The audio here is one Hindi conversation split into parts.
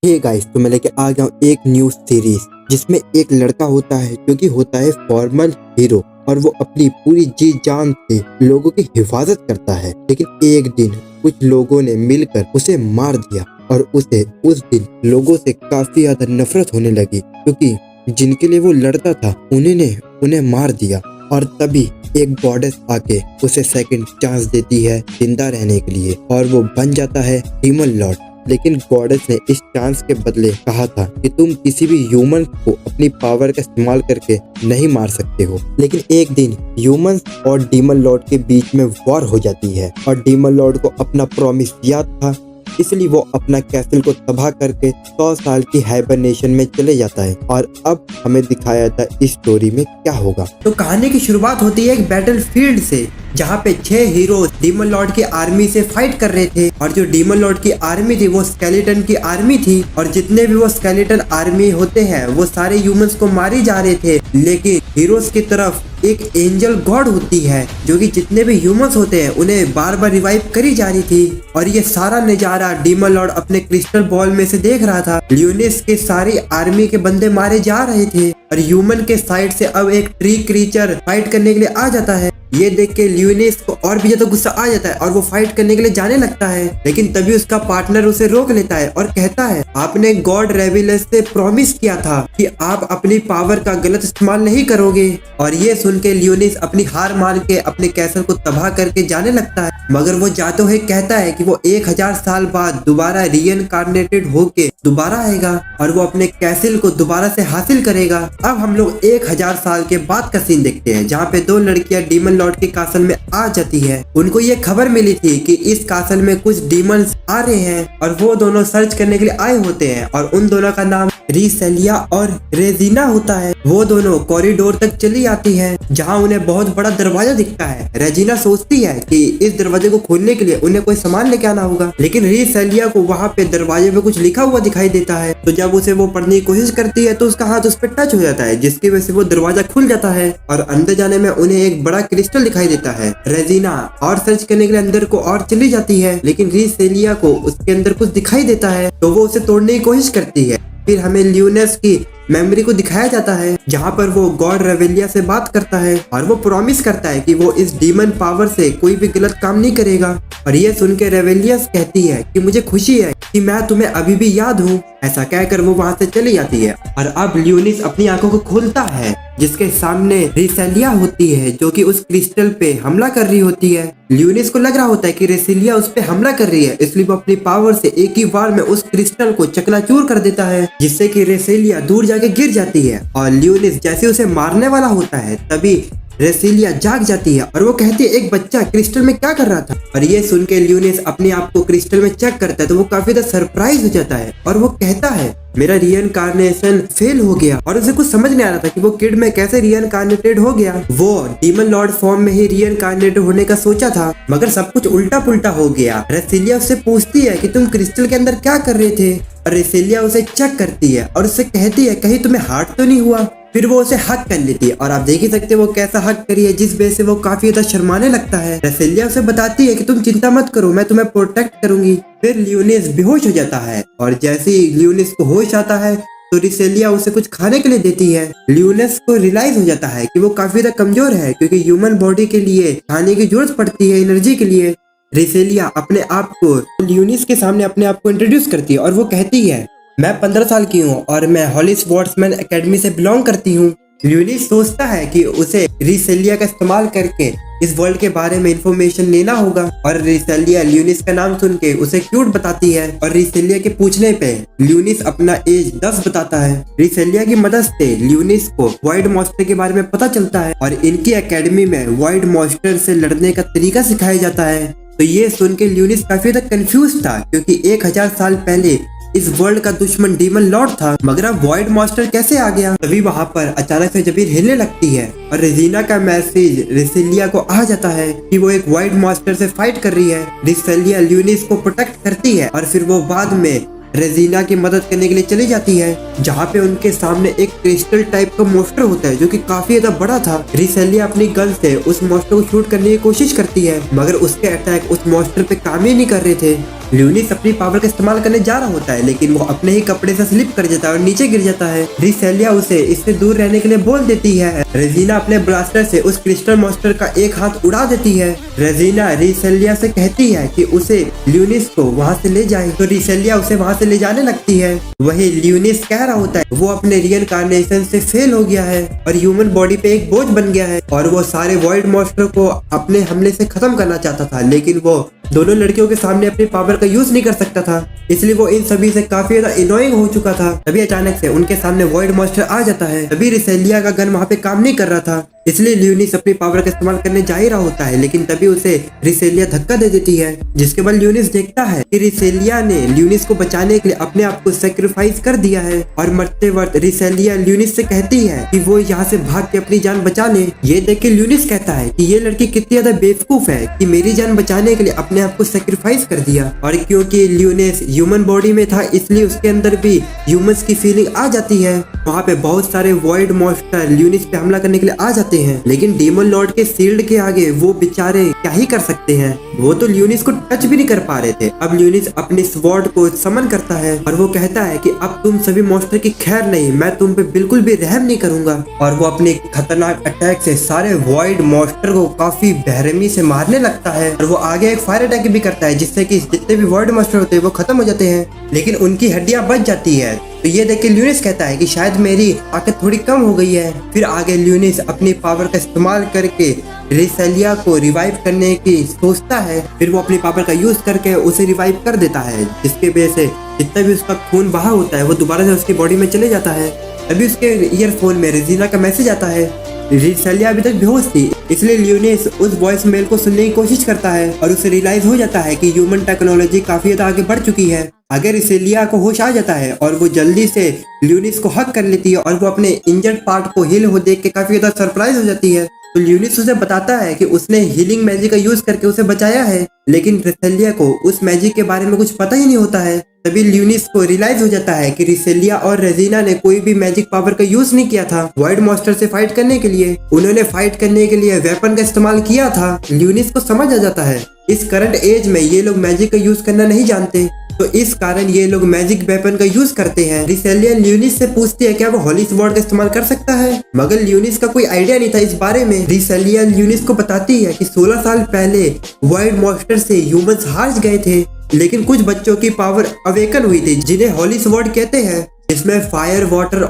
हे गाइस, तो मैं लेके आ गया हूँ एक न्यू सीरीज जिसमें एक लड़का होता है जो कि होता है फॉर्मल हीरो और वो अपनी पूरी जी जान से लोगों की हिफाजत करता है। लेकिन एक दिन कुछ लोगों ने मिलकर उसे मार दिया और उसे उस दिन लोगों से काफी ज्यादा नफरत होने लगी क्योंकि जिनके लिए वो लड़ता था उन्हें मार दिया। और तभी एक गॉडेस आके उसे सेकंड चांस देती है जिंदा रहने के लिए और वो बन जाता है डीमन लॉर्ड। लेकिन गॉडेस ने इस चांस के बदले कहा था कि तुम किसी भी ह्यूमन को अपनी पावर का इस्तेमाल करके नहीं मार सकते हो। लेकिन एक दिन ह्यूमंस और डीमन लॉर्ड के बीच में वॉर हो जाती है और डीमन लॉर्ड को अपना प्रॉमिस याद था, इसलिए वो अपना कैसल को तबाह करके 100 साल की हाइबरनेशन में चले जाता है। और अब हमें दिखाया था इस स्टोरी में क्या होगा। तो कहानी की शुरुआत होती है एक बैटलफील्ड से, जहाँ पे 6 हीरो डीमन लॉर्ड की आर्मी से फाइट कर रहे थे। और जो डीमन लॉर्ड की आर्मी थी वो स्केलेटन की आर्मी थी और जितने भी वो स्केलेटन आर्मी होते हैं वो सारे ह्यूमंस को मारे जा रहे थे। लेकिन हीरोज की तरफ एक एंजल गॉड होती है जो कि जितने भी ह्यूमंस होते हैं उन्हें बार बार रिवाइव करी जा रही थी। और ये सारा नजारा डीमन लॉर्ड अपने क्रिस्टल बॉल में से देख रहा था। लियोनिस के सारी आर्मी के बंदे मारे जा रहे थे और ह्यूमन के साइड से अब एक ट्री क्रीचर फाइट करने के लिए आ जाता है। ये देख के लियोनिस को और भी ज्यादा गुस्सा आ जाता है और वो फाइट करने के लिए जाने लगता है। लेकिन तभी उसका पार्टनर उसे रोक लेता है और कहता है, आपने गॉड रेविलस से प्रॉमिस किया था कि आप अपनी पावर का गलत इस्तेमाल नहीं करोगे। और ये सुन के लियोनिस अपनी हार मान के अपने कैसल को तबाह करके जाने लगता है। मगर वो जाते हुए कहता है कि वो 1000 साल बाद दोबारा रीइनकार्नेटेड होके दोबारा आएगा और वो अपने कैसल को दोबारा से हासिल करेगा। अब हम लोग 1000 साल के बाद का सीन देखते हैं, जहाँ पे 2 लड़कियां डीमन लॉर्ड के कासल में आ जाती है। उनको ये खबर मिली थी कि इस कासल में कुछ डीमंस आ रहे हैं और वो दोनों सर्च करने के लिए आए होते हैं। और उन दोनों का नाम रिसेलिया और रेजिना होता है। वो दोनों कॉरिडोर तक चली आती है जहाँ उन्हें बहुत बड़ा दरवाजा दिखता है। रेजिना सोचती है कि इस दरवाजे को खोलने के लिए उन्हें कोई सामान लेके आना होगा, लेकिन रिसेलिया को वहाँ पे दरवाजे पे कुछ लिखा हुआ दिखाई देता है। तो जब उसे वो पढ़ने की कोशिश करती है तो उसका हाथ उस पर टच हो जाता है, जिसकी वजह से वो दरवाजा खुल जाता है और अंदर जाने में उन्हें एक बड़ा क्रिस्टल दिखाई देता है। रेजिना और सर्च करने के लिए अंदर को और चली जाती है, लेकिन रिसेलिया को उसके अंदर कुछ दिखाई देता है तो वो उसे तोड़ने की कोशिश करती है। फिर हमें लियोनिस की मेमोरी को दिखाया जाता है जहाँ पर वो गॉड रेवेलिया से बात करता है और वो प्रॉमिस करता है कि वो इस डीमन पावर से कोई भी गलत काम नहीं करेगा। और ये सुन के रेवेलिया कहती है कि मुझे खुशी है कि मैं तुम्हें अभी भी याद हूँ। ऐसा कहकर वो वहाँ से चली जाती है और अब लियोनिस अपनी आंखों को खोलता है जिसके सामने रिसेलिया होती है जो कि उस क्रिस्टल पे हमला कर रही होती है। लियोनिस को लग रहा होता है कि रेसिलिया उस पे हमला कर रही है, इसलिए वो अपनी पावर से एक ही बार में उस क्रिस्टल को चकनाचूर कर देता है, जिससे कि रेसिलिया दूर जाके गिर जाती है। और लियोनिस जैसे उसे मारने वाला होता है तभी रेसिलिया जाग जाती है और वो कहती है, एक बच्चा क्रिस्टल में क्या कर रहा था। और ये सुन के लियोनिस अपने आप को क्रिस्टल में चेक करता है तो वो काफी ज्यादा सरप्राइज हो जाता है और वो कहता है, मेरा रीइनकार्नेशन फेल हो गया। और उसे कुछ समझ नहीं आ रहा था कि वो किड में कैसे रीइनकार्नेटेड हो गया। वो डीमन लॉर्ड फॉर्म में ही रीइनकार्नेटेड होने का सोचा था, मगर सब कुछ उल्टा पुल्टा हो गया। रेसिलिया उससे पूछती है कि तुम क्रिस्टल के अंदर क्या कर रहे थे। और रेसिलिया उसे चेक करती है और उससे कहती है, कहीं तुम्हें हार्ट तो नहीं हुआ। फिर वो उसे हक कर लेती है और आप देख ही सकते हैं वो कैसा हक करी है, जिस वजह से वो काफी ज्यादा शर्माने लगता है। रेसिलिया उसे बताती है कि तुम चिंता मत करो, मैं तुम्हें प्रोटेक्ट करूंगी। फिर लियोनिस बेहोश हो जाता है और जैसे ही लियोनिस को होश आता है तो रिसेलिया उसे कुछ खाने के लिए देती है। लियोनिस को रियलाइज हो जाता है कि वो काफी ज्यादा कमजोर है क्योंकि ह्यूमन बॉडी के लिए खाने की जरूरत पड़ती है एनर्जी के लिए। रिसेलिया अपने आप को लियोनिस के सामने अपने आप को इंट्रोड्यूस करती है और वो कहती है, मैं 15 साल की हूँ और मैं हॉली स्पोर्ट्समैन एकेडमी से बिलोंग करती हूँ। लियोनिस सोचता है कि उसे रिसेलिया का इस्तेमाल करके इस वर्ल्ड के बारे में इंफॉर्मेशन लेना होगा। और रिसेलिया लियोनिस का नाम सुन के उसे क्यूट बताती है और रिसेलिया के पूछने पे लियोनिस अपना एज 10 बताता है। रिसेलिया की मदद से लियोनिस को वाइड मॉन्स्टर के बारे में पता चलता है और इनकी एकेडमी में वाइड मॉन्स्टर से लड़ने का तरीका सिखाया जाता है। तो ये सुन के लियोनिस काफी ज्यादा कंफ्यूज था क्योंकि 1000 साल पहले इस वर्ल्ड का दुश्मन डीमन लॉर्ड था, मगर अब वॉइड मॉन्स्टर कैसे आ गया। तभी वहाँ पर अचानक से जमीन हिलने लगती है और रेजिना का मैसेज रेसिलिया को आ जाता है कि वो एक वाइड मॉन्स्टर से फाइट कर रही है। रेसिलिया लियोनिस को प्रोटेक्ट करती है और फिर वो बाद में रेजिना की मदद करने के लिए चली जाती है, जहाँ पे उनके सामने एक क्रिस्टल टाइप का मॉन्स्टर होता है जो कि काफी ज्यादा बड़ा था। रिसेलिया अपनी गन से उस मॉन्स्टर को शूट करने की कोशिश करती है, मगर उसके अटैक उस मॉन्स्टर पे काम ही नहीं कर रहे थे। ल्यूनिस अपनी पावर का इस्तेमाल करने जा रहा होता है, लेकिन वो अपने ही कपड़े से स्लिप कर जाता है और नीचे गिर जाता है। रिसेलिया उसे इससे दूर रहने के लिए बोल देती है। रेजिना अपने ब्लास्टर से उस क्रिस्टल मॉन्स्टर का एक हाथ उड़ा देती है। रेजिना रिसेलिया से कहती है कि उसे ल्यूनिस को वहाँ से ले जाए, तो रिसेलिया उसे वहाँ से ले जाने लगती है। वही ल्यूनिस कह रहा होता है वो अपने रीइंकार्नेशन से फेल हो गया है और ह्यूमन बॉडी पे एक बोझ बन गया है और वो सारे वॉइड मॉन्स्टर को अपने हमले से खत्म करना चाहता था, लेकिन वो दोनों लड़कियों के सामने अपनी पावर का यूज नहीं कर सकता था, इसलिए वो इन सभी से काफी ज्यादा इनोइंग हो चुका था। तभी अचानक से उनके सामने वॉइड मॉन्स्टर आ जाता है। तभी रिसेलिया का गन वहाँ पे काम नहीं कर रहा था, इसलिए ल्यूनिस अपनी पावर का इस्तेमाल करने जा ही रहा होता है, लेकिन तभी उसे रिसेलिया धक्का दे देती है, जिसके बाद ल्यूनिस देखता है कि रिसेलिया ने ल्यूनिस को बचाने के लिए अपने आप को सेक्रीफाइस कर दिया है। और मरते वक्त रिसेलिया ल्यूनिस से कहती है कि वो यहाँ से भाग के अपनी जान बचा ले। ये देख के ल्यूनिस कहता है कि ये लड़की कितनी ज्यादा बेवकूफ है कि मेरी जान बचाने के लिए अपने आप को सेक्रीफाइस कर दिया। और क्योंकि ल्यूनिस ह्यूमन बॉडी में था, इसलिए उसके अंदर भी ह्यूमंस की फीलिंग आ जाती है। वहाँ पे बहुत सारे वॉइड मॉन्स्टर ल्यूनिस पे हमला करने के लिए आ जाते हैं, लेकिन डीमन लॉर्ड के शील्ड के आगे वो बेचारे क्या ही कर सकते हैं। वो तो ल्यूनिस को टच भी नहीं कर पा रहे थे। अब ल्यूनिस अपने स्वॉर्ड को समन करता है और वो कहता है कि अब तुम सभी मॉन्स्टर की खैर नहीं, मैं तुम पे बिल्कुल भी रहम नहीं करूंगा। और वो अपने खतरनाक अटैक से सारे वॉइड मॉन्स्टर को काफी बेरहमी से मारने लगता है। और वो आगे एक फायर अटैक भी करता है, जिससे कि जितने भी वॉइड मॉन्स्टर होते हैं वो खत्म हो जाते हैं, लेकिन उनकी हड्डियां बच जाती है। तो ये देख के ल्यूनिस कहता है कि शायद मेरी ताकत थोड़ी कम हो गई है। फिर आगे ल्यूनिस अपनी पावर का इस्तेमाल करके रिसेलिया को रिवाइव करने की सोचता है। फिर वो अपनी पावर का यूज करके उसे रिवाइव कर देता है, जिसके वजह से जितना भी उसका खून बहा होता है वो दोबारा से उसकी बॉडी में चले जाता है। अभी उसके ईयरफोन में रेजिना का मैसेज आता है। रिसेलिया अभी तक बेहोश थी, इसलिए ल्यूनिस उस वॉइस मेल को सुनने की कोशिश करता है और उसे रियलाइज हो जाता है कि ह्यूमन टेक्नोलॉजी काफी ज्यादा आगे बढ़ चुकी है। आगे रिसेलिया को होश आ जाता है और वो जल्दी से ल्यूनिस को हक कर लेती है और वो अपने इंजर्ड पार्ट को हील हो देख के काफी ज्यादा सरप्राइज हो जाती है। तो ल्यूनिस उसे बताता है कि उसने हीलिंग मैजिक का यूज करके उसे बचाया है, लेकिन रिसेलिया को उस मैजिक के बारे में कुछ पता ही नहीं होता है। तभी ल्यूनिस को रियलाइज हो जाता है कि रिसेलिया और रेजिना ने कोई भी मैजिक पावर का यूज नहीं किया था वॉइड मॉन्स्टर से फाइट करने के लिए। उन्होंने फाइट करने के लिए वेपन का इस्तेमाल किया था। ल्यूनिस को समझ आ जाता है इस करंट एज में ये लोग मैजिक का यूज करना नहीं जानते, तो इस कारण ये लोग मैजिक वेपन का यूज करते हैं। रिसेलिया ल्यूनिस से पूछती है क्या वो होली स्वॉर्ड का इस्तेमाल कर सकता है, मगर ल्यूनिस का कोई आइडिया नहीं था इस बारे में। रिसेलिया ल्यूनिस को बताती है कि 16 साल पहले वॉइड मॉन्स्टर से ह्यूमंस हार गए थे, लेकिन कुछ बच्चों की पावर अवेकन हुई थी जिन्हें होली स्वॉर्ड कहते हैं। इसमें फायर, वाटर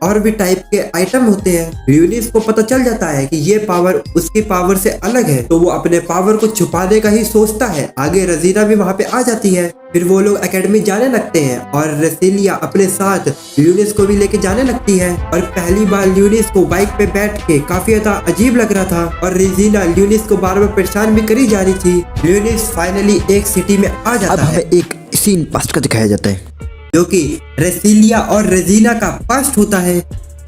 और भी टाइप के आइटम होते हैं। ल्यूनिस को पता चल जाता है कि ये पावर उसकी पावर से अलग है, तो वो अपने पावर को छुपाने का ही सोचता है। आगे रेजिना भी वहाँ पे आ जाती है। फिर वो लोग एकेडमी जाने लगते हैं और रेसिलिया अपने साथ ल्यूनिस को भी लेके जाने लगती है। और पहली बार ल्यूनिस को बाइक पे बैठ के काफी ज्यादा अजीब लग रहा था और रेजिना ल्यूनिस को बार बार परेशान भी करी जा रही थी। ल्यूनिस फाइनली एक सिटी में आ जाता है। एक सीन पास्ट का दिखाया जाता है जो कि रेसिलिया और रेजिना का पास्ट होता है,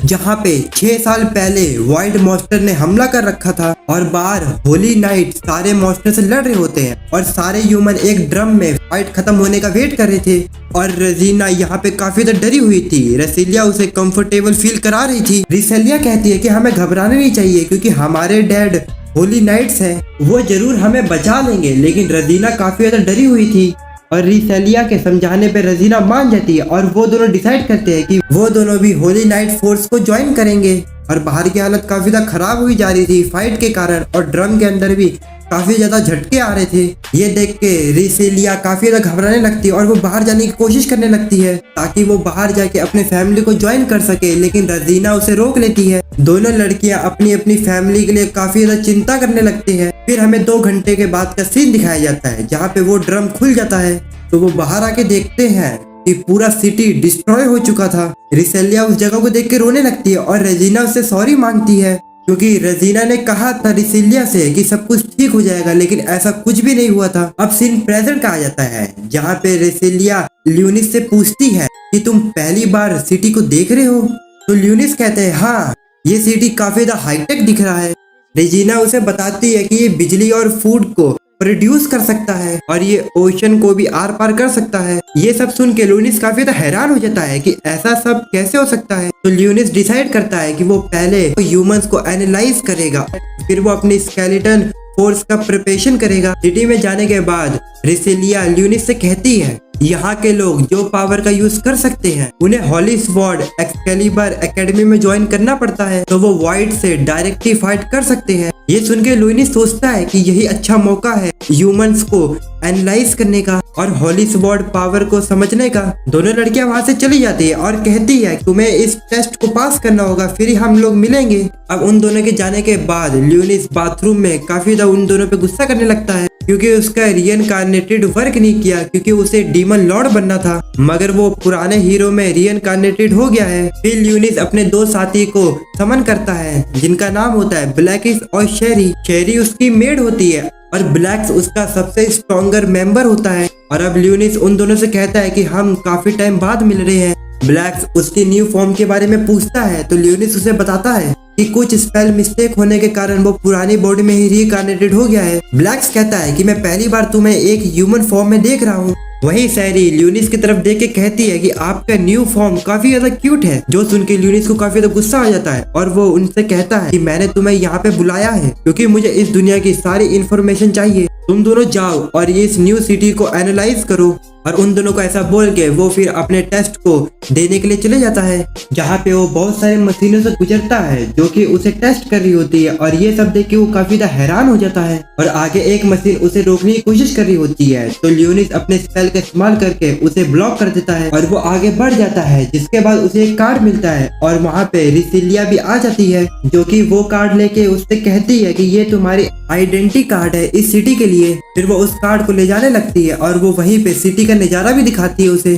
जहाँ पे 6 साल पहले वॉइड मॉन्स्टर ने हमला कर रखा था और बाहर होली नाइट सारे मॉन्स्टर से लड़ रहे होते हैं और सारे ह्यूमन एक ड्रम में फाइट खत्म होने का वेट कर रहे थे। और रेजिना यहाँ पे काफी ज्यादा डरी हुई थी। रेसिलिया उसे कंफर्टेबल फील करा रही थी। रेसिलिया कहती है कि हमें घबराना नहीं चाहिए क्योंकि हमारे डैड होली नाइट्स हैं, वो जरूर हमें बचा लेंगे। लेकिन रेजिना काफी ज्यादा डरी हुई थी और रिसेलिया के समझाने पे रेजिना मान जाती है और वो दोनों डिसाइड करते हैं कि वो दोनों भी होली नाइट फोर्स को ज्वाइन करेंगे। और बाहर की हालत काफी ज्यादा खराब हुई जा रही थी फाइट के कारण और ड्रम के अंदर भी काफी ज्यादा झटके आ रहे थे। ये देख के रिसेलिया काफी ज्यादा घबराने लगती है और वो बाहर जाने की कोशिश करने लगती है ताकि वो बाहर जाके अपने फैमिली को ज्वाइन कर सके, लेकिन रेजिना उसे रोक लेती है। दोनों लड़कियां अपनी अपनी फैमिली के लिए काफी ज्यादा चिंता करने लगती है। फिर हमें 2 घंटे के बाद का सीन दिखाया जाता है जहाँ पे वो ड्रम खुल जाता है, तो वो बाहर आके देखते हैं कि पूरा सिटी डिस्ट्रॉय हो चुका था। रिसेलिया उस जगह को देख के रोने लगती है और रेजिना उससे सॉरी मांगती है क्योंकि रेजिना ने कहा था रिसेलिया से कि सब कुछ ठीक हो जाएगा, लेकिन ऐसा कुछ भी नहीं हुआ था। अब सीन प्रेजेंट का आ जाता है जहाँ पे रिसेलिया ल्यूनिस से पूछती है कि तुम पहली बार सिटी को देख रहे हो, तो ल्यूनिस कहते हैं हाँ, ये सिटी काफी ज्यादा हाईटेक दिख रहा है। रेजिना उसे बताती है कि ये बिजली और फूड को प्रोड्यूस कर सकता है और ये ओशन को भी आर पार कर सकता है। ये सब सुन के ल्यूनिस काफी ज्यादा हैरान हो जाता है कि ऐसा सब कैसे हो सकता है। तो ल्यूनिस डिसाइड करता है कि वो पहले ह्यूमंस को एनालाइज करेगा, फिर वो अपनी स्केलेटन फोर्स का प्रिपरेशन करेगा। सिटी में जाने के बाद रिसेलिया ल्यूनिस से कहती है यहाँ के लोग जो पावर का यूज कर सकते हैं उन्हें हॉली स्वॉर्ड एक्सकेलिबर एकेडमी में ज्वाइन करना पड़ता है, तो वो वाइट से डायरेक्टली फाइट कर सकते हैं। ये सुन के ल्यूनिस सोचता है कि यही अच्छा मौका है ह्यूमंस को एनालाइज करने का और हॉली स्वॉर्ड पावर को समझने का। दोनों लड़कियां वहां से चली जाती है और कहती है तुम्हें इस टेस्ट को पास करना होगा, फिर ही हम लोग मिलेंगे। अब उन दोनों के जाने के बाद ल्यूनिस बाथरूम में काफी ज्यादा उन दोनों पे गुस्सा करने लगता है क्योंकि उसका रीइनकार्नेटेड वर्क नहीं किया, क्योंकि उसे डीमन लॉर्ड बनना था, मगर वो पुराने हीरो में रीइनकार्नेटेड हो गया है। फिर ल्यूनिस अपने दो साथी को समन करता है जिनका नाम होता है ब्लैकिस और शेरी। शेरी उसकी मेड होती है और ब्लैक्स उसका सबसे स्ट्रॉन्गर मेंबर होता है। और अब ल्यूनिस उन दोनों से कहता है कि हम काफी टाइम बाद मिल रहे हैं। ब्लैक्स उसकी न्यू फॉर्म के बारे में पूछता है तो ल्यूनिस उसे बताता है कि कुछ स्पेल मिस्टेक होने के कारण वो पुरानी बॉडी में ही रीइनकार्नेटेड हो गया है। ब्लैक्स कहता है कि मैं पहली बार तुम्हें एक ह्यूमन फॉर्म में देख रहा हूँ। वहीं सैरी ल्यूनिस की तरफ देख के कहती है कि आपका न्यू फॉर्म काफी ज्यादा क्यूट है, जो सुन के ल्यूनिस को काफी ज्यादा गुस्सा आ जाता है और वो उनसे कहता है कि मैंने तुम्हें यहाँ पे बुलाया है क्योंकि मुझे इस दुनिया की सारी इन्फॉर्मेशन चाहिए। तुम दोनों जाओ और इस न्यू सिटी को एनालाइज करो। और उन दोनों को ऐसा बोल के वो फिर अपने टेस्ट को देने के लिए चले जाता है, जहाँ पे वो बहुत सारे मशीनों से गुजरता है जो कि उसे टेस्ट कर रही होती है। और ये सब देख के वो काफी ज्यादा हैरान हो जाता है और आगे एक मशीन उसे रोकने की कोशिश कर रही होती है, तो ल्यूनिस अपने स्पेल का इस्तेमाल करके उसे ब्लॉक कर देता है और वो आगे बढ़ जाता है। जिसके बाद उसे एक कार्ड मिलता है और वहाँ पे रिसिलिया भी आ जाती है, जो कि वो कार्ड लेके उससे कहती है कि ये तुम्हारी आइडेंटिटी कार्ड है इस सिटी के लिए। फिर वो उस कार्ड को ले जाने लगती है और वो वहीं पे सिटी का नजारा भी दिखाती है उसे।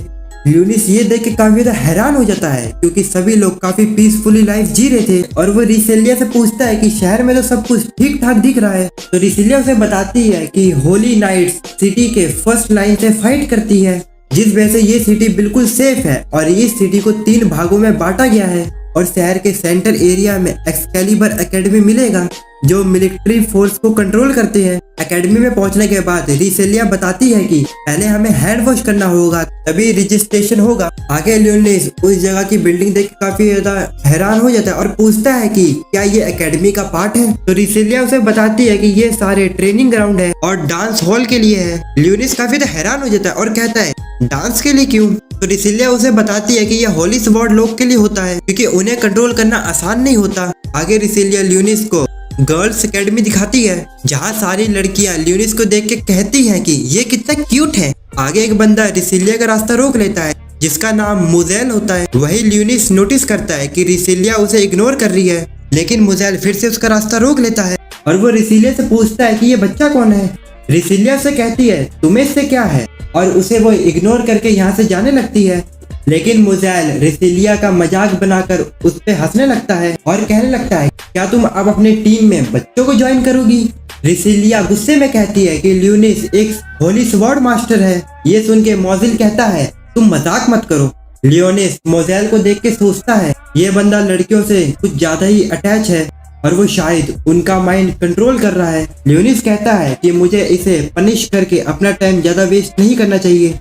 ल्यूनिस ये देख के काफी ज्यादा हैरान हो जाता है क्योंकि सभी लोग काफी पीसफुली लाइफ जी रहे थे। और वो रिसेलिया से पूछता है कि शहर में तो सब कुछ ठीक ठाक दिख रहा है, तो रिसेलिया उसे बताती है कि होली नाइट्स सिटी के फर्स्ट लाइन से फाइट करती है, जिस वजह से ये सिटी बिल्कुल सेफ है। और इस सिटी को 3 भागों में बांटा गया है और शहर के सेंटर एरिया में एक्सकेलिबर एकेडमी मिलेगा जो मिलिट्री फोर्स को कंट्रोल करते हैं। एकेडमी में पहुंचने के बाद रिसेलिया बताती है कि पहले हमें हैंड वॉश करना होगा तभी रजिस्ट्रेशन होगा। आगे ल्यूनिस उस जगह की बिल्डिंग देख के काफी ज्यादा हैरान हो जाता है और पूछता है कि क्या ये एकेडमी का पार्ट है, तो रिसेलिया उसे बताती है कि ये सारे ट्रेनिंग ग्राउंड है और डांस हॉल के लिए है। ल्यूनिस काफी ज्यादा हैरान हो जाता है और कहता है डांस के लिए क्यों, तो रिसेलिया उसे बताती है कि यह होली स्वॉर्ड लोग के लिए होता है क्योंकि उन्हें कंट्रोल करना आसान नहीं होता। आगे रिसेलिया ल्यूनिस को गर्ल्स एकेडमी दिखाती है जहाँ सारी लड़कियां ल्यूनिस को देख के कहती हैं कि ये कितना क्यूट है। आगे एक बंदा रिसेलिया का रास्ता रोक लेता है जिसका नाम मुजेल होता है। वही ल्यूनिस नोटिस करता है कि रिसेलिया उसे इग्नोर कर रही है, लेकिन मुजेल फिर से उसका रास्ता रोक लेता है और वो रिसेलिया से पूछता है कि ये बच्चा कौन है। रिसेलिया से कहती है तुम्हें इससे क्या है, और उसे वो इग्नोर करके यहाँ से जाने लगती है। लेकिन मुजेल रिसेलिया का मजाक बनाकर उस पे हंसने लगता है और कहने लगता है क्या तुम अब अपनी टीम में बच्चों को ज्वाइन करोगी। रिसेलिया गुस्से में कहती है कि ल्यूनिस एक होली स्वॉर्ड मास्टर है। ये सुन के मोजेल कहता है तुम मजाक मत करो। ल्यूनिस मोजेल को देख के सोचता है ये बंदा लड़कियों से कुछ ज्यादा ही अटैच है और वो शायद उनका माइंड कंट्रोल कर रहा है। ल्यूनिस कहता है कि मुझे इसे पनिश करके अपना टाइम ज्यादा वेस्ट नहीं करना चाहिए।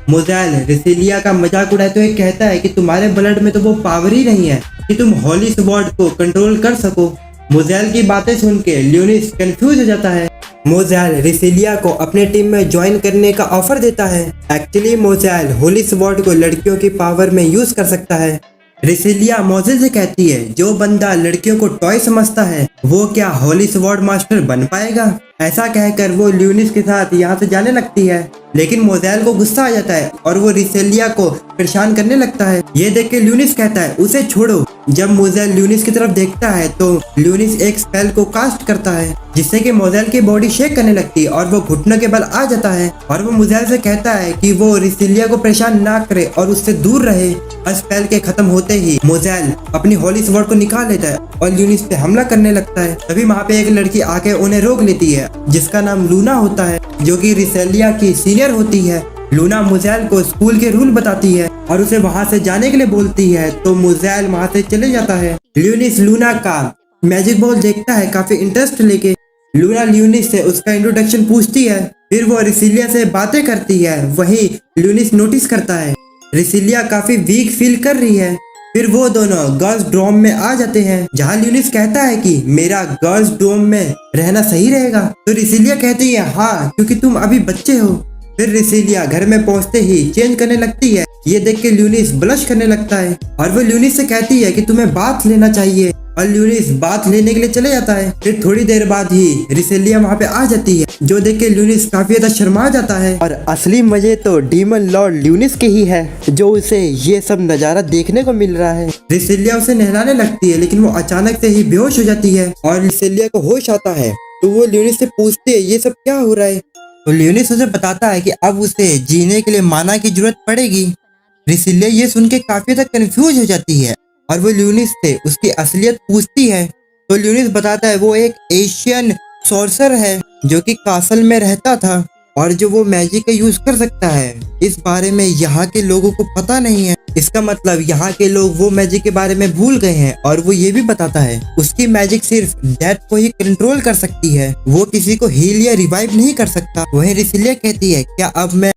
मोजेल रिसेलिया का मजाक उड़ाते हुए कहता है कि तुम्हारे ब्लड में तो वो पावर ही नहीं है कि तुम होली स्वॉर्ड को कंट्रोल कर सको। मोजेल की बातें सुन के ल्यूनिस कंफ्यूज हो जाता है। मोजेल रिसेलिया को अपने टीम में ज्वाइन करने का ऑफर देता है। एक्चुअली मोजेल होली स्वॉर्ड को लड़कियों की पावर में यूज कर सकता है। रिसेलिया मोजेल से कहती है जो बंदा लड़कियों को टॉय समझता है वो क्या होली स्वॉर्ड मास्टर बन पाएगा। ऐसा कहकर वो ल्यूनिस के साथ यहाँ से जाने लगती है, लेकिन मोजेल को गुस्सा आ जाता है और वो रिसेलिया को परेशान करने लगता है। ये देख के ल्यूनिस कहता है उसे छोड़ो। जब मोजेल ल्यूनिस की तरफ देखता है तो ल्यूनिस एक स्पेल को कास्ट करता है जिससे कि मोजेल की बॉडी शेक करने लगती है और वो घुटनों के बल आ जाता है। और वो मोजेल से कहता है कि वो रिसेलिया को परेशान ना करे और उससे दूर रहे। और स्पेल के खत्म होते ही मोजेल अपनी होली स्वॉर्ड को निकाल लेता है और ल्यूनिस पे हमला करने लगता है। तभी वहाँ पे एक लड़की आके उन्हें रोक लेती है जिसका नाम लूना होता है, जो कि रिसेलिया की सीनियर होती है। लूना मुजेल को स्कूल के रूल बताती है और उसे वहाँ से जाने के लिए बोलती है, तो मुजेल वहाँ से चले जाता है। ल्यूनिस लूना का मैजिक बॉल देखता है काफी इंटरेस्ट लेके। लूना ल्यूनिस से उसका इंट्रोडक्शन पूछती है, फिर वो रिसेलिया से बातें करती है। वही ल्यूनिस नोटिस करता है रिसेलिया काफी वीक फील कर रही है। फिर वो दोनों गर्ल्स डोम में आ जाते हैं, जहाँ ल्यूनिस कहता है कि मेरा गर्ल्स डोम में रहना सही रहेगा। तो रिसिलिया कहती है हाँ, क्योंकि तुम अभी बच्चे हो। फिर रिसिलिया घर में पहुंचते ही चेंज करने लगती है। ये देख के ल्यूनिस ब्लश करने लगता है और वो ल्यूनिस से कहती है कि तुम्हें बाथ लेना चाहिए, और ल्यूनिस बाथ लेने के लिए चले जाता है। फिर थोड़ी देर बाद ही रिसेलिया वहाँ पे आ जाती है, जो देख के ल्यूनिस काफी ज्यादा शर्मा जाता है। और असली मजे तो डीमन लॉर्ड ल्यूनिस के ही है, जो उसे ये सब नजारा देखने को मिल रहा है। रिसेलिया उसे नहलाने लगती है, लेकिन वो अचानक से ही बेहोश हो जाती है। और रिसेलिया को होश आता है तो वो ल्यूनिस से पूछती है ये सब क्या हो रहा है। तो ल्यूनिस उसे बताता है कि अब उसे जीने के लिए माना की जरूरत पड़ेगी। रिसिलिया ये सुन के काफी ज्यादा कंफ्यूज हो जाती है और वो ल्यूनिस से उसकी असलियत पूछती है। तो ल्यूनिस बताता है वो एक एशियन सॉर्सर है जो कि कासल में रहता था और जो वो मैजिक का यूज कर सकता है। इस बारे में यहाँ के लोगों को पता नहीं है। इसका मतलब यहाँ के लोग वो मैजिक के बारे में भूल गए हैं। और वो ये भी बताता है उसकी मैजिक सिर्फ डेथ को ही कंट्रोल कर सकती है, वो किसी को हील या रिवाइव नहीं कर सकता। वहीं रिसिलिया कहती है क्या अब मैं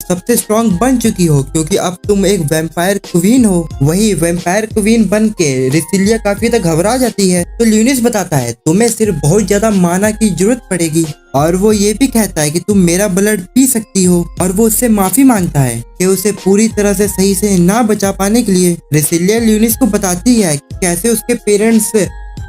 सबसे स्ट्रॉन्ग बन चुकी हो, क्योंकि अब तुम एक वैम्पायर क्वीन हो। वही वैम्पायर क्वीन बन के रिसिलिया काफी तक घबरा जाती है। तो ल्यूनिस बताता है तुम्हें सिर्फ बहुत ज्यादा माना की जरूरत पड़ेगी। और वो ये भी कहता है कि तुम मेरा ब्लड पी सकती हो। और वो उससे माफी मांगता है कि उसे पूरी तरह से सही से ना बचा पाने के लिए। रिसिलिया ल्यूनिस को बताती है कि कैसे उसके पेरेंट्स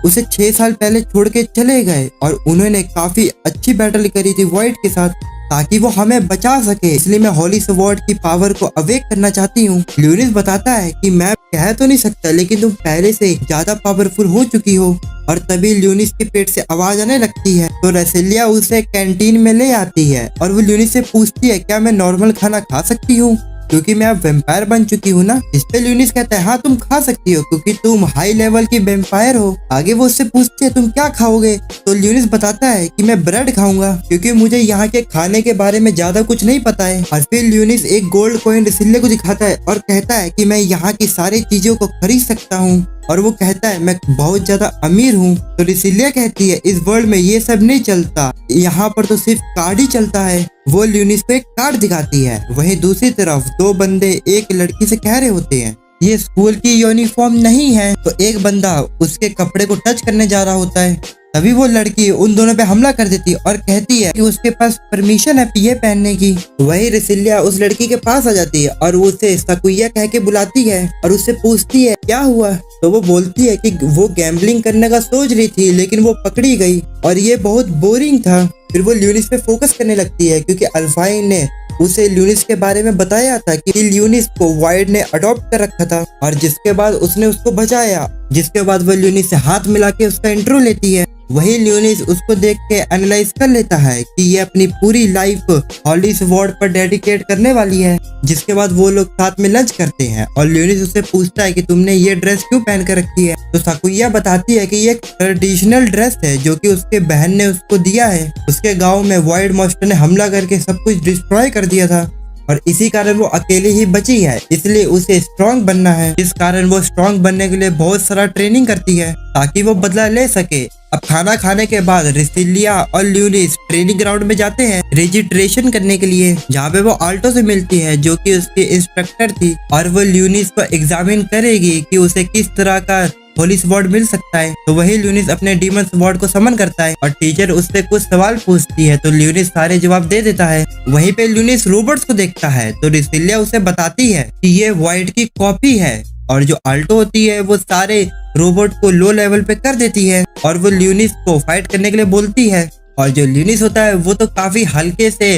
उसे 6 साल पहले छोड़ के चले गए और उन्होंने काफी अच्छी बैटल करी थी वॉइड के साथ, ताकि वो हमें बचा सके। इसलिए मैं होली स्वॉर्ड की पावर को अवेक करना चाहती हूँ। ल्यूनिस बताता है कि मैं कह तो नहीं सकता, लेकिन तुम पहले से ज्यादा पावरफुल हो चुकी हो। और तभी ल्यूनिस के पेट से आवाज आने लगती है। तो रेसिलिया उसे कैंटीन में ले आती है और वो ल्यूनिस से पूछती है क्या मैं नॉर्मल खाना खा सकती हूँ, क्योंकि मैं अब वेम्पायर बन चुकी हूँ ना। इस पे ल्यूनिस कहता है हाँ तुम खा सकती हो, क्योंकि तुम हाई लेवल की वेम्पायर हो। आगे वो उससे पूछती है तुम क्या खाओगे। तो ल्यूनिस बताता है कि मैं ब्रेड खाऊंगा, क्योंकि मुझे यहाँ के खाने के बारे में ज्यादा कुछ नहीं पता है। और फिर ल्यूनिस एक गोल्ड कॉइन रिसिलिया को दिखाता है और कहता है कि मैं यहाँ की सारी चीजों को खरीद सकता हूँ। और वो कहता है मैं बहुत ज्यादा अमीर हूँ। तो रिसिलिया कहती है इस वर्ल्ड में ये सब नहीं चलता, यहाँ पर तो सिर्फ कार्ड ही चलता है। वो ल्यूनिस को एक कार्ड दिखाती है। वहीं दूसरी तरफ दो बंदे एक लड़की से कह रहे होते हैं ये स्कूल की यूनिफॉर्म नहीं है। तो एक बंदा उसके कपड़े को टच करने जा रहा होता है, तभी वो लड़की उन दोनों पे हमला कर देती है और कहती है कि उसके पास परमिशन है ये पहनने की। वही रिसिलिया उस लड़की के पास आ जाती है और उसे सकुइया कह के बुलाती है और उससे पूछती है क्या हुआ। तो वो बोलती है कि वो गैम्बलिंग करने का सोच रही थी, लेकिन वो पकड़ी गई और ये बहुत बोरिंग था। फिर वो ल्यूनिस पे फोकस करने लगती है, क्योंकि अल्फाइन ने उसे ल्यूनिस के बारे में बताया था कि ल्यूनिस को वाइड ने अडॉप्ट कर रखा था, और जिसके बाद उसने उसको बचाया। जिसके बाद वो ल्यूनिस से हाथ मिला के उसका इंट्रो लेती है। वही ल्यूनिस उसको देख के एनालाइज कर लेता है कि ये अपनी पूरी लाइफ हॉली स्वॉर्ड पर डेडिकेट करने वाली है। जिसके बाद वो लोग साथ में लंच करते हैं और ल्यूनिस उससे पूछता है कि तुमने ये ड्रेस क्यों पहन कर रखी है। तो सकुइया बताती है कि ये एक ट्रेडिशनल ड्रेस है जो कि उसके बहन ने उसको दिया है। उसके गाँव में वाइड मॉन्स्टर ने हमला करके सब कुछ डिस्ट्रॉय कर दिया था और इसी कारण वो अकेले ही बची है, इसलिए उसे स्ट्रॉन्ग बनना है। इस कारण वो स्ट्रॉन्ग बनने के लिए बहुत सारा ट्रेनिंग करती है ताकि वो बदला ले सके। अब खाना खाने के बाद रिसिलिया और ल्यूनिस ट्रेनिंग ग्राउंड में जाते हैं रजिस्ट्रेशन करने के लिए, जहाँ पे वो आल्टो से मिलती है जो कि उसकी इंस्ट्रक्टर थी। और वो ल्यूनिस को एग्जामिन करेगी कि उसे किस तरह का होली स्वॉर्ड मिल सकता है। तो वही ल्यूनिस अपने डीमन स्वॉर्ड को समन करता है और टीचर उससे कुछ सवाल पूछती है, तो ल्यूनिस सारे जवाब दे देता है। वहीं पे ल्यूनिस रोबोट्स को देखता है, तो रिसिलिया उसे बताती है कि ये वाइड की कॉपी है और जो आल्टो होती है वो सारे रोबोट को लो लेवल पे कर देती है और वो ल्यूनिस को फाइट करने के लिए बोलती है। और जो ल्यूनिस होता है वो तो काफी हल्के से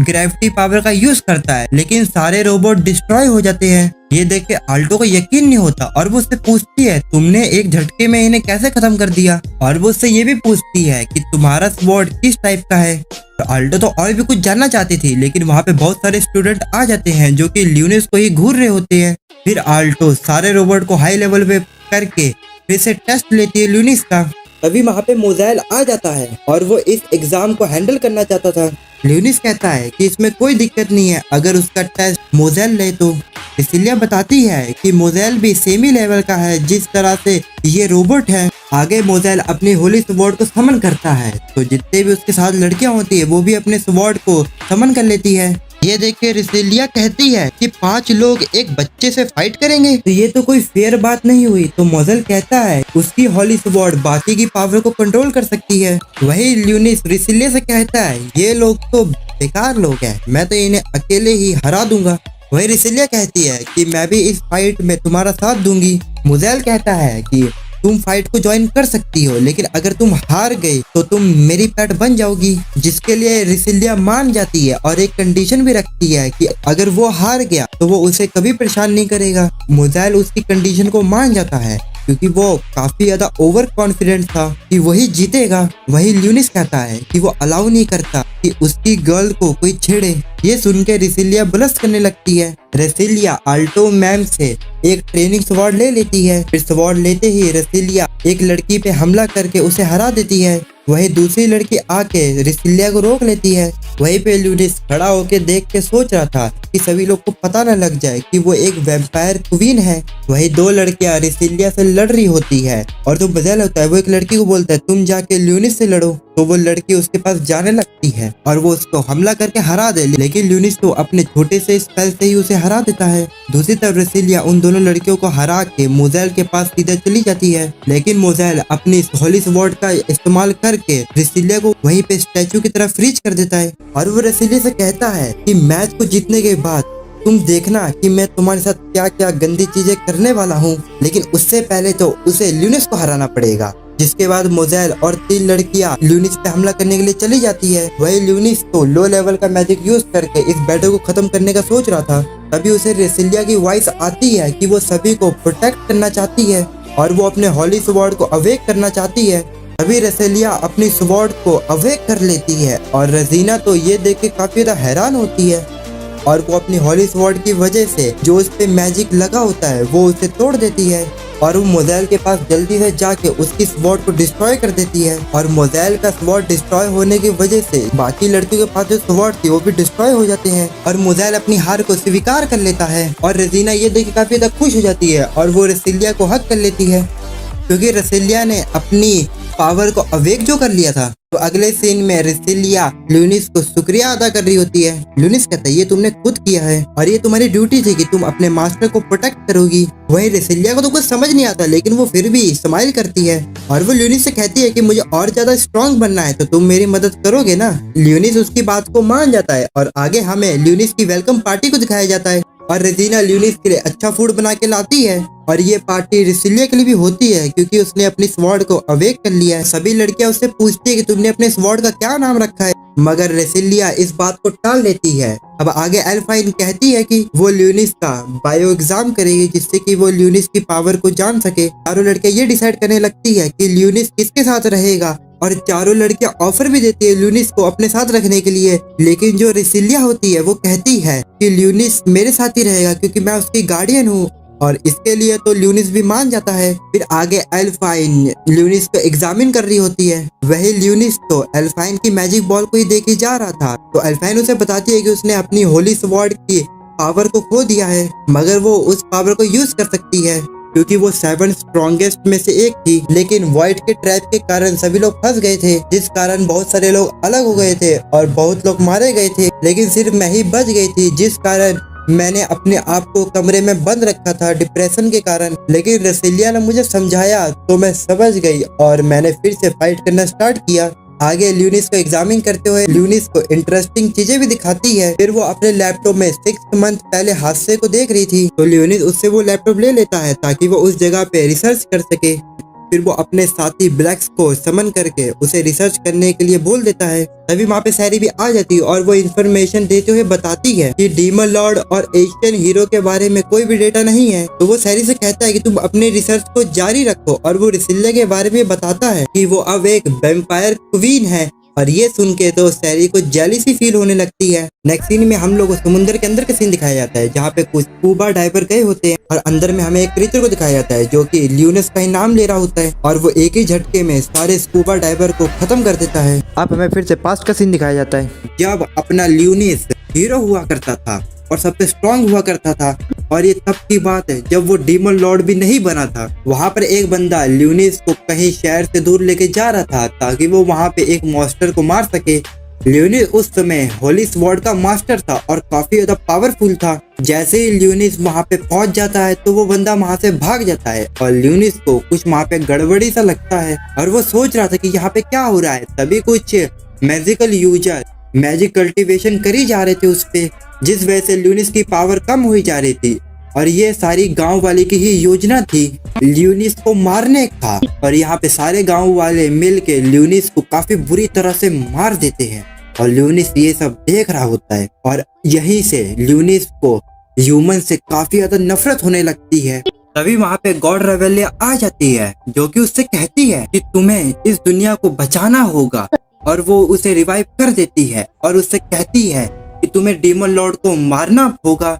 ग्रेविटी पावर का यूज करता है, लेकिन सारे रोबोट डिस्ट्रॉय हो जाते हैं। ये देख के आल्टो को यकीन नहीं होता और वो उससे पूछती है तुमने एक झटके में इन्हें कैसे खत्म कर दिया। और वो उससे ये भी पूछती है कि तुम्हारा स्वॉर्ड किस टाइप का है। तो आल्टो तो और भी कुछ जानना चाहती थी, लेकिन वहाँ पे बहुत सारे स्टूडेंट आ जाते हैं जो कि ल्यूनिस को ही घूर रहे होते हैं। फिर आल्टो सारे रोबोट को हाई लेवल पे करके फिर से टेस्ट लेती है ल्यूनिस का। तभी वहाँ पे मोज़ेल आ जाता है और वो इस एग्जाम को हैंडल करना चाहता था, ल्यूनिस कहता है कि इसमें कोई दिक्कत नहीं है अगर उसका टेस्ट मोजेल ले तो। रेसिलिया बताती है कि मोजेल भी सेम ही लेवल का है जिस तरह से ये रोबोट है। आगे मोजेल अपनी होली स्वॉर्ड को समन करता है तो जितने भी उसके साथ लड़कियां होती है वो भी अपने स्वॉर्ड को समन कर लेती है। ये देख के रेसिलिया कहती है कि 5 लोग एक बच्चे से फाइट करेंगे तो ये तो कोई फेयर बात नहीं हुई। तो मोजेल कहता है उसकी होली स्वॉर्ड बाकी की पावर को कंट्रोल कर सकती है। वही ल्यूनिस रेसिलिया से कहता है ये लोग तो बेकार लोग हैं, मैं तो इन्हें अकेले ही हरा दूंगा। वही रेसिलिया कहती है कि मैं भी इस फाइट में तुम्हारा साथ दूंगी। मोजेल कहता है कि तुम फाइट को ज्वाइन कर सकती हो लेकिन अगर तुम हार गई तो तुम मेरी पेट बन जाओगी, जिसके लिए रेसिलिया मान जाती है और एक कंडीशन भी रखती है कि अगर वो हार गया तो वो उसे कभी परेशान नहीं करेगा। मोजेल उसकी कंडीशन को मान जाता है क्योंकि वो काफी ज्यादा ओवर कॉन्फिडेंट था कि वही जीतेगा। वही ल्यूनिस कहता है कि वो अलाउ नहीं करता कि उसकी गर्ल को कोई छेड़े। ये सुन के रेसिलिया ब्लश करने लगती है। रेसिलिया आल्टो मैम से एक ट्रेनिंग स्वॉर्ड ले लेती है। फिर स्वॉर्ड लेते ही रेसिलिया एक लड़की पे हमला करके उसे हरा देती है। वही दूसरी लड़की आके रेसिलिया को रोक लेती है। वहीं पे ल्यूनिस खड़ा होके देख के सोच रहा था कि सभी लोग को पता न लग जाए कि वो एक वैम्पायर क्वीन है। वही 2 लड़कियां रेसिलिया से लड़ रही होती है और जो मोजेल होता है वो एक लड़की को बोलता है तुम जाके ल्यूनिस से लड़ो। तो वो लड़की उसके पास जाने लगती है और वो उसको हमला करके हरा दे, लेकिन ल्यूनिस तो अपने छोटे से स्पेल से ही उसे हरा देता है। दूसरी तरफ रेसिलिया उन दोनों लड़कियों को हरा के मोजेल के पास सीधे चली जाती है, लेकिन मोजेल अपनी होली स्वॉर्ड का इस्तेमाल करके रेसिलिया को वहीं पे स्टैचू की तरफ फ्रीज कर देता है। और वो रेसिलिया से कहता है कि मैच को जीतने के बाद तुम देखना कि मैं तुम्हारे साथ क्या क्या गंदी चीजें करने वाला हूँ, लेकिन उससे पहले तो उसे ल्यूनिस को हराना पड़ेगा। जिसके बाद मोजेल और 3 लड़कियां ल्यूनिस पे हमला करने के लिए चली जाती है। वही ल्यूनिस तो लो लेवल का मैजिक यूज करके इस बैटल को खत्म करने का सोच रहा था। तभी उसे रेसिलिया की वॉइस आती है कि वो सभी को प्रोटेक्ट करना चाहती है और वो अपने होली स्वॉर्ड को अवेक करना चाहती है। तभी रेसिलिया अपनी स्वॉर्ड को अवेक कर लेती है और रजीना तो ये देख के काफी ज्यादा हैरान होती है और वो अपनी होली स्वॉर्ड की वजह से जो उस पे मैजिक लगा होता है वो उसे तोड़ देती है और वो मोजेल के पास जल्दी से जाके उसकी स्वॉर्ड को डिस्ट्रॉय कर देती है। और मोजेल का स्वॉर्ड डिस्ट्रॉय होने की वजह से बाकी लड़कियों के पास जो स्वॉर्ड थी वो भी डिस्ट्रॉय हो जाते हैं और मोजेल अपनी हार को स्वीकार कर लेता है। और रजीना ये देख के काफी ज्यादा खुश हो जाती है और वो रेसिलिया को हक कर लेती है क्योंकि रेसिलिया ने अपनी पावर को अवेक जो कर लिया था। तो अगले सीन में रेसिलिया ल्यूनिस को शुक्रिया अदा कर रही होती है। ल्यूनिस कहता है ये तुमने खुद किया है और ये तुम्हारी ड्यूटी थी कि तुम अपने मास्टर को प्रोटेक्ट करोगी। वही रेसिलिया को तो कुछ समझ नहीं आता लेकिन वो फिर भी स्माइल करती है और वो ल्यूनिस से कहती है कि मुझे और ज्यादा स्ट्रॉन्ग बनना है तो तुम मेरी मदद करोगे ना। ल्यूनिस उसकी बात को मान जाता है और आगे हमें ल्यूनिस की वेलकम पार्टी को दिखाया जाता है और रेजिना ल्यूनिस के लिए अच्छा फूड बना के लाती है और ये पार्टी रेसिलिया के लिए भी होती है क्योंकि उसने अपनी स्वॉर्ड को अवेक कर लिया है। सभी लड़कियां उससे पूछती है कि तुमने अपने स्वॉर्ड का क्या नाम रखा है, मगर रेसिलिया इस बात को टाल देती है। अब आगे एल्फाइन कहती है कि वो ल्यूनिस का बायो एग्जाम करेगी जिससे कि वो ल्यूनिस की पावर को जान सके। चारों लड़कियां ये डिसाइड करने लगती है कि ल्यूनिस किसके साथ रहेगा और चारों लड़कियां ऑफर भी देती है ल्यूनिस को अपने साथ रखने के लिए, लेकिन जो रेसिलिया होती है वो कहती है कि ल्यूनिस मेरे साथ ही रहेगा क्योंकि मैं उसकी गार्डियन हूँ और इसके लिए तो ल्यूनिस भी मान जाता है। फिर आगे एल्फाइन ल्यूनिस को एग्जामिन कर रही होती है। वही ल्यूनिस तो एल्फाइन की मैजिक बॉल को ही देखे जा रहा था तो एल्फाइन उसे बताती है कि उसने अपनी होली स्वॉर्ड की पावर को खो दिया है मगर वो उस पावर को यूज कर सकती है क्योंकि वो 7 स्ट्रॉन्गेस्ट में से एक थी, लेकिन वॉइड के ट्रैप के कारण सभी लोग फंस गए थे जिस कारण बहुत सारे लोग अलग हो गए थे और बहुत लोग मारे गए थे, लेकिन सिर्फ मैं ही बच गई थी जिस कारण मैंने अपने आप को कमरे में बंद रखा था डिप्रेशन के कारण। लेकिन रेसिलिया ने मुझे समझाया तो मैं समझ गई और मैंने फिर से फाइट करना स्टार्ट किया। आगे ल्यूनिस को एग्जामिन करते हुए ल्यूनिस को इंटरेस्टिंग चीजें भी दिखाती है। फिर वो अपने लैपटॉप में 6 मंथ पहले हादसे को देख रही थी तो ल्यूनिस उससे वो लैपटॉप ले लेता है ताकि वो उस जगह पे रिसर्च कर सके। फिर वो अपने साथी ब्लैक्स को समन करके उसे रिसर्च करने के लिए बोल देता है। तभी वहाँ पे सैरी भी आ जाती है और वो इन्फॉर्मेशन देते हुए बताती है कि डीमन लॉर्ड और एशियन हीरो के बारे में कोई भी डेटा नहीं है। तो वो सैरी से कहता है कि तुम अपने रिसर्च को जारी रखो और वो रेसिलिया के बारे में बताता है कि वो अब एक वैम्पायर क्वीन है और ये सुन के तो सैरी को जेलिसी फील होने लगती है। नेक्स्ट सीन में हम लोग को समुद्र के अंदर का सीन दिखाया जाता है, जहाँ पे कुछ स्कूबा डाइवर गए होते हैं और अंदर में हमें एक क्रीचर को दिखाया जाता है जो कि ल्यूनस का ही नाम ले रहा होता है और वो एक ही झटके में सारे स्कूबा डाइवर को खत्म कर देता है। अब हमें फिर से पास्ट का सीन दिखाया जाता है, जब अपना ल्यूनस हीरो हुआ करता था और सबसे स्ट्रांग हुआ करता था। और ये तब की बात है जब वो डीमन लॉर्ड भी नहीं बना था। वहाँ पर एक बंदा ल्यूनिस को कहीं शहर से दूर लेके जा रहा था ताकि वो वहाँ पे एक मॉन्स्टर को मार सके। ल्यूनिस उस समय होली स्वॉर्ड का मास्टर था और काफी ज्यादा पावरफुल था। जैसे ही ल्यूनिस वहाँ पे पहुंच जाता है तो वो बंदा वहाँ से भाग जाता है और ल्यूनिस को कुछ वहाँ पे गड़बड़ी सा लगता है और वो सोच रहा था कि यहाँ पे क्या हो रहा है। तभी कुछ मैजिकल यूजर मैजिक कल्टीवेशन करी जा रहे थे उस पे, जिस वजह से ल्यूनिस की पावर कम हुई जा रही थी। और ये सारी गांव वाले की ही योजना थी ल्यूनिस को मारने का। और यहाँ पे सारे गांव वाले मिल के ल्यूनिस को काफी बुरी तरह से मार देते हैं और ल्यूनिस ये सब देख रहा होता है। और यहीं से ल्यूनिस को ह्यूमन से काफी ज्यादा नफरत होने लगती है। तभी वहाँ पे गॉड रेवेलिया आ जाती है जो कि उससे कहती है कि तुम्हें इस दुनिया को बचाना होगा और वो उसे रिवाइव कर देती है और उससे कहती है कि तुम्हें डीमन लॉर्ड को मारना होगा।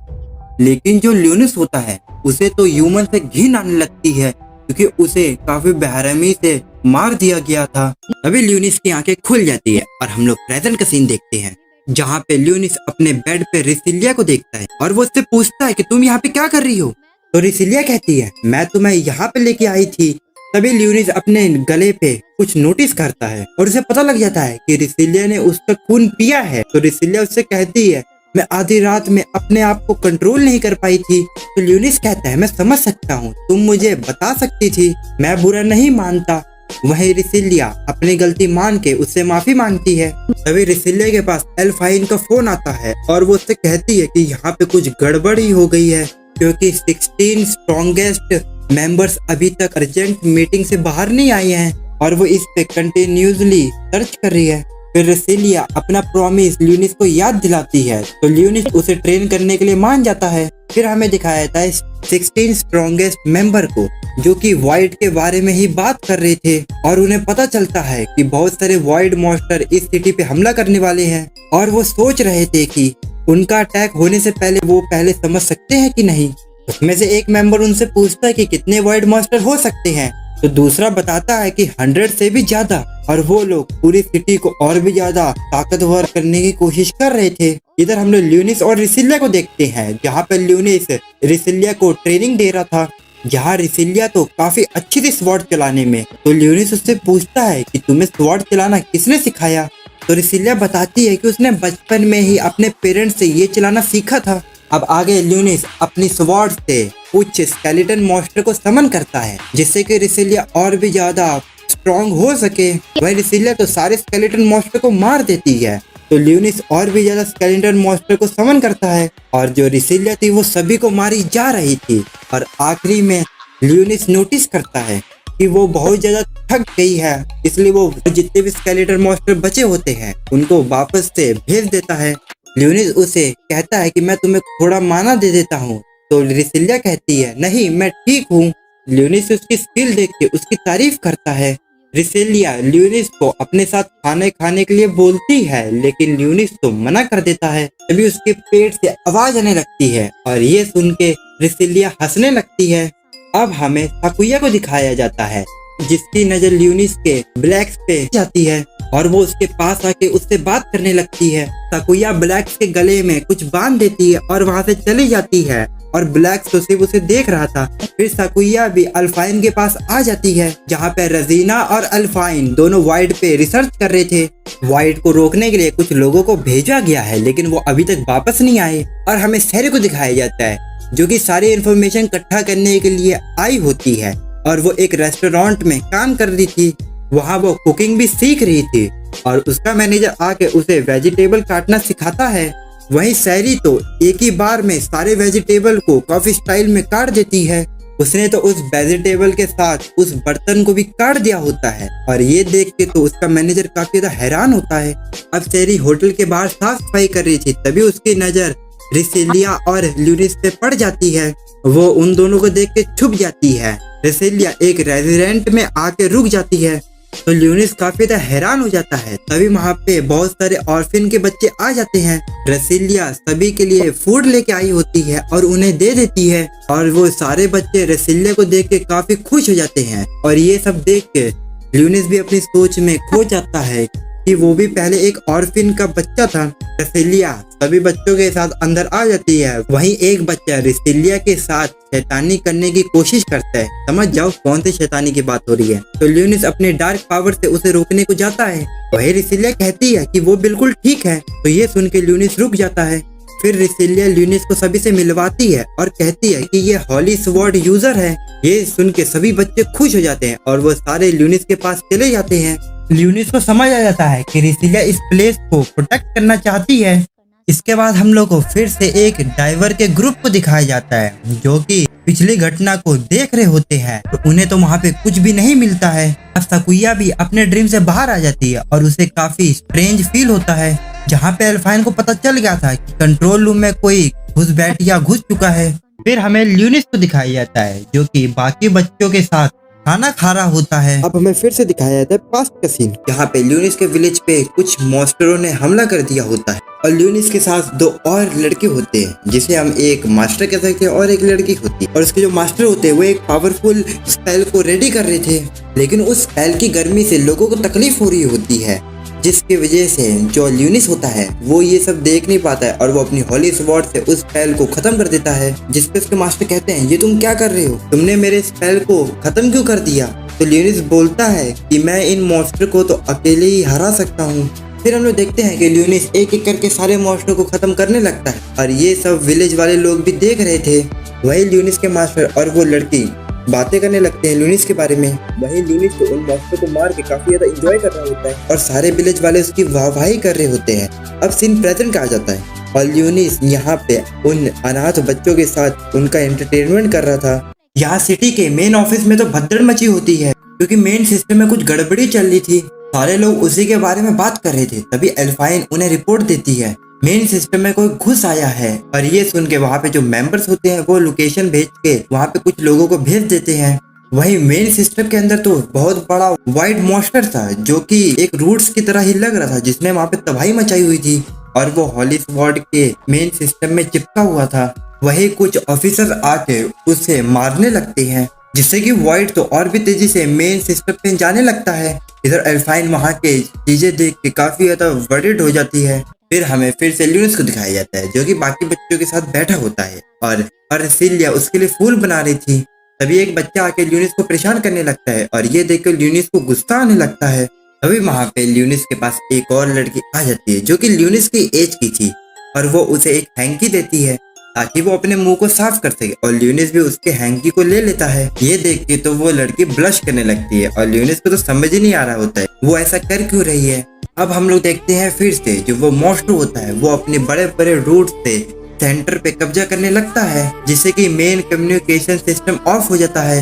लेकिन जो ल्यूनिस होता है उसे तो ह्यूमन से घिन आने लगती है क्योंकि उसे काफी बेरहमी से मार दिया गया था। तभी ल्यूनिस की आंखें खुल जाती है और हम लोग प्रेजेंट का सीन देखते हैं, जहाँ पे ल्यूनिस अपने बेड पे रिसिलिया को देखता है और वो उससे पूछता है कि तुम यहाँ पे क्या कर रही हो। तो रिसिलिया कहती है मैं तुम्हें यहाँ पे लेके आई थी। तभी ल्यूनिस अपने गले पे कुछ नोटिस करता है और उसे पता लग जाता है कि रिसिलिया ने उसका खून पिया है। तो रिसिलिया उससे कहती है मैं आधी रात में अपने आप को कंट्रोल नहीं कर पाई थी। तो ल्यूनिस कहता है मैं समझ सकता हूँ, तुम मुझे बता सकती थी, मैं बुरा नहीं मानता। वहीं रिसिलिया अपनी गलती मान के उससे माफी मांगती है। तभी रिसिलिया के पास एल्फाइन का फोन आता है और वो उससे कहती है कि यहाँ पे कुछ गड़बड़ी हो गई है क्योंकि 16 स्ट्रॉन्गेस्ट मेंबर्स अभी तक अर्जेंट मीटिंग से बाहर नहीं आए हैं और वो इस पे कंटिन्यूसली सर्च कर रही है। फिर रिसिलिया अपना प्रॉमिस ल्यूनिस को याद दिलाती है तो ल्यूनिस उसे ट्रेन करने के लिए मान जाता है। फिर हमें दिखाया जाता है 16 स्ट्रॉन्गेस्ट मेंबर को जो कि वॉइड के बारे में ही बात कर रहे थे और उन्हें पता चलता है कि बहुत सारे वॉइड मॉन्स्टर इस सिटी पे हमला करने वाले हैं और वो सोच रहे थे कि उनका अटैक होने से पहले वो पहले समझ सकते हैं कि नहीं। उसमें से एक मेंबर उनसे पूछता है कि कितने वॉइड मॉन्स्टर हो सकते हैं तो दूसरा बताता है कि 100 से भी ज्यादा और वो लोग पूरी सिटी को और भी ज्यादा ताकतवर करने की कोशिश कर रहे थे। इधर हम लोग ल्यूनिस और रिसिलिया को देखते हैं, जहाँ पे ल्यूनिस रिसिलिया को ट्रेनिंग दे रहा था, जहाँ रिसिलिया तो काफी अच्छी थी स्वॉर्ड चलाने में। तो ल्यूनिस उससे पूछता है कि तुम्हें स्वॉर्ड चलाना किसने सिखाया। तो रिसिलिया बताती है कि उसने बचपन में ही अपने पेरेंट्स से ये चलाना सीखा था। अब आगे ल्यूनिस अपनी स्वॉर्ड से कुछ स्केलेटन मॉन्स्टर को समन करता है जिससे कि रिसिलिया और भी ज्यादा स्ट्रॉन्ग हो सके। वही रिसिलिया तो सारे स्केलेटन मॉन्स्टर को मार देती है तो ल्यूनिस और भी ज्यादा स्केलेटन मॉन्स्टर को समन करता है और जो रिसिलिया थी वो सभी को मारी जा रही थी। और आखिरी में ल्यूनिस नोटिस करता है कि वो बहुत ज्यादा थक गई है, इसलिए वो जितने भी स्केलेटन मॉन्स्टर बचे होते हैं उनको वापस से भेज देता है। ल्यूनिस उसे कहता है कि मैं तुम्हें थोड़ा माना दे देता हूँ। तो रिसिलिया कहती है नहीं मैं ठीक हूँ। ल्यूनिस उसकी स्किल देख के उसकी तारीफ करता है। रिसिलिया ल्यूनिस को अपने साथ खाने खाने के लिए बोलती है लेकिन ल्यूनिस तो मना कर देता है। तभी उसके पेट से आवाज आने लगती है और ये सुन के रिसिलिया हंसने लगती है। अब हमें साकुया को दिखाया जाता है जिसकी नजर ल्यूनिस के ब्लैक्स पे जाती है और वो उसके पास आके उससे बात करने लगती है। साकुया ब्लैक्स के गले में कुछ बांध देती है और वहाँ से चली जाती है और ब्लैक्स तो सिर्फ उसे देख रहा था। फिर साकुया भी अल्फाइन के पास आ जाती है जहाँ पे रजीना और अल्फाइन दोनों वाइड पे रिसर्च कर रहे थे। वाइड को रोकने के लिए कुछ लोगों को भेजा गया है लेकिन वो अभी तक वापस नहीं आए और हमें सैरी को दिखाया जाता है जो कि सारी इन्फॉर्मेशन इकट्ठा करने के लिए आई होती है और वो एक रेस्टोरेंट में काम कर रही थी। वहाँ वो कुकिंग भी सीख रही थी और उसका मैनेजर आके उसे वेजिटेबल काटना सिखाता है। वहीं सैरी तो एक ही बार में सारे वेजिटेबल को कॉफी स्टाइल में काट देती है। उसने तो उस वेजिटेबल के साथ उस बर्तन को भी काट दिया होता है और ये देख के तो उसका मैनेजर काफी ज्यादा हैरान होता है। अब सैरी होटल के बाहर साफ सफाई कर रही थी तभी उसकी नजर रिसिलिया और ल्यूनिस पे पड़ जाती है। वो उन दोनों को देख के छुप जाती है। रिसिलिया एक रेस्टोरेंट में आके रुक जाती है तो ल्यूनिस काफी ज्यादा हैरान हो जाता है। तभी वहाँ पे बहुत सारे ऑर्फिन के बच्चे आ जाते हैं। रसीलिया सभी के लिए फूड लेके आई होती है और उन्हें दे देती है और वो सारे बच्चे रसीलिया को देख के काफी खुश हो जाते हैं। और ये सब देख के ल्यूनिस भी अपनी सोच में खो जाता है कि वो भी पहले एक ऑर्फिन का बच्चा था। रसीलिया सभी बच्चों के साथ अंदर आ जाती है। वहीं एक बच्चा रसीलिया के साथ शैतानी करने की कोशिश करता है। समझ जाओ कौन सी शैतानी की बात हो रही है। तो ल्यूनिस अपने डार्क पावर से उसे रोकने को जाता है। वही रसीलिया कहती है कि वो बिल्कुल ठीक है। तो ये सुन के ल्यूनिस रुक जाता है। फिर रसीलिया ल्यूनिस को सभी से मिलवाती है और कहती है कि ये हॉली स्वॉर्ड यूजर है। ये सुन के सभी बच्चे खुश हो जाते हैं और वो सारे ल्यूनिस के पास चले जाते हैं। ल्यूनिस को समझ आ जाता है कि रसीलिया इस प्लेस को प्रोटेक्ट करना चाहती है। इसके बाद हम लोग को फिर से एक डाइवर के ग्रुप को दिखाया जाता है जो कि पिछली घटना को देख रहे होते हैं। तो उन्हें तो वहाँ पे कुछ भी नहीं मिलता है। अब सकुया भी अपने ड्रीम से बाहर आ जाती है और उसे काफी स्ट्रेंज फील होता है। जहाँ पे अल्फाइन को पता चल गया था कि कंट्रोल रूम में कोई घुस चुका है। फिर हमें ल्यूनिस को दिखाया जाता है जो कि बाकी बच्चों के साथ खाना खा रहा होता है। अब हमें फिर से दिखाया जाता है पास्ट का सीन। यहाँ पे ल्यूनिस के विलेज पे कुछ मॉन्स्टरों ने हमला कर दिया होता है और ल्यूनिस के साथ दो और लड़के होते हैं जिसे हम एक मास्टर कह सकते हैं और एक लड़की होती है। और उसके जो मास्टर होते हैं वो एक पावरफुल स्पेल को रेडी कर रहे थे, लेकिन उस स्पेल की गर्मी से लोगों को तकलीफ हो रही होती है, जिसकी वजह से जो ल्यूनिस होता है वो ये सब देख नहीं पाता है और वो अपनी हॉली स्वॉर्ड से उस स्पेल को खत्म कर देता है। जिसपे उसके मास्टर कहते हैं ये तुम क्या कर रहे हो, तुमने मेरे स्पेल को खत्म क्यों कर दिया। तो ल्यूनिस बोलता है कि मैं इन मॉन्स्टर को तो अकेले ही हरा सकता हूँ। फिर हम लोग देखते हैं कि ल्यूनिस एक एक करके सारे मॉन्स्टर को खत्म करने लगता है और ये सब विलेज वाले लोग भी देख रहे थे। वही ल्यूनिस के मास्टर और वो लड़की बातें करने लगते हैं ल्यूनिस के बारे में। वही ल्यूनिस को उन मॉन्स्टर को मार के काफी ज्यादा एंजॉय कर रहा होता है और सारे विलेज वाले उसकी वाहवाही कर रहे होते हैं। अब सीन प्रेजेंट का आ जाता है और ल्यूनिस यहाँ पे उन अनाथ बच्चों के साथ उनका एंटरटेनमेंट कर रहा था। यहाँ सिटी के मेन ऑफिस में तो भगदड़ मची होती है क्योंकि मेन सिस्टम में कुछ गड़बड़ी चल रही थी। सारे लोग उसी के बारे में बात कर रहे थे। तभी अल्फाइन उन्हें रिपोर्ट देती है मेन सिस्टम में कोई घुस आया है। और ये सुन के वहाँ पे जो मेंबर्स होते हैं वो लोकेशन भेज के वहाँ पे कुछ लोगों को भेज देते हैं। वही मेन सिस्टम के अंदर तो बहुत बड़ा वाइट मॉन्स्टर था जो कि एक रूट्स की तरह ही लग रहा था, जिसने वहाँ पे तबाही मचाई हुई थी और वो हॉली स्वॉर्ड के मेन सिस्टम में चिपका हुआ था। वही कुछ ऑफिसर आके उसे मारने लगते हैं जिससे कि वाइट तो और भी तेजी से मेन सिस्टम पे जाने लगता है। इधर अल्फाइन वहाँ के चीजें देख के काफी ज्यादा वरीड हो जाती है। फिर हमें फिर से ल्यूनिस को दिखाया जाता है जो कि बाकी बच्चों के साथ बैठा होता है और रसीलिया उसके लिए फूल बना रही थी। तभी एक बच्चा आके ल्यूनिस को परेशान करने लगता है और ये देखकर ल्यूनिस को गुस्सा आने लगता है। तभी वहाँ पे ल्यूनिस के पास एक और लड़की आ जाती है जो कि ल्यूनिस की एज की थी और वो उसे एक हैंकी देती है ताकि वो अपने मुंह को साफ कर सके और ल्यूनिस भी उसके हैंकी को ले लेता है। ये देख के तो वो लड़की ब्लश करने लगती है और ल्यूनिस को तो समझ ही नहीं आ रहा होता है वो ऐसा कर क्यों रही है। अब हम लोग देखते हैं फिर से जो वो मॉन्स्टर होता है वो अपने बड़े बड़े रूट से सेंटर पे कब्जा करने लगता है जिससे कि मेन कम्युनिकेशन सिस्टम ऑफ हो जाता है।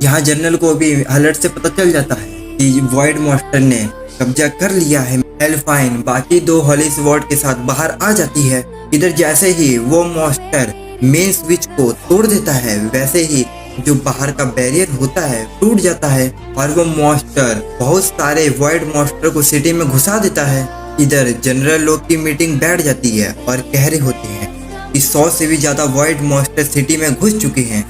यहाँ जनरल को भी अलर्ट से पता चल जाता है कि वाइड मॉन्स्टर ने कब्जा कर लिया है। अल्फाइन बाकी दो हॉली स्वॉर्ड के साथ बाहर आ जाती है। इधर जैसे ही वो मॉन्स्टर मेन स्विच को तोड़ देता है वैसे ही जो बाहर का बैरियर होता है टूट जाता है और वो मॉन्स्टर बहुत सारे वाइड मॉन्स्टर को सिटी में घुसा देता है। इधर जनरल लोग की मीटिंग बैठ जाती है और कह रहे होते हैं कि 100 से भी ज्यादा वाइड मॉन्स्टर सिटी में घुस चुके हैं,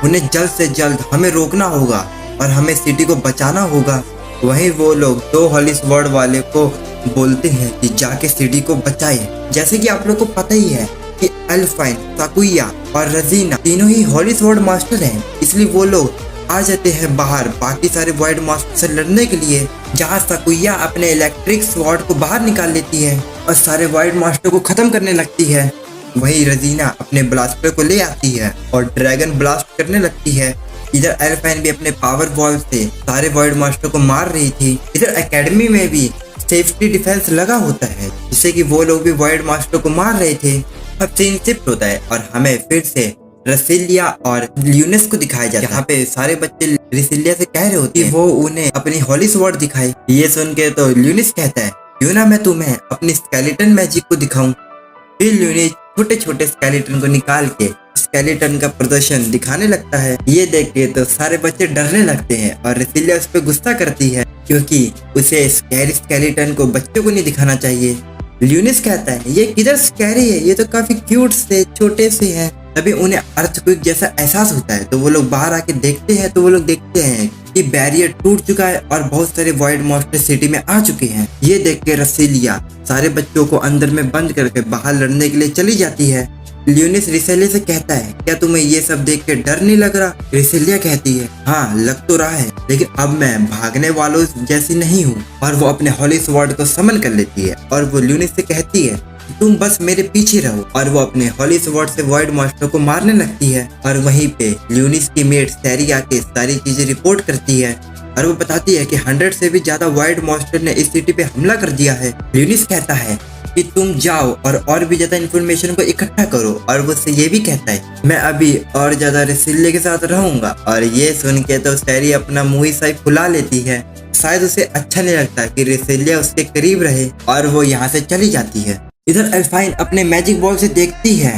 उन्हें जल्द से जल्द हमें रोकना होगा और हमें सिटी को बचाना होगा। वहीं वो लोग दो हॉली स्वॉर्ड वाले को बोलते हैं कि जाके सिटी को बचाए। जैसे कि आप लोग को पता ही है कि अल्फाइन, सकुया और रजीना तीनों ही हॉली स्वॉर्ड मास्टर हैं, इसलिए वो लोग आ जाते हैं बाहर बाकी सारे वाइड मास्टर से लड़ने के लिए। जहाँ सकुया अपने इलेक्ट्रिक स्वॉर्ड को बाहर निकाल लेती है और सारे वाइड मास्टर को खत्म करने लगती है। वहीं रजीना अपने ब्लास्टर को ले आती है और ड्रैगन ब्लास्ट करने लगती है। इधर अल्फाइन भी अपने पावर बॉल से सारे वाइड मास्टर को मार रही थी। इधर एकेडमी में भी सेफ्टी डिफेंस लगा होता है जिससे कि वो लोग भी वाइड मास्टर को मार रहे थे। अब सीन शिफ्ट होता है और हमें फिर से रसीलिया और ल्यूनिस को दिखाया जाता है। यहाँ पे सारे बच्चे रसीलिया से कह रहे होते हैं वो उन्हें अपनी हॉली स्वॉर्ड दिखाए। ये सुन के तो ल्यूनिस कहता है क्यों ना मैं तुम्हें अपनी स्केलेटन मैजिक को दिखाऊं। फिर ल्यूनिस छोटे छोटे स्केलेटन को निकाल के स्केलेटन का प्रदर्शन दिखाने लगता है। ये देख के तो सारे बच्चे डरने लगते हैं और रेसिलिया उस पर गुस्सा करती है क्योंकि उसे स्कैरी स्केलेटन को बच्चों को नहीं दिखाना चाहिए। ल्यूनिस कहता है ये किधर स्कैरी है, ये तो काफी क्यूट से छोटे से हैं। तभी उन्हें अर्थक्वेक जैसा एहसास होता है तो वो लोग बाहर आके देखते हैं तो वो लोग देखते हैं कि बैरियर टूट चुका है और बहुत सारे वॉइड मॉन्स्टर सिटी में आ चुके हैं। ये देख के रेसिलिया सारे बच्चों को अंदर में बंद करके बाहर लड़ने के लिए चली जाती है। ल्यूनिस रेसिलिया से कहता है क्या तुम्हें ये सब देख के डर नहीं लग रहा? रेसिलिया कहती है हाँ लग तो रहा है, लेकिन अब मैं भागने वालों जैसी नहीं हूँ। और वो अपने हॉली स्वॉर्ड को समन कर लेती है और वो ल्यूनिस से कहती है तुम बस मेरे पीछे रहो। और वो अपने हॉली स्वॉर्ड से वॉइड मॉन्स्टर को मारने लगती है। और वहीं पे ल्यूनिस की मेट सैरी आके सारी चीजें रिपोर्ट करती है और वो बताती है कि 100 से भी ज्यादा वॉइड मॉन्स्टर ने इस सिटी पे हमला कर दिया है। ल्यूनिस कहता है कि तुम जाओ और भी ज्यादा इन्फॉर्मेशन को इकट्ठा करो। और वो उससे ये भी कहता है मैं अभी और ज्यादा रेसिलिया के साथ रहूंगा। और ये सुन के तो सैरी अपना मुंह ही सही फुला लेती है। शायद उसे अच्छा नहीं लगता कि रेसिलिया उसके करीब रहे और वो यहाँ से चली जाती है। इधर एल्फाइन अपने मैजिक बॉल से देखती है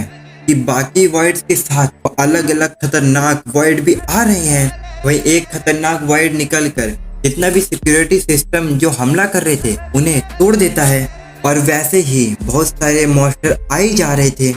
कि बाकी वॉइड्स के साथ अलग अलग खतरनाक वॉइड भी आ रहे हैं। वही एक खतरनाक वॉइड निकलकर जितना भी सिक्योरिटी सिस्टम जो हमला कर रहे थे उन्हें तोड़ देता है। और वैसे ही बहुत सारे मॉन्स्टर आई जा रहे थे।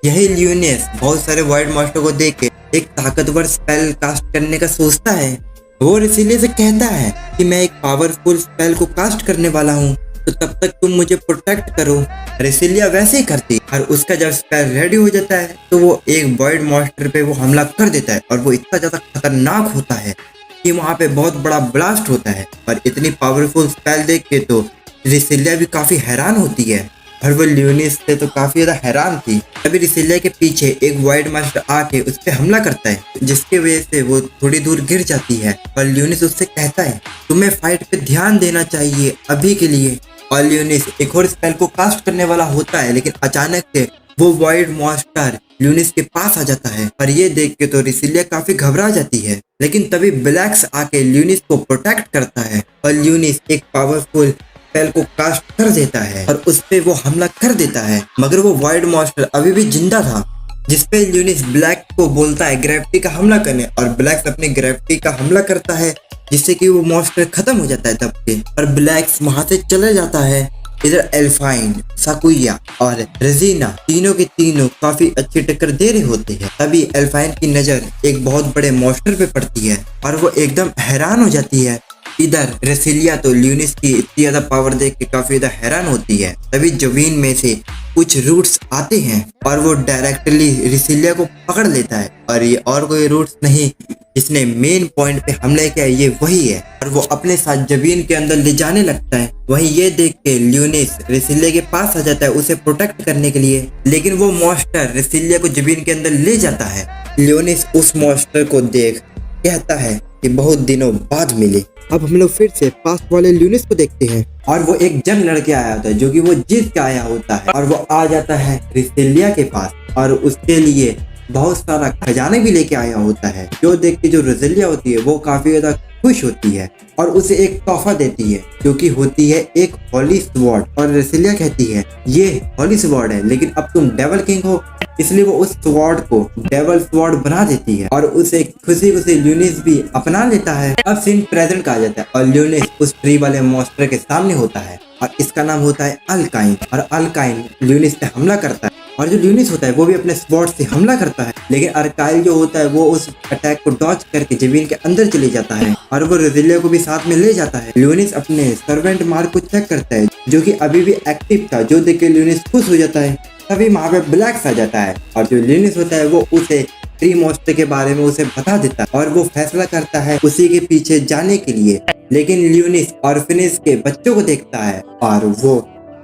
यही ल्यूनिस बहुत सारे वॉइड मॉन्स्टर को देख के एक ताकतवर स्पेल कास्ट करने का सोचता है। वो रेसिलिया से कहता है कि मैं एक पावरफुल स्पेल को कास्ट करने वाला हूँ तो तब तक तुम मुझे प्रोटेक्ट करो। रेसिलिया वैसे ही करती और उसका जब स्पेल रेडी हो जाता है तो वो एक वॉइड मॉन्स्टर पे वो हमला कर देता है। और वो इतना ज्यादा खतरनाक होता है कि वहाँ पे बहुत बड़ा ब्लास्ट होता है। और इतनी पावरफुल स्पेल देख के तो रेसिलिया भी काफी हैरान होती है और वो ल्यूनिस से तो काफी ज्यादा हैरान थी। तभी रेसिलिया के पीछे एक वॉइड मॉन्स्टर आके उस पे हमला करता है जिसकी वजह से वो थोड़ी दूर गिर जाती है। और ल्यूनिस उससे कहता है तुम्हें फाइट पे ध्यान देना चाहिए अभी के लिए। और ल्यूनिस एक और स्पेल को कास्ट करने वाला होता है लेकिन अचानक से वो वॉइड मॉन्स्टर ल्यूनिस के पास आ जाता है। और ये देख के तो रेसिलिया काफी घबरा जाती है। लेकिन तभी ब्लैक्स आके ल्यूनिस को प्रोटेक्ट करता है और ल्यूनिस एक पावरफुल स्पेल को कास्ट कर देता है और उस पे वो हमला कर देता है। मगर वो वॉइड मॉन्स्टर अभी भी जिंदा था जिसपे ल्यूनिस ब्लैक को बोलता है ग्रेविटी का हमला करने। और ब्लैक्स अपने ग्रेविटी का हमला करता है जिससे कि वो मॉन्स्टर खत्म हो जाता है दब के और ब्लैक्स वहां से चले जाता है। इधर एल्फाइन, साकुया और रेजिना तीनों के तीनों काफी अच्छी टक्कर दे रहे होते हैं। तभी एल्फाइन की नजर एक बहुत बड़े मॉन्स्टर पे पड़ती है और वो एकदम हैरान हो जाती है। इधर रेसिलिया तो ल्यूनिस की इतनी ज्यादा पावर देख के काफी ज्यादा हैरान होती है। तभी जमीन में से कुछ रूट्स आते हैं और वो डायरेक्टली रेसिलिया को पकड़ लेता है। और ये और कोई रूट्स नहीं, जिसने मेन पॉइंट पे हमले किया ये वही है और वो अपने साथ जमीन के अंदर ले जाने लगता है। वहीं ये देख के ल्यूनिस रेसिलिया के पास आ जाता है उसे प्रोटेक्ट करने के लिए। लेकिन वो मॉन्स्टर रेसिलिया को जमीन के अंदर ले जाता है। ल्यूनिस उस मॉन्स्टर को देख कहता है कि बहुत दिनों बाद मिले। अब हम लोग फिर से पास वाले ल्यूनिस को देखते हैं और वो एक जंग लड़के आया होता है जो कि वो जीत के आया होता है और वो आ जाता है रेसिलिया के पास और उसके लिए बहुत सारा खजाना भी लेके आया होता है। जो देख के जो रेसिलिया होती है वो काफी ज्यादा खुश होती है और उसे एक तोहफा देती है जो कि होती है एक हॉली स्वॉर्ड। और रेसिलिया कहती है ये हॉली स्वॉर्ड है लेकिन अब तुम डेविल किंग हो, इसलिए वो उस स्वॉर्ड को डेविल स्वॉर्ड बना देती है और उसे खुशी खुशी ल्यूनिस भी अपना लेता है। अब सीन प्रेजेंट का आ जाता है और ल्यूनिस उस ट्री वाले मॉन्स्टर के सामने होता है और इसका नाम होता है अल्काइन। और अल्काइन ल्यूनिस पे हमला करता है और जो ल्यूनिस होता है वो भी अपने स्वॉर्ड से हमला करता है। लेकिन अर्काइल जो होता है वो उस अटैक को डॉज करके जमीन के अंदर चले जाता है और वो रेसिलिया को भी साथ में ले जाता है। ल्यूनिस अपने सर्वेंट मार्क को चेक करता है जो कि अभी भी एक्टिव था, जो देख के ल्यूनिस खुश हो जाता है। तभी वहाँ पे ब्लैक्स आ जाता है और जो ल्यूनिस होता है वो उसे ट्री मॉन्स्टर के बारे में उसे बता देता है और वो फैसला करता है उसी के पीछे जाने के लिए। लेकिन ल्यूनिस ऑर्फनेज के बच्चों को देखता है और वो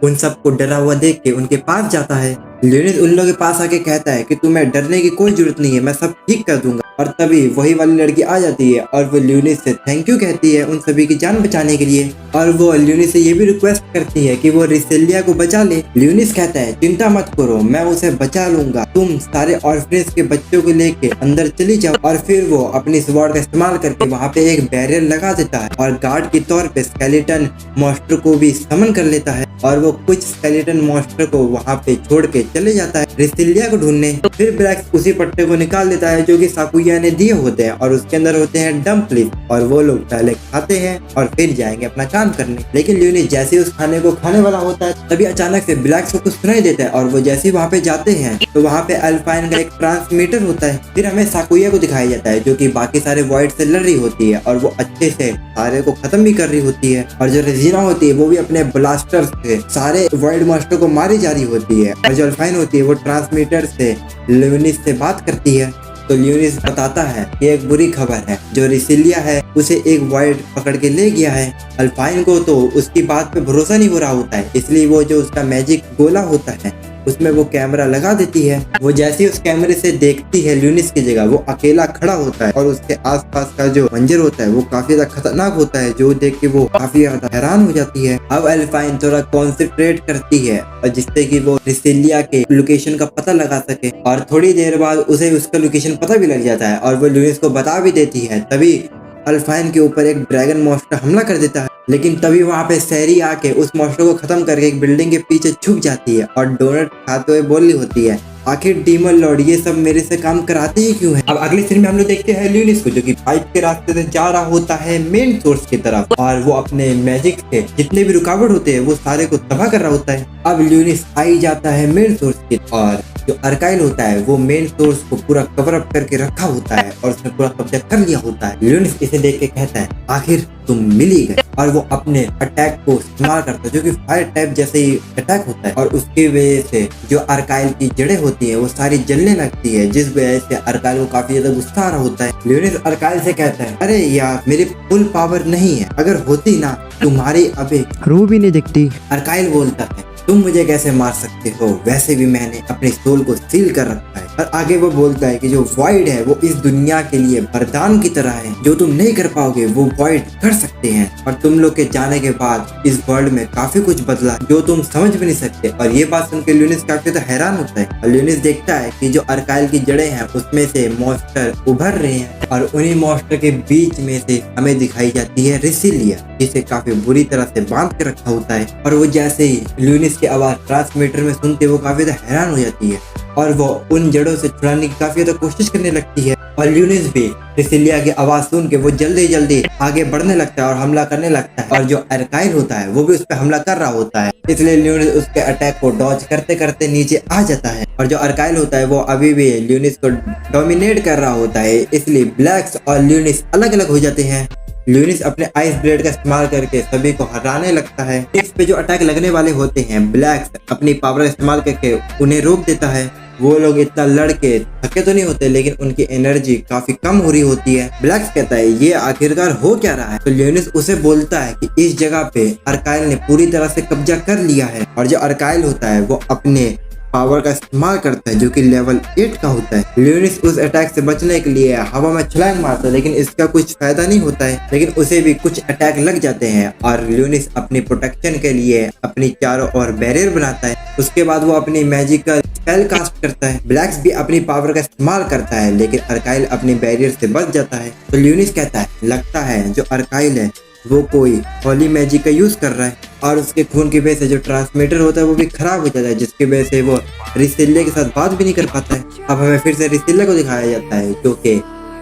उन सबको डरा हुआ देख के उनके पास जाता है। ल्यूनिस उन लोगों के पास आके कहता है कि तुम्हें डरने की कोई जरूरत नहीं है, मैं सब ठीक कर दूंगा। और तभी वही वाली लड़की आ जाती है और वो ल्यूनिस से थैंक यू कहती है उन सभी की जान बचाने के लिए। और वो ल्यूनिस से ये भी रिक्वेस्ट करती है कि वो रेसिलिया को बचा ले। ल्यूनिस कहता है चिंता मत करो, मैं उसे बचा लूंगा, तुम सारे ऑर्फनेज के बच्चों को लेके अंदर चली जाओ। और फिर वो अपनी स्वॉर्ड का इस्तेमाल करके वहाँ पे एक बैरियर लगा देता है और गार्ड के तौर पे स्केलेटन मॉन्स्टर को भी समन कर लेता है और वो कुछ स्केलेटन मॉन्स्टर को वहाँ पे छोड़ के चले जाता है रिसिलिया को ढूंढने। फिर ब्लैक्स उसी पट्टे को निकाल देता है जो कि साकुया ने दिए होते हैं और उसके अंदर होते हैं डम्पलिंग और वो लोग पहले खाते हैं और फिर जाएंगे अपना काम करने। लेकिन ल्यूनिस जैसे उस खाने को खाने वाला होता है तभी अचानक से ब्लैक्स को कुछ सुनाई देता है और वो जैसे ही वहाँ पे जाते हैं तो वहाँ पे अल्पाइन का एक ट्रांसमीटर होता है। फिर हमें साकुया को दिखाया जाता है जो कि बाकी सारे वॉइड से लड़ रही होती है और वो अच्छे से सारे को खत्म भी कर रही होती है और जो रेजिना होती है वो भी अपने ब्लास्टर से सारे वॉइड मास्टर को मारी जा रही होती है और जो अल्पाइन होती है वो ट्रांसमीटर से ल्यूनिस से बात करती है। तो ल्यूनिस बताता है कि एक बुरी खबर है, जो रिसिलिया है उसे एक वॉइड पकड़ के ले गया है। अल्पाइन को तो उसकी बात पे भरोसा नहीं हो रहा होता है, इसलिए वो जो उसका मैजिक गोला होता है उसमें वो कैमरा लगा देती है। वो जैसे ही उस कैमरे से देखती है ल्यूनिस की जगह वो अकेला खड़ा होता है और उसके आसपास का जो मंजर होता है वो काफी ज्यादा खतरनाक होता है, जो देख के वो काफी ज्यादा हैरान हो जाती है। अब अल्पाइन थोड़ा कॉन्सेंट्रेट करती है और जिससे कि वो रिसिलिया के लोकेशन का पता लगा सके और थोड़ी देर बाद उसे उसका लोकेशन पता भी लग जाता है और वो ल्यूनिस को बता भी देती है। तभी अल्पाइन के ऊपर एक ड्रैगन मॉन्स्टर हमला कर देता है, लेकिन तभी वहाँ पे सैरी आके उस मॉन्स्टर को खत्म करके एक बिल्डिंग के पीछे छुप जाती है और डोनट खाते हुए बोल रही होती है, आखिर डीमन लॉर्ड ये सब मेरे से काम कराते ही क्यों है। अब अगले सीन में हम लोग देखते हैं ल्यूनिस को जो कि पाइप के रास्ते से जा रहा होता है मेन सोर्स की तरफ और वो अपने मैजिक से जितने भी रुकावट होते हैं वो सारे को तबाह कर रहा होता है। अब ल्यूनिस आई जाता है मेन सोर्स की और जो अर्काइल होता है वो मेन सोर्स को पूरा कवर अप करके रखा होता है और उसने पूरा कब्जा कर लिया होता है। ल्यूनिस इसे देख के कहता है, आखिर तुम मिल ही गए, और वो अपने अटैक को इस्तेमाल करता है जो कि फायर टाइप जैसे ही अटैक होता है और उसकी वजह से जो अर्काइल की जड़ें होती है वो सारी जलने लगती है, जिस वजह से अर्काइल को काफी ज्यादा गुस्सा आ रहा होता है। ल्यूनिस अर्काइल से कहता है, अरे यार मेरी फुल पावर नहीं है, अगर होती ना तुम्हारी अबे रूह भी नहीं दिखती। अर्काइल बोलता है, तुम मुझे कैसे मार सकते हो, वैसे भी मैंने अपने सोल को सील कर रखा है। और आगे वो बोलता है कि जो वॉइड है वो इस दुनिया के लिए वरदान की तरह है, जो तुम नहीं कर पाओगे वो वॉइड कर सकते हैं और तुम लोग के जाने के बाद इस वर्ल्ड में काफी कुछ बदला जो तुम समझ भी नहीं सकते। और ये बात सुनकर ल्यूनिस काफी तो हैरान होता है और ल्यूनिस देखता है कि जो अर्काइल की जड़ें हैं उसमें से मॉन्स्टर उभर रहे हैं और उन्हीं मॉन्स्टर के बीच में से हमें दिखाई जाती है रिसिलिया, जिसे काफी बुरी तरह से बांध के रखा होता है। और वो जैसे ही ल्यूनिस की आवाज ट्रांसमीटर में सुनते वो काफी ज्यादा हैरान हो जाती है और वो उन जड़ों से छुड़ाने की काफी ज्यादा कोशिश करने लगती है। और ल्यूनिस भी रिसिलिया की आवाज सुन के वो जल्दी जल्दी आगे बढ़ने लगता है और हमला करने लगता है और जो अर्काइल होता है वो भी उस पर हमला कर रहा होता है, इसलिए ल्यूनिस उसके अटैक को डॉज करते करते नीचे आ जाता है। और जो अर्काइल होता है वो अभी भी ल्यूनिस को डोमिनेट कर रहा होता है, इसलिए ब्लैक्स और ल्यूनिस अलग अलग हो जाते हैं। ल्यूनिस अपने आइस ब्लेड का इस्तेमाल करके सभी को हराने लगता है। इस पे जो अटैक लगने वाले होते हैं ब्लैक्स अपनी पावर का इस्तेमाल करके उन्हें रोक देता है। वो लोग इतना लड़के थके तो नहीं होते लेकिन उनकी एनर्जी काफी कम हो रही होती है। ब्लैक्स कहता है, ये आखिरकार हो क्या रहा है। तो ल्यूनिस उसे बोलता है कि इस जगह पे अर्काइल ने पूरी तरह से कब्जा कर लिया है और जो अर्काइल होता है वो अपने पावर का इस्तेमाल करता है जो कि लेवल 8 का होता है। ल्यूनिस उस अटैक से बचने के लिए हवा में छलांग मारता है लेकिन इसका कुछ फायदा नहीं होता है, लेकिन उसे भी कुछ अटैक लग जाते हैं और ल्यूनिस अपनी प्रोटेक्शन के लिए अपनी चारों ओर बैरियर बनाता है। उसके बाद वो अपनी मैजिकल स्पेल कास्ट करता है। ब्लैक्स भी अपनी पावर का इस्तेमाल करता है लेकिन अर्काइल अपनी बैरियर से बच जाता है। तो ल्यूनिस कहता है, लगता है जो अर्काइल है वो कोई होली मैजिक का यूज कर रहा है और उसके खून की वजह से जो ट्रांसमीटर होता है वो भी खराब हो जाता है, जिसकी वजह से वो रिसिलिया के साथ बात भी नहीं कर पाता है। अब हमें फिर से रिसिलिया को दिखाया जाता है जो कि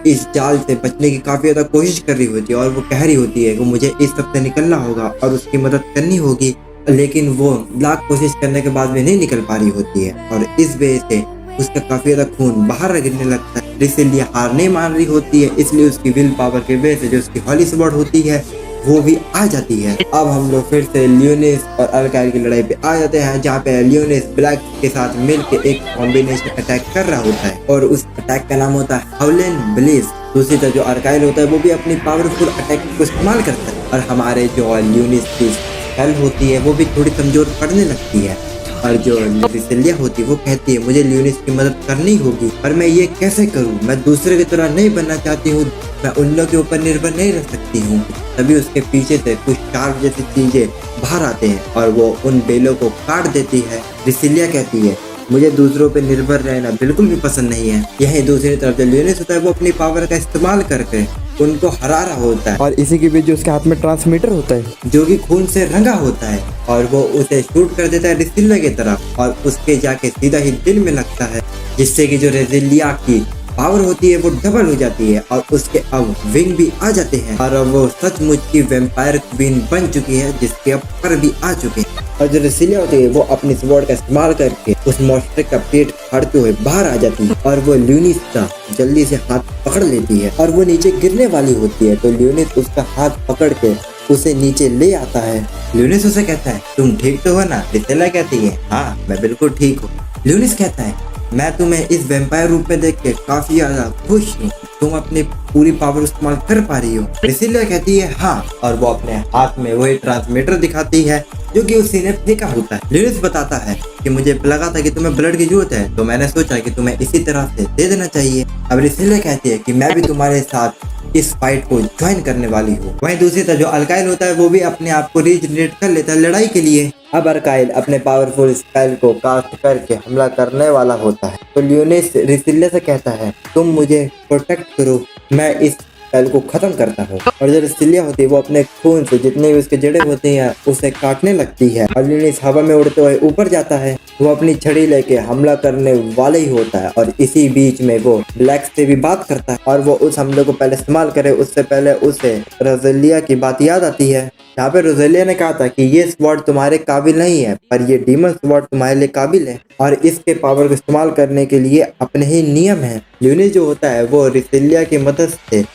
इस जाल से बचने की काफी ज्यादा कोशिश कर रही होती है और वो कह रही होती है कि मुझे इस सब से निकलना होगा और उसकी मदद करनी होगी, लेकिन वो लाख कोशिश करने के बाद भी नहीं निकल पा रही होती है और इस वजह से उसका काफी ज्यादा खून बाहर गिरने लगता है। रिसिलिया हार नहीं मान रही होती है, इसलिए उसकी विल पावर की वजह से जो उसकी हॉली स्वॉर्ड होती है वो भी आ जाती है। अब हम लोग फिर से ल्यूनिस और अर्काइल की लड़ाई पे आ जाते हैं जहाँ पे ल्यूनिस ब्लैक के साथ मिलकर एक कॉम्बिनेशन अटैक कर रहा होता है और उस अटैक का नाम होता है हाउलिन ब्लेज। दूसरी तरफ जो अर्काइल होता है वो भी अपनी पावरफुल अटैक को इस्तेमाल करता है और हमारे जो ल्यूनिस की स्पेल होती है वो भी थोड़ी कमजोर पड़ने लगती है और जो रिसिलिया होती है वो कहती है मुझे ल्यूनिस की मदद करनी होगी और मैं ये कैसे करूँ, मैं दूसरे की तरह नहीं बनना चाहती हूँ, मैं उन लोगों के ऊपर निर्भर नहीं रह सकती हूँ। तभी उसके पीछे से कुछ शार्प जैसी चीजें बाहर आते हैं और वो उन बेलों को काट देती है। रिसिलिया कहती है मुझे दूसरों पे निर्भर रहना बिल्कुल भी पसंद नहीं है। यही दूसरी तरफ जो ल्यूनिस होता है वो अपनी पावर का इस्तेमाल करके उनको हरा रहा होता है और इसी के बीच जो उसके हाथ में ट्रांसमीटर होता है जो कि खून से रंगा होता है और वो उसे शूट कर देता है रेसिलिया की तरफ और उसके जाके सीधा ही दिल में लगता है, जिससे कि जो रेसिलिया की पावर होती है वो डबल हो जाती है और उसके अब विंग भी आ जाते हैं और अब वो सचमुच की वैम्पायर क्वीन बन चुकी है, जिसके अब पर भी आ चुके हैं। और जो रेसिलिया होती है वो अपनी स्वॉर्ड का इस्तेमाल करके उस मॉन्स्टर का पेट फाड़ते हुए बाहर आ जाती है और वो ल्यूनिस का जल्दी से हाथ पकड़ लेती है और वो नीचे गिरने वाली होती है, तो ल्यूनिस उसका हाथ पकड़ के उसे नीचे ले आता है। ल्यूनिस उसे कहता है तुम ठीक तो हो ना? रेसिलिया कहती है हाँ मैं बिल्कुल ठीक हूँ। ल्यूनिस कहता है मैं तुम्हें इस वैम्पायर रूप में देख के काफी ज्यादा खुश हूँ, तुम अपनी पूरी पावर इस्तेमाल कर पा रही हो। रेसिलिया कहती है हाँ और वो अपने हाथ में वही ट्रांसमीटर दिखाती है जो कि उसी ने फेंका होता है। ल्यूनिस बताता है कि मुझे लगा था कि तुम्हें ब्लड की जरूरत है तो मैंने सोचा कि तुम्हें इसी तरह से दे देना चाहिए। अब रेसिलिया कहती है कि मैं भी तुम्हारे साथ इस फाइट को ज्वाइन करने वाली हूँ। वहीं दूसरी तरफ जो अर्काइल होता है वो भी अपने आप को रीजनरेट कर लेता है लड़ाई के लिए। अब अर्काइल अपने पावरफुल स्पेल को कास्ट करके हमला करने वाला होता है, तो ल्यूनिस रेसिलिया से कहता है तुम मुझे प्रोटेक्ट करो, मैं इस स्पेल को खत्म करता हूँ। और जो रेसिलिया होती है वो अपने खून से जितने भी उसके जड़े होते हैं उसे काटने लगती है और ल्यूनिस हवा में उड़ते हुए ऊपर जाता है। वो अपनी छड़ी लेके हमला करने वाले ही होता है और इसी बीच में वो ब्लैक से भी बात करता है और वो उस हमले को पहले इस्तेमाल करे उससे पहले उसे रोजेलिया की बात याद आती है, जहाँ पे रोजेलिया ने कहा था कि ये स्वॉर्ड तुम्हारे काबिल नहीं है पर ये डीमन स्वॉर्ड तुम्हारे लिए काबिल है और इसके पावर को इस्तेमाल करने के लिए अपने ही नियम है। ल्यूनिस जो होता है वो रेसिलिया की मदद से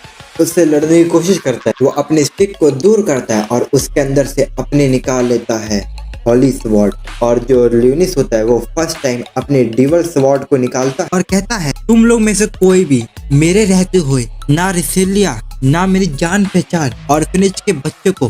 उससे लड़ने की कोशिश करता है, वो अपने स्टिक को दूर करता है और उसके अंदर से अपने निकाल लेता है हॉली स्वॉर्ड। और जो ल्यूनिस होता है वो फर्स्ट टाइम अपने डिवल स्वॉर्ड को निकालता है और कहता है तुम लोग में से कोई भी मेरे रहते हुए ना रेसिलिया ना मेरी जान पहचान और फिनिश के बच्चे को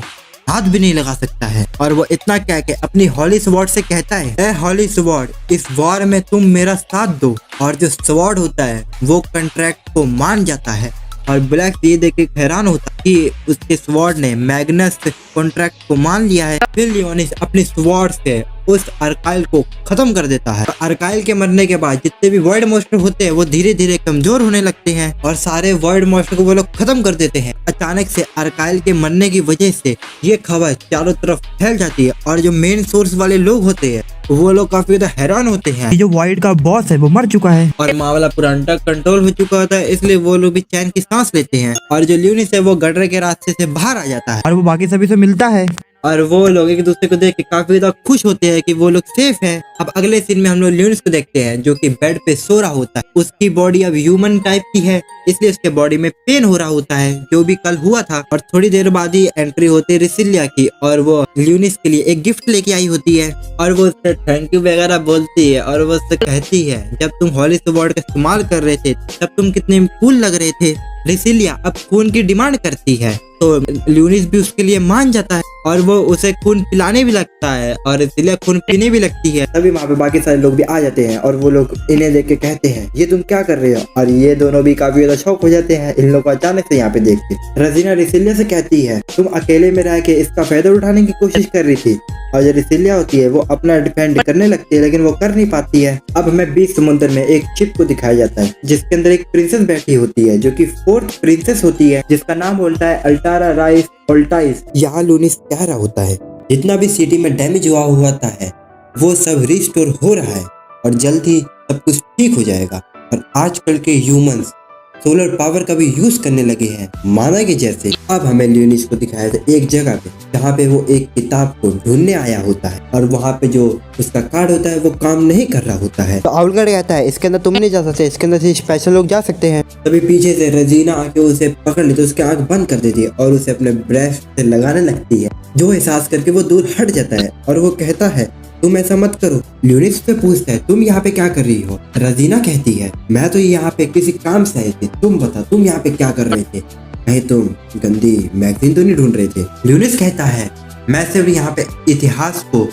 हाथ भी नहीं लगा सकता है। और वो इतना कह के अपनी हॉली स्वॉर्ड से कहता है ए हॉली स्वॉर्ड इस वॉर में तुम मेरा साथ दो। और जो स्वॉर्ड होता है वो कॉन्ट्रैक्ट को मान जाता है और ब्लैक ये देख के हैरान होता है कि उसके स्वॉर्ड ने मैग्नस कॉन्ट्रैक्ट को मान लिया है। फिर लियोनिस अपनी स्वॉर्ड से उस अर्काइल को खत्म कर देता है। अर्काइल के मरने के बाद जितने भी वर्ल्ड मॉन्स्टर होते हैं वो धीरे धीरे कमजोर होने लगते हैं और सारे वर्ल्ड मॉन्स्टर को वो लोग खत्म कर देते हैं। अचानक से अर्काइल के मरने की वजह से ये खबर चारों तरफ फैल जाती है और जो मेन सोर्स वाले लोग होते हैं वो लोग काफी ज्यादा हैरान होते हैं जो वाइड का बॉस है वो मर चुका है और मामला पूरा अंडर कंट्रोल हो चुका होता है, इसलिए वो लोग भी चैन की सांस लेते हैं। और जो ल्यूनिस है वो गटर के रास्ते से बाहर आ जाता है और वो बाकी सभी से मिलता है और वो लोग एक दूसरे को देख के काफी ज्यादा खुश होते हैं कि वो लोग सेफ हैं। अब अगले सीन में हम लोग ल्यूनिस को देखते हैं जो कि बेड पे सो रहा होता है। उसकी बॉडी अब ह्यूमन टाइप की है इसलिए उसके बॉडी में पेन हो रहा होता है जो भी कल हुआ था। और थोड़ी देर बाद ही एंट्री होती है रेसिलिया की और वो ल्यूनिस के लिए एक गिफ्ट लेके आई होती है और वो उससे थैंक यू वगैरह बोलती है और वो उससे कहती है जब तुम हॉली स्वॉर्ड का इस्तेमाल कर रहे थे तब तुम कितने कूल लग रहे थे। रेसिलिया अब खून की डिमांड करती है तो ल्यूनिस भी उसके लिए मान जाता है और वो उसे खून पिलाने भी लगता है और रेसिलिया खून पीने भी लगती है। तभी वहाँ पे बाकी सारे लोग भी आ जाते हैं और वो लोग इन्हें देख के कहते हैं ये तुम क्या कर रहे हो। और ये दोनों भी काफी ज्यादा शौक हो जाते हैं इन लोगों को अचानक से यहाँ पे देख के। रजीना रेसिलिया से कहती है तुम अकेले में रह के इसका फायदा उठाने की कोशिश कर रही थी। और जो रेसिलिया होती है वो अपना डिफेंड करने लगती है लेकिन वो कर नहीं पाती है। अब हमें बीच समुद्र में एक शिप को दिखाया जाता है जिसके अंदर एक प्रिंसेस बैठी होती है जो कि 4th प्रिंसेस होती है जिसका नाम बोलता है अल्टारा राइस ओल्टाइस। यहाँ ल्यूनिस कह रहा होता है जितना भी सिटी में डैमेज हुआ होता है वो सब रिस्टोर हो रहा है और जल्द ही सब कुछ ठीक हो जाएगा। और आजकल के ह्यूमंस सोलर पावर का भी यूज करने लगे हैं माना के जैसे। अब हमें ल्यूनिस को दिखाया था एक जगह पे जहाँ पे वो एक किताब को ढूंढने आया होता है और वहाँ पे जो उसका कार्ड होता है वो काम नहीं कर रहा होता है। तो आउलगढ़ कहता है इसके अंदर तुम नहीं जा सकते, इसके अंदर से स्पेशल लोग जा सकते हैं। तभी पीछे से रजीना आके उसे पकड़ लेती है, उसकी आंख बंद कर देती है और उसे अपने ब्रेस्ट से लगाने लगती है जो एहसास करके वो दूर हट जाता है और वो कहता है तुम ऐसा मत करो। ल्यूनिस से पूछता है तुम यहाँ पे क्या कर रही हो। रजीना कहती है मैं तो यहाँ पे किसी काम से आई थी, तुम बता तुम यहाँ पे क्या कर रहे थे। कहीं तुम गंदी मैगजीन तो नहीं ढूंढ रहे थे। ल्यूनिस कहता है मैं सिर्फ यहाँ पे इतिहास को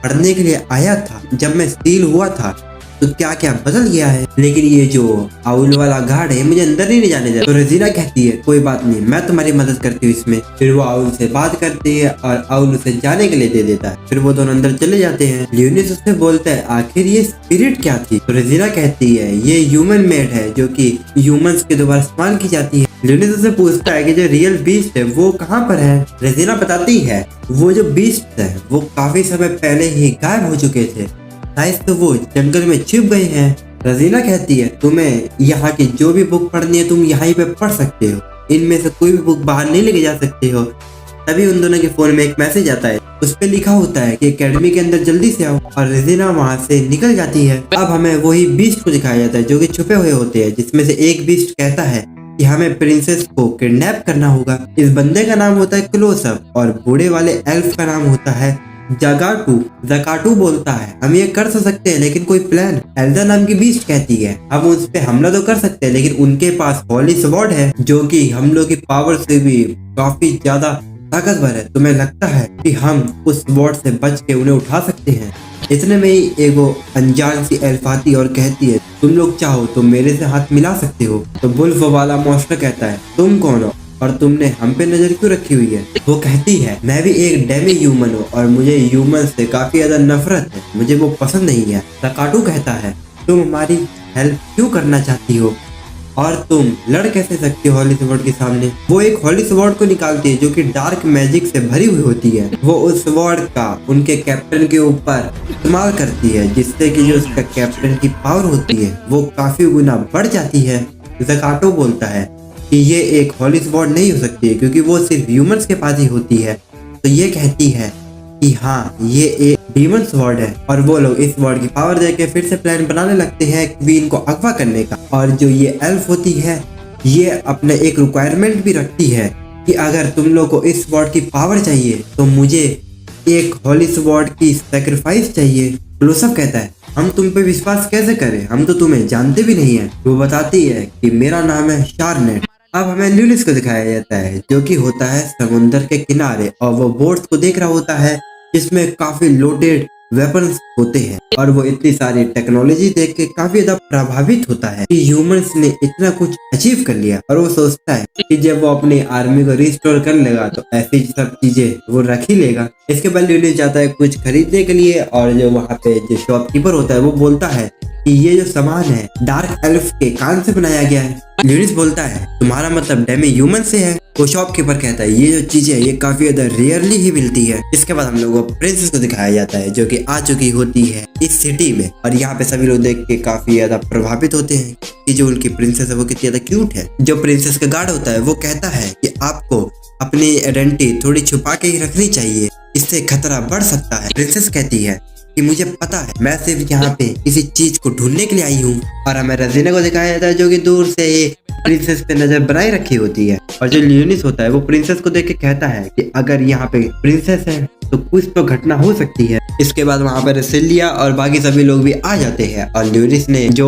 पढ़ने के लिए आया था। जब मैं स्टील हुआ था तो क्या क्या बदल गया है, लेकिन ये जो आउल वाला गार्ड है मुझे अंदर ही नहीं जाने देता। तो रेजिना कहती है कोई बात नहीं, मैं तुम्हारी मदद करती हूँ इसमें। फिर वो आउल से बात करती है और आउल उसे जाने के लिए दे देता है। फिर वो दोनों अंदर चले जाते हैं। लियोनिस उससे बोलता है आखिर ये स्पिरिट क्या थी। तो रेजिना कहती है ये ह्यूमन मेड है जो कि ह्यूमंस के द्वारा इस्तेमाल की जाती है। लियोनिस उससे पूछता है कि जो रियल बीस्ट है वो कहाँ पर है। रेजिना बताती है वो जो बीस्ट है वो काफी समय पहले ही गायब हो चुके थे, शायद तो वो जंगल में छिप गए हैं। रेजिना कहती है तुम्हें यहाँ की जो भी बुक पढ़नी है तुम यहाँ पे पढ़ सकते हो, इनमें से कोई भी बुक बाहर नहीं लेके जा सकते हो। तभी उन दोनों के फोन में एक मैसेज आता है, उस पे लिखा होता है कि एकेडमी के अंदर जल्दी से आओ। और रेजिना वहाँ से निकल जाती है। अब हमें वही बीस्ट को दिखाया जाता है जो कि छुपे हुए होते हैं, जिसमें से एक बीस्ट कहता है कि हमें प्रिंसेस को किडनैप करना होगा। इस बंदे का नाम होता है क्लोसअप और बूढ़े वाले एल्फ का नाम होता है जगाटू। जकाटू बोलता है हम ये कर सकते हैं लेकिन कोई प्लान। एल्जा नाम की बीस्ट कहती है हम उस पे हमला तो कर सकते हैं लेकिन उनके पास हॉली स्वॉर्ड है जो कि हम लोग की पावर से भी काफी ज्यादा ताकतवर है। तुम्हें लगता है कि हम उस स्वॉर्ड से बच के उन्हें उठा सकते हैं। इतने में ही एगो अनजान सी एल्फ आती और कहती है तुम लोग चाहो तो मेरे से हाथ मिला सकते हो। तो बुल्फ वाला मॉन्स्टर कहता है तुम कौन हो और तुमने हम पे नजर क्यों रखी हुई है। वो कहती है मैं भी एक डेमी ह्यूमन हूँ और मुझे ह्यूमन से काफी ज्यादा नफरत है, मुझे वो पसंद नहीं है। जकाटू कहता है तुम हमारी हेल्प क्यों करना चाहती हो और तुम लड़ कैसे सकती हो हॉली स्वॉर्ड के सामने। वो एक हॉली स्वॉर्ड को निकालती है जो कि डार्क मैजिक से भरी हुई होती है। वो उस स्वॉर्ड का उनके कैप्टन के ऊपर इस्तेमाल करती है जिससे कि जो उसका कैप्टन की पावर होती है वो काफी गुना बढ़ जाती है। जकाटो बोलता है कि ये एक हॉली स्वॉर्ड नहीं हो सकती है क्योंकि वो सिर्फ ह्यूमंस के पास ही होती है। तो ये कहती है कि हाँ ये एक डीमन स्वॉर्ड है और वो लोग इस स्वॉर्ड की पावर देके फिर से प्लान बनाने लगते हैं क्वीन को अगवा करने का। और जो ये एल्फ होती है ये अपने एक रिक्वायरमेंट भी रखती है कि अगर तुम लोग को इस स्वॉर्ड की पावर चाहिए तो मुझे एक हॉली स्वॉर्ड की सैक्रिफाइस चाहिए। क्लोसअप कहता है हम तुम पे विश्वास कैसे करें, हम तो तुम्हें जानते भी नहीं है। वो बताती है कि मेरा नाम है शार्नेट। अब हमें लियोनिस को दिखाया जाता है जो कि होता है समुंदर के किनारे और वो बोट्स को देख रहा होता है जिसमें काफी लोडेड वेपन्स होते हैं और वो इतनी सारी टेक्नोलॉजी देख के काफी ज्यादा प्रभावित होता है कि ह्यूमंस ने इतना कुछ अचीव कर लिया। और वो सोचता है कि जब वो अपनी आर्मी को रिस्टोर कर लेगा तो ऐसी सब चीजें वो रख ही लेगा। इसके बाद लियोनिस जाता है कुछ खरीदने के लिए और जो वहाँ पे जो शॉपकीपर होता है वो बोलता है कि ये जो सामान है डार्क एल्फ के कान से बनाया गया है। लियोनिस बोलता है तुम्हारा मतलब डेमी ह्यूमन से है। वो शॉपकीपर कहता है ये जो चीजें ये काफी ज्यादा रेयरली ही मिलती है। इसके बाद हम लोगों को प्रिंसेस को दिखाया जाता है जो कि आ चुकी होती है इस सिटी में और यहाँ पे सभी लोग देख के काफी ज्यादा प्रभावित होते हैं कि जो उनकी प्रिंसेस है वो कितनी ज्यादा क्यूट है। जो प्रिंसेस का गार्ड होता है वो कहता है कि आपको अपनी आइडेंटिटी थोड़ी छुपा के ही रखनी चाहिए, इससे खतरा बढ़ सकता है। प्रिंसेस कहती है कि मुझे पता है मैं सिर्फ यहाँ पे किसी चीज को ढूंढने के लिए आई हूँ। और हमें रेजिना को दिखाया जाता है जो कि दूर से ही प्रिंसेस पे नजर बनाए रखी होती है। और जो लियोनिस होता है वो प्रिंसेस को देख के कहता है कि अगर यहाँ पे प्रिंसेस है तो कुछ तो घटना हो सकती है। इसके बाद वहाँ पर रेसिलिया और बाकी सभी लोग भी आ जाते हैं और लियोनिस ने जो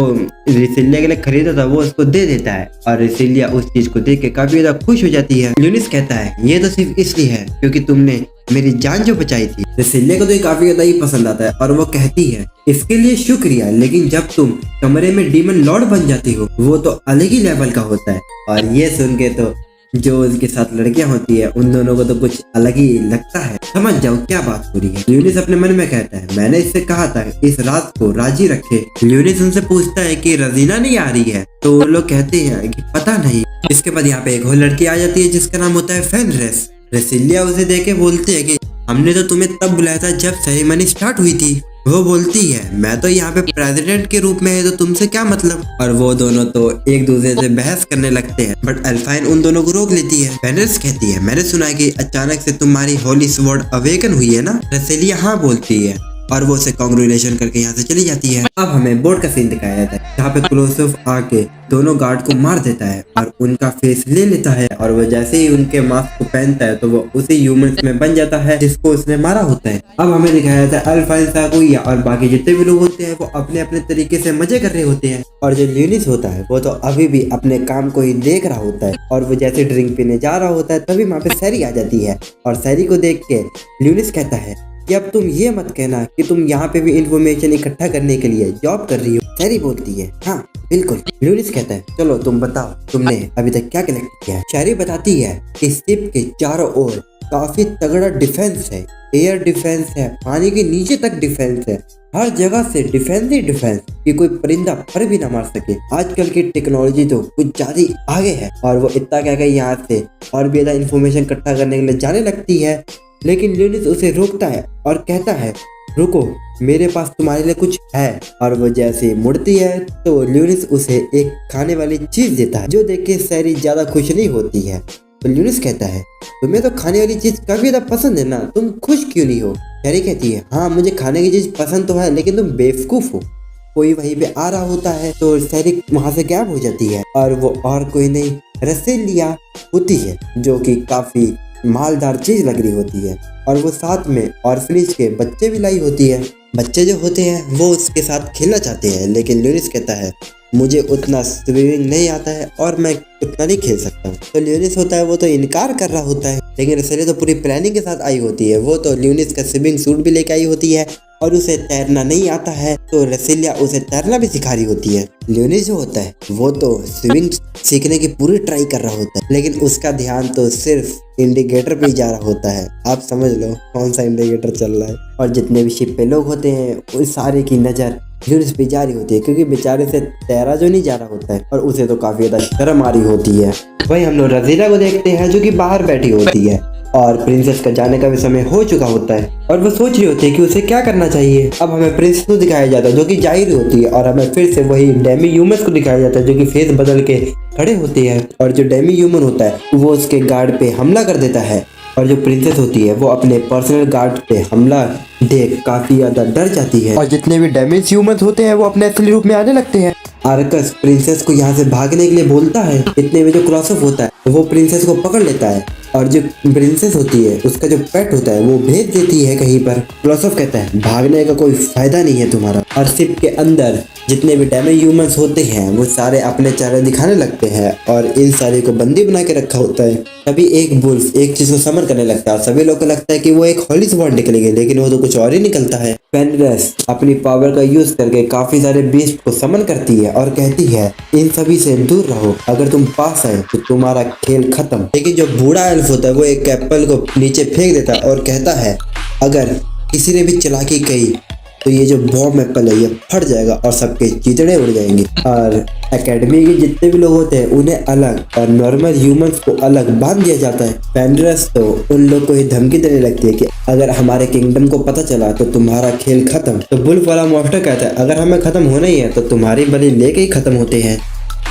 रेसिलिया के लिए खरीदा था वो उसको दे देता है और रेसिलिया उस चीज को देख के काफी ज्यादा खुश हो जाती है। लियोनिस कहता है ये तो सिर्फ इसलिए है क्योंकि तुमने मेरी जान जो बचाई थी। रेसिलिया को तो ये काफी ज्यादा ही पसंद आता है और वो कहती है इसके लिए शुक्रिया, लेकिन जब तुम कमरे में डीमन लॉर्ड बन जाती हो वो तो अलग ही लेवल का होता है। और ये सुन के तो जो उसके साथ लड़कियां होती है उन दोनों को तो कुछ अलग ही लगता है। समझ जाओ क्या बात हो रही है। लियोनिस अपने मन में कहता है मैंने इससे कहा था इस रात को राजी रखे। लियोनिस उनसे पूछता है कि रेजिना नहीं आ रही है तो वो लोग कहते हैं कि पता नहीं। इसके बाद यहाँ पे एक और लड़की आ जाती है जिसका नाम होता है फेनरिस। रेसिलिया उसे देख के बोलती है कि हमने तो तुम्हें तब बुलाया था जब सेरेमनी स्टार्ट हुई थी। वो बोलती है मैं तो यहाँ पे प्रेसिडेंट के रूप में है तो तुमसे क्या मतलब। और वो दोनों तो एक दूसरे से बहस करने लगते हैं बट एल्फाइन उन दोनों को रोक लेती है। फेनरिस कहती है मैंने सुना है कि अचानक से तुम्हारी होली स्वॉर्ड अवेकन हुई है ना। रेसिलिया हाँ बोलती है और वो उसे कांग्रेचुलेशन करके यहाँ से चली जाती है। अब हमें बोर्ड का सीन दिखाया जाता है जहाँ पे क्लोसअप आके दोनों गार्ड को मार देता है और उनका फेस ले लेता है और वो जैसे ही उनके मास्क को पहनता है तो वो उसी ह्यूमंस में बन जाता है जिसको उसने मारा होता है। अब हमें दिखाया जाता है अल्फाइन साकुया और बाकी जितने भी लोग होते हैं वो अपने अपने तरीके से मजे कर रहे होते हैं और जो लियोनिस होता है वो तो अभी भी अपने काम को ही देख रहा होता है और वो जैसे ड्रिंक पीने जा रहा होता है तभी वहाँ पे सैरी आ जाती है और सैरी को देख के लियोनिस कहता है कि अब तुम ये मत कहना कि तुम यहाँ पे भी इंफॉर्मेशन इकट्ठा करने के लिए जॉब कर रही हो। शैरी बोलती है हाँ बिल्कुल। ल्यूलिस कहता है चलो तुम बताओ तुमने अभी तक क्या कलेक्ट किया है। शैरी बताती है कि शिप के चारों ओर काफी तगड़ा डिफेंस है, एयर डिफेंस है, पानी के नीचे तक डिफेंस है, हर जगह से डिफेंस ही डिफेंस कि कोई परिंदा पर भी ना मार सके। आजकल की टेक्नोलॉजी तो कुछ ज्यादा ही आगे है। और वो इतना क्या यहाँ से और भी ज्यादा इन्फॉर्मेशन इकट्ठा करने के लिए जाने लगती है, लेकिन ल्यूलिस उसे रोकता है और कहता है रुको मेरे पास तुम्हारे लिए कुछ है। और वो जैसे मुड़ती है तो ल्यूलिस उसे एक खाने वाली चीज देता है, जो देख के शैरी ज्यादा खुश नहीं होती है। तो ल्यूलिस कहता है तुम्हें तो खाने वाली चीज काफी ज्यादा पसंद है ना, तुम खुश क्यों नहीं हो। शैरी कहती है हाँ मुझे खाने की चीज पसंद तो है, लेकिन तुम बेवकूफ हो। कोई वहीं पे आ रहा होता है तो शैरी वहां से गायब हो जाती है और वो और कोई नहीं रसेलिया होती है, जो कि काफी मालदार चीज लग रही होती है। और वो साथ में ऑर्फनेज के बच्चे भी लाई होती है। बच्चे जो होते हैं वो उसके साथ खेलना चाहते हैं, लेकिन ल्यूलिस कहता है मुझे उतना स्विमिंग नहीं आता है और मैं उतना नहीं खेल सकता हूँ। तो ल्यूलिस होता है वो तो इनकार कर रहा होता है, लेकिन रसेलिया तो पूरी प्लानिंग के साथ आई होती है। वो तो ल्यूलिस का स्विमिंग सूट भी लेके आई होती है और उसे तैरना नहीं आता है, तो रसेलिया उसे तैरना भी सिखा रही होती है। ल्यूलिस जो होता है वो तो स्विमिंग सीखने की पूरी ट्राई कर रहा होता है, लेकिन उसका ध्यान तो सिर्फ इंडिकेटर पे ही जा रहा होता है। आप समझ लो कौन सा इंडिकेटर चल रहा है। और जितने भी शिप पे लोग होते हैं उस सारे की नजर ल्यूलिस पे जा रही होती है, क्योंकि बेचारे से तैरा जो नहीं जा रहा होता है और उसे तो काफी ज्यादा शर्म आ रही होती है। वही हम लोग रजीला को देखते हैं जो कि बाहर बैठी होती है और प्रिंसेस का जाने का भी समय हो चुका होता है और वो सोच रही होती है कि उसे क्या करना चाहिए। अब हमें प्रिंसेस को दिखाया जाता है जो कि जा ही रही होती है, और हमें फिर से वही डेमी ह्यूमन को दिखाया जाता है जो कि फेस बदल के खड़े होते हैं। और जो डेमी ह्यूमन होता है वो उसके गार्ड पे हमला कर देता है, और जो प्रिंसेस होती है वो अपने पर्सनल गार्ड पे हमला देख काफी ज्यादा डर जाती है। और जितने भी डैमेज ह्यूमन होते हैं वो अपने असली रूप में आने लगते हैं। आर्कस प्रिंसेस को यहाँ से भागने के लिए बोलता है। इतने में जो क्रॉसअप होता है वो प्रिंसेस को पकड़ लेता है, और जो प्रिंसेस होती है उसका जो पेट होता है वो भेज देती है कहीं पर। क्रॉसअप कहता है भागने का कोई फायदा नहीं है तुम्हारा। और शिप के अंदर जितने भी डैमेज ह्यूमंस होते हैं वो सारे अपने चेहरे दिखाने लगते हैं, और इन सारे को बंदी बना के रखा होता है। तभी एक वुल्फ एक चीज को समर करने लगता है, सभी लोग को लगता है कि वो एक हॉली स्वॉर्ड निकलेगी, लेकिन वो तो कुछ और ही निकलता है। फेनरिस अपनी पावर का यूज करके काफी सारे बीस्ट को समन करती है और कहती है इन सभी से दूर रहो, अगर तुम पास आए तो तुम्हारा खेल खत्म। लेकिन जो बूढ़ा एल्फ होता है वो एक एप्पल को नीचे फेंक देता है और कहता है अगर किसी ने भी चालाकी की तो ये जो बॉम्ब एप्पल है ये फट जाएगा और सबके चितड़े उड़ जाएंगे। और एकेडमी के जितने भी लोग होते हैं उन्हें अलग और नॉर्मल ह्यूमंस को अलग बांध दिया जाता है। फेनरिस तो उन लोग को ही धमकी देने लगती है कि अगर हमारे किंगडम को पता चला तो तुम्हारा खेल खत्म। तो वुल्फ वाला मॉन्स्टर कहता है अगर हमें खत्म होना ही है तो तुम्हारी बलि लेके ही खत्म होते हैं।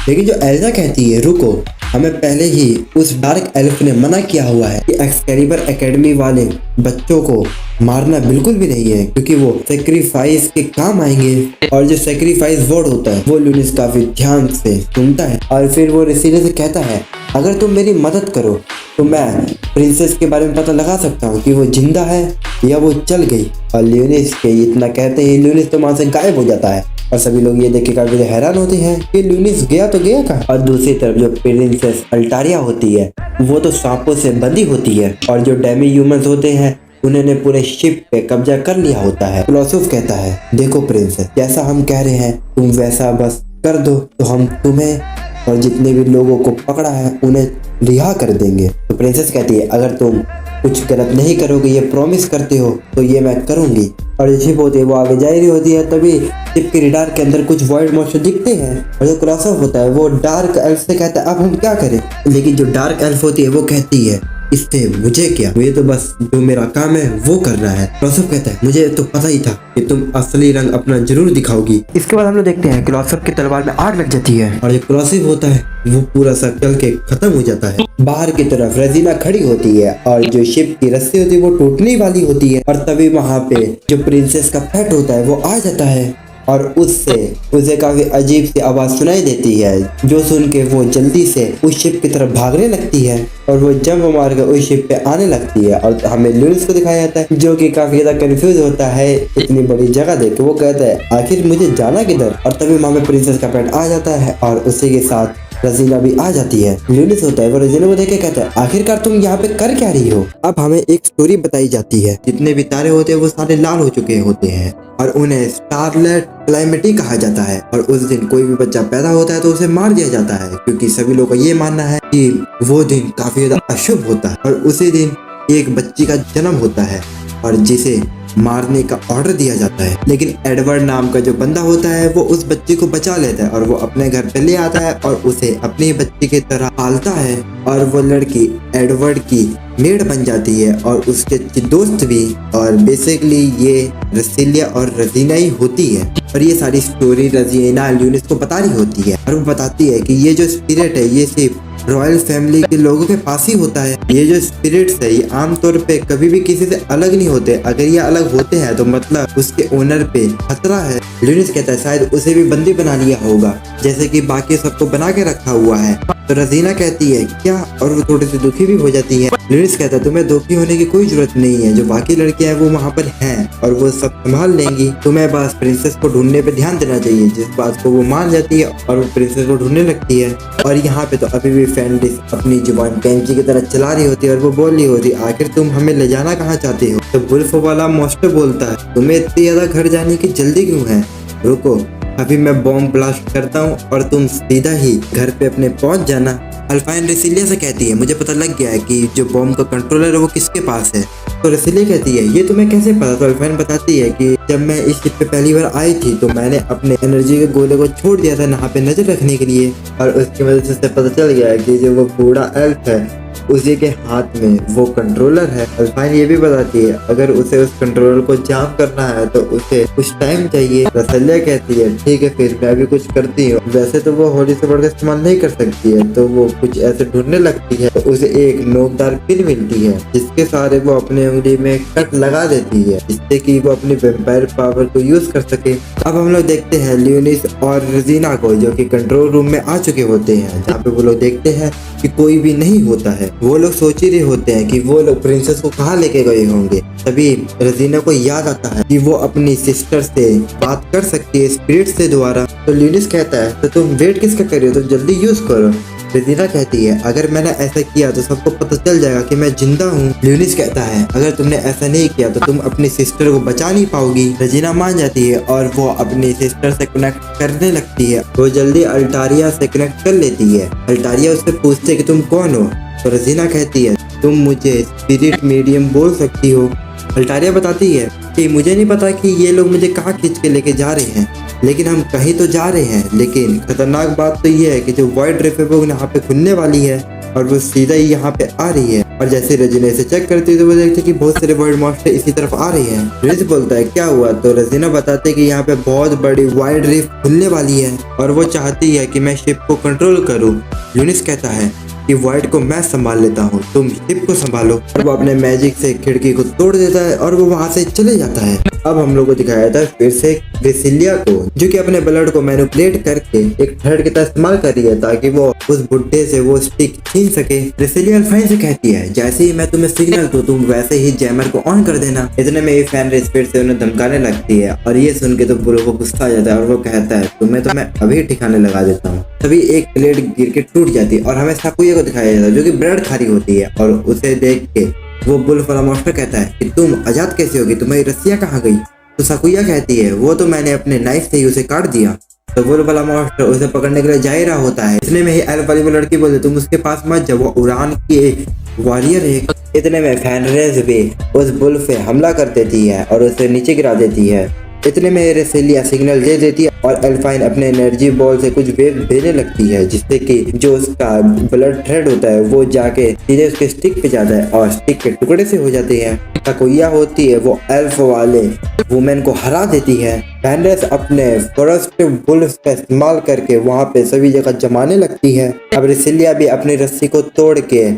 लेकिन जो एल्सा कहती है रुको, हमें पहले ही उस डार्क एल्फ ने मना किया हुआ है कि एक्सकैलिबर एकेडमी वाले बच्चों को मारना बिल्कुल भी नहीं है, क्योंकि वो सेक्रीफाइस के काम आएंगे। और जो सेक्रीफाइस वर्ड होता है वो ल्यूलिस काफी ध्यान से सुनता है, और फिर वो रसीले से कहता है अगर तुम मेरी मदद करो तो मैं प्रिंसेस के बारे में पता लगा सकता हूँ कि वो जिंदा है या वो चल गई। और ल्यूलिस के इतना कहते ही ल्यूलिस तो वहां से गायब हो जाता है, और सभी लोग ये देख के काफी हैरान होते हैं कि ल्यूलिस गया तो गया कहाँ। और दूसरी तरफ जो प्रिंसेस अल्टारिया होती है वो तो सांपों से बंधी होती है, और जो डेमी ह्यूमंस होते हैं उन्होंने पूरे शिप पे कब्जा कर लिया होता है। क्लोसुफ कहता है देखो प्रिंसेस, जैसा हम कह रहे हैं तुम वैसा बस कर दो तो हम तुम्हें और जितने भी लोगों को पकड़ा है उन्हें रिहा कर देंगे। तो प्रिंसेस कहती है अगर तुम कुछ गलत नहीं करोगे, ये प्रॉमिस करते हो, तो ये मैं करूंगी। और जो शिप होती है वो आगे जा रही होती है, तभी शिप के रडार के अंदर कुछ वॉइड मॉन्स्टर दिखते हैं। और जो क्लॉसअप होता है वो डार्क एल्फ से कहता है अब हम क्या करें। लेकिन जो डार्क एल्फ होती है वो कहती है इससे मुझे क्या, मुझे तो बस जो मेरा काम है वो करना है। क्लॉसअप कहता है मुझे तो पता ही था कि तुम असली रंग अपना जरूर दिखाओगी। इसके बाद हम लोग देखते हैं क्लॉसअप की तलवार में आग लग जाती है, और जो क्लॉसअप होता है वो पूरा सा जल के खत्म हो जाता है। बाहर की तरफ रजीना खड़ी होती है, और जो शिप की रस्सी होती है वो टूटने वाली होती है। और तभी वहाँ पे जो प्रिंसेस का पेट होता है वो आ जाता है, और उससे उसे काफी अजीब सी आवाज सुनाई देती है, जो सुन के वो जल्दी से उस शिप की तरफ भागने लगती है, और वो जंप मार कर उस शिप पे आने लगती है। और हमें ल्यूलिस को दिखाया जाता है जो कि काफी ज्यादा कंफ्यूज होता है इतनी बड़ी जगह देख के। वो कहता है आखिर मुझे जाना किधर। और तभी वहाँ पे प्रिंसेस का पेट आ जाता है, और उसी के साथ रजीना भी आ जाती है। ल्यूनिस होता है वो रजीना को देख के कहता है, आखिरकार तुम यहाँ पे कर क्या रही हो? अब हमें एक स्टोरी बताई जाती है। जितने भी तारे होते हैं वो सारे लाल हो चुके होते हैं और उन्हें स्टारलेट क्लाइमेटी कहा जाता है। और उस दिन कोई भी बच्चा पैदा होता है तो उसे मार दिया जाता है, क्योंकि सभी लोगों का ये मानना है कि वो दिन काफी ज्यादा अशुभ होता है। और उसी दिन एक बच्ची का जन्म होता है और जिसे मारने का ऑर्डर दिया जाता है। लेकिन एडवर्ड नाम का जो बंदा होता है वो उस बच्ची को बचा लेता है और वो अपने घर पे ले आता है और उसे अपनी बच्ची की तरह पालता है। और वो लड़की एडवर्ड की मेड बन जाती है और उसके अच्छे दोस्त भी। और बेसिकली ये रसीलिया और रजीना ही होती है। और ये सारी स्टोरी रजीना ल्यूनिस को बता रही होती है और वो बताती है कि ये जो स्पिरिट है ये सिर्फ रॉयल फैमिली के लोगों के पास ही होता है। ये जो स्पिरिट्स है ये आमतौर पे कभी भी किसी से अलग नहीं होते। अगर ये अलग होते हैं तो मतलब उसके ओनर पे खतरा है। ल्यूनिस कहता है शायद उसे भी बंदी बना लिया होगा, जैसे कि बाकी सबको बना के रखा हुआ है। तो रजीना कहती है क्या, और वो थोड़ी सी दुखी भी हो जाती है। ल्यूनिस कहता है तुम्हें दुखी होने की कोई जरूरत नहीं है, जो बाकी लड़कियां हैं वो वहाँ पर हैं और वो सब संभाल लेंगी। तुम्हें बस प्रिंसेस को ढूंढने पे ध्यान देना चाहिए। जिस बात को वो मान जाती है और वो प्रिंसेस को ढूंढने लगती है। और यहाँ पे तो अभी भी फेंडिस अपनी जुबान कैंची की तरह चला रही होती है और वो बोल रही होती है आखिर तुम हमें ले जाना कहाँ चाहते हो? तो वुल्फ वाला मॉन्स्टर बोलता है तुम्हें इतनी ज्यादा घर जाने की जल्दी क्यों है? रुको, अभी मैं बॉम्ब ब्लास्ट करता हूँ और तुम सीधा ही घर पे अपने पहुंच जाना। अल्फाइन रेसिलिया से कहती है मुझे पता लग गया है कि जो बॉम्ब का कंट्रोलर है वो किसके पास है। तो रेसिलिया कहती है ये तुम्हें कैसे पता? तो अल्फाइन बताती है कि जब मैं इस शिप पे पहली बार आई थी तो मैंने अपने एनर्जी के गोले को छोड़ दिया था यहाँ पे नजर रखने के लिए, और उसकी वजह से उसे पता चल गया है कि जो वो बूढ़ा एल्फ है उसी के हाथ में वो कंट्रोलर है। अल्फाइन ये भी बताती है अगर उसे उस कंट्रोलर को जाम करना है तो उसे कुछ टाइम चाहिए। रसीलिया कहती है ठीक है फिर मैं भी कुछ करती हूँ। वैसे तो वो होली से बढ़कर इस्तेमाल नहीं कर सकती है, तो वो कुछ ऐसे ढूंढने लगती है। तो उसे एक नोकदार पिन मिलती है जिसके सहारे वो अपने उंगली में कट लगा देती है, जिससे कि वो अपनी वेम्पायर पावर को यूज कर सके। अब हम लोग देखते हैं ल्यूनिस और रजीना को जो कि कंट्रोल रूम में आ चुके होते हैं, जहाँ पे वो लोग देखते हैं कि कोई भी नहीं होता है। वो लोग सोच ही रहे होते हैं कि वो लोग प्रिंसेस को कहाँ लेके गए होंगे। तभी रजीना को याद आता है कि वो अपनी सिस्टर से बात कर सकती है स्पिरिट से द्वारा। तो ल्यूनिस कहता है तो तुम वेट किसका कर रहे हो, तुम जल्दी यूज करो। रजीना कहती है अगर मैंने ऐसा किया तो सबको पता चल जाएगा कि मैं जिंदा हूँ। ल्यूनिस कहता है अगर तुमने ऐसा नहीं किया तो तुम अपनी सिस्टर को बचा नहीं पाओगी। रजीना मान जाती है और वो अपनी सिस्टर से कनेक्ट करने लगती है। वो जल्दी अल्टारिया से कनेक्ट कर लेती है। अल्टारिया उससे पूछते है कि तुम कौन हो? तो रजीना कहती है तुम मुझे स्पिरिट मीडियम बोल सकती हो। अल्टारिया बताती है कि मुझे नहीं पता कि ये लोग मुझे कहाँ खींच के लेके जा रहे हैं, लेकिन हम कहीं तो जा रहे हैं। लेकिन खतरनाक बात तो ये है कि जो वाइड रिफ है वो यहाँ पे खुलने वाली है और वो सीधा ही यहाँ पे आ रही है। और जैसे रजीना इसे चेक करती है तो वो देखती है कि बहुत सारे वाइड मॉन्स्टर इसी तरफ आ रहे हैं। रिज बोलता है क्या हुआ? तो रजीना बताते है कि यहाँ पे बहुत बड़ी वाइड रिफ खुलने वाली है और वो चाहती है कि मैं शिप को कंट्रोल करूँ। यूनिस कहता है कि वाइड को मैं संभाल लेता हूँ, तुम शिप को संभालो। और वो अपने मैजिक से खिड़की को तोड़ देता है और वो वहाँ से चले जाता है। अब हम लोग को दिखाया था फिर से रेसिलिया को, जो कि अपने ब्लड को मैनिपुलेट करके एक थ्रेड की तरह इस्तेमाल कर रही है ताकि वो उस बुड्ढे से वो स्टिक छीन सके। रेसिलिया अल्फाइन से कहती है जैसे ही मैं तुम्हें सिग्नल दूं तुम वैसे ही जैमर को ऑन कर देना। इतने में ये फैन रेस्पेट से उन्हें धमकाने लगती है और ये सुन के तो बुरो को गुस्सा आ जाता है और वो कहता है तुम्हें तो मैं अभी ठिकाने लगा देता हूँ। तभी एक प्लेट गिर के टूट जाती है और हमें साकुया को दिखाया जाता है जो कि ब्रेड खा रही होती है। और उसे देख के वो बुल्फ वाला मॉन्स्टर कहता है कि तुम आजाद कैसे होगी, तुम्हारी रस्सियाँ कहाँ गई? तो साकुया कहती है वो तो मैंने अपने नाइफ से ही उसे काट दिया। तो बुल्फ वाला मॉन्स्टर उसे पकड़ने के लिए जा ही रहा होता है। इतने में ही एल्फ वाली वो लड़की बोलती तुम उसके पास मत जाओ, वो उड़ान की एक वॉरियर है। इतने में फैनरेज भी उस बुल्फ पे हमला कर देती है और उसे नीचे गिरा देती है। इतने में रेसिलिया सिग्नल दे देती है और अल्फाइन अपने एनर्जी बॉल से कुछ वेव देने लगती है जिससे कि जो उसका ब्लड थ्रेड होता है वो जाके सीधे उसके स्टिक पे जाता है और स्टिक के टुकड़े से हो जाते हैं। साकुया होती है वो एल्फ वाले वुमेन को हरा देती है। फैनरेस अपने फॉरेस्ट बुल्स का इस्तेमाल करके वहाँ पे सभी जगह जमाने लगती है। अब रेसिलिया भी अपनी रस्सी को तोड़ के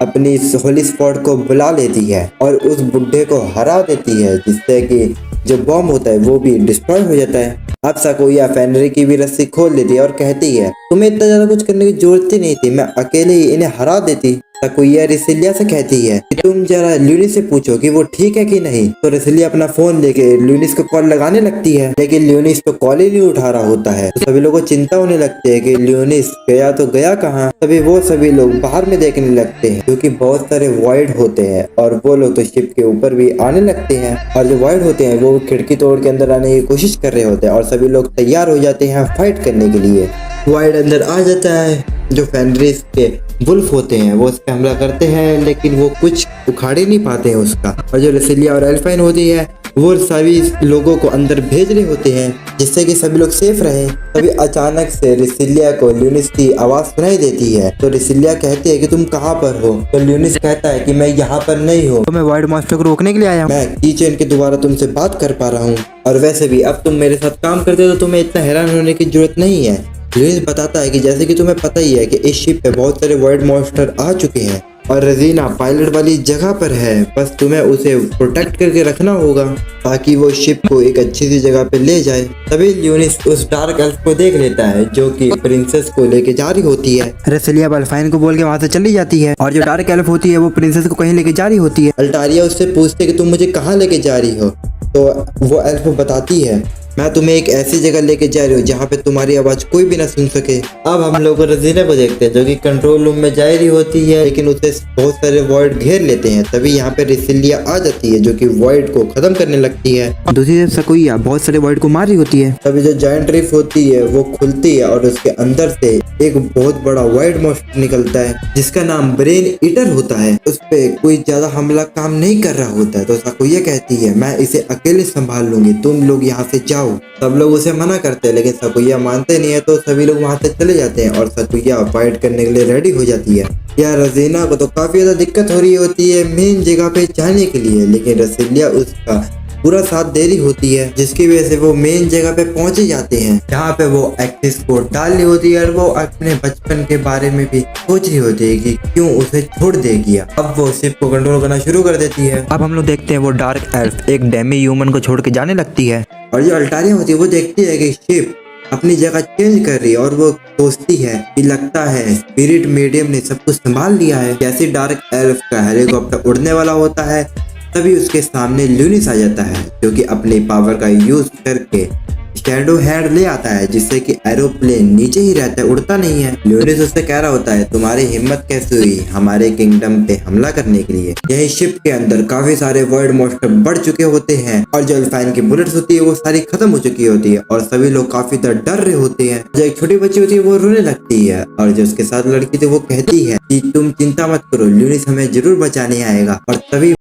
अपनी होली स्पॉट को बुला लेती है और उस बुड्ढे को हरा देती है जिससे कि जो बॉम्ब होता है वो भी डिस्ट्रॉय हो जाता है। अब साकुया फेनरी की भी रस्सी खोल लेती है और कहती है तुम्हें इतना ज्यादा कुछ करने की जरूरत ही नहीं थी, मैं अकेले ही इन्हें हरा देती। सकुइया रेसिलिया से कहती है कि तुम जरा ल्यूनिस से पूछो कि वो ठीक है कि नहीं। तो रेसिलिया अपना फोन लेके ल्यूनिस को कॉल लगाने लगती है, लेकिन ल्यूनिस तो कॉल ही नहीं उठा रहा होता है। तो सभी लोगों को चिंता होने लगती है कि ल्यूनिस गया तो गया कहाँ। सभी लोग बाहर में देखने लगते हैं क्योंकि बहुत सारे वॉइड होते हैं और वो लोग तो शिप के ऊपर भी आने लगते हैं और जो वॉइड होते हैं वो खिड़की तोड़ के अंदर आने की कोशिश कर रहे होते हैं और सभी लोग तैयार हो जाते हैं फाइट करने के लिए। वॉइड अंदर आ जाता है, जो फेनरिस के वुल्फ होते हैं वो उस पर हमला करते हैं, लेकिन वो कुछ उखाड़ ही नहीं पाते हैं उसका। और जो रेसिलिया और एल्फाइन होती है वो सभी लोगों को अंदर भेज रहे होते हैं जिससे कि सभी लोग सेफ रहें। तभी अचानक से रेसिलिया को ल्यूनिस की आवाज सुनाई देती है। तो रेसिलिया कहती है कि तुम कहाँ पर हो। तो ल्यूनिस कहता है कि मैं यहाँ पर नहीं हूँ, तो मैं वाइड मॉन्स्टर को रोकने के लिए आया हूँ। मैं कीचेन के दोबारा तुमसे बात कर पा रहा हूँ और वैसे भी अब तुम मेरे साथ काम करते हो तो तुम्हें इतना हैरान होने की जरूरत नहीं है। ल्यूनिस बताता है कि जैसे कि तुम्हें पता ही है कि इस शिप पे बहुत सारे वाइड मॉन्स्टर आ चुके हैं और रजीना पायलट वाली जगह पर है, बस तुम्हें उसे प्रोटेक्ट करके रखना होगा ताकि वो शिप को एक अच्छी सी जगह पे ले जाए। तभी ल्यूनिस उस डार्क एल्फ को देख लेता है जो कि प्रिंसेस को लेके जा रही होती है। रेसिलिया एल्फाइन को बोल के वहाँ से चली जाती है और जो डार्क एल्फ होती है वो प्रिंसेस को कहीं लेके जा रही होती है। अल्टारिया उससे पूछते है कि तुम मुझे कहाँ लेके जा रही हो। तो वो एल्फ बताती है मैं तुम्हें एक ऐसी जगह लेके जा रही हूँ जहाँ पे तुम्हारी आवाज कोई भी ना सुन सके। अब हम लोग रजीना को देखते हैं जो कि कंट्रोल रूम में जा रही होती है, लेकिन उसे बहुत सारे वॉइड घेर लेते हैं। तभी यहाँ पे रेसिलिया आ जाती है जो कि वॉइड को खत्म करने लगती है। दूसरी तरफ सकुइया बहुत सारे वॉइड को मार रही होती है। तभी जो जायंट रिफ होती है वो खुलती है और उसके अंदर से एक बहुत बड़ा वाइड मॉन्स्टर निकलता है जिसका नाम ब्रेन ईटर होता है। उस पे कोई ज्यादा हमला काम नहीं कर रहा होता है। तो सकुइया कहती है मैं इसे अकेले संभाल लूंगी, तुम लोग यहाँ से जाओ। सब लोग उसे मना करते हैं लेकिन सकुइया मानते नहीं है, तो सभी लोग वहाँ से चले जाते हैं और सकुइया फाइट करने के लिए रेडी हो जाती है। यार रजीना को तो काफी ज्यादा दिक्कत हो रही होती है मेन जगह पे जाने के लिए, लेकिन रेसिलिया उसका पूरा साथ दे रही होती है जिसकी वजह से वो मेन जगह पे पहुंचे जाते हैं जहाँ पे वो एक्सिस को डाल रही होती है और वो अपने बचपन के बारे में भी सोच रही होती है कि क्यों उसे छोड़ देगी। अब वो शिप को कंट्रोल करना शुरू कर देती है। अब हम लोग देखते हैं वो डार्क एल्फ एक डेमी ह्यूमन को छोड़ के जाने लगती है और जो अल्टारिया होती है वो देखती है कि शिप अपनी जगह चेंज कर रही है और वो सोचती है कि लगता है स्पिरिट मीडियम ने सब कुछ संभाल लिया है। जैसे डार्क एल्फ का हेलीकॉप्टर उड़ने वाला होता है तभी उसके सामने ल्यूनिस आ जाता है जो कि अपनी पावर का यूज करके शैडो हेड ले आता है जिससे कि एरोप्लेन नीचे ही रहता है, उड़ता नहीं है। ल्यूनिस उससे कह रहा होता है तुम्हारी हिम्मत कैसे हुई हमारे किंगडम पे हमला करने के लिए। यही शिप के अंदर काफी सारे वर्ल्ड मॉन्स्टर बढ़ चुके होते हैं और जो एल्फाइन की बुलेट्स होती है वो सारी खत्म हो चुकी होती है और सभी लोग काफी डर रहे होते हैं। जो एक छोटी बच्ची होती है वो रोने लगती है और जो उसके साथ लड़की थी वो कहती है कि तुम चिंता मत करो, ल्यूनिस हमें जरूर बचाने आएगा। और तभी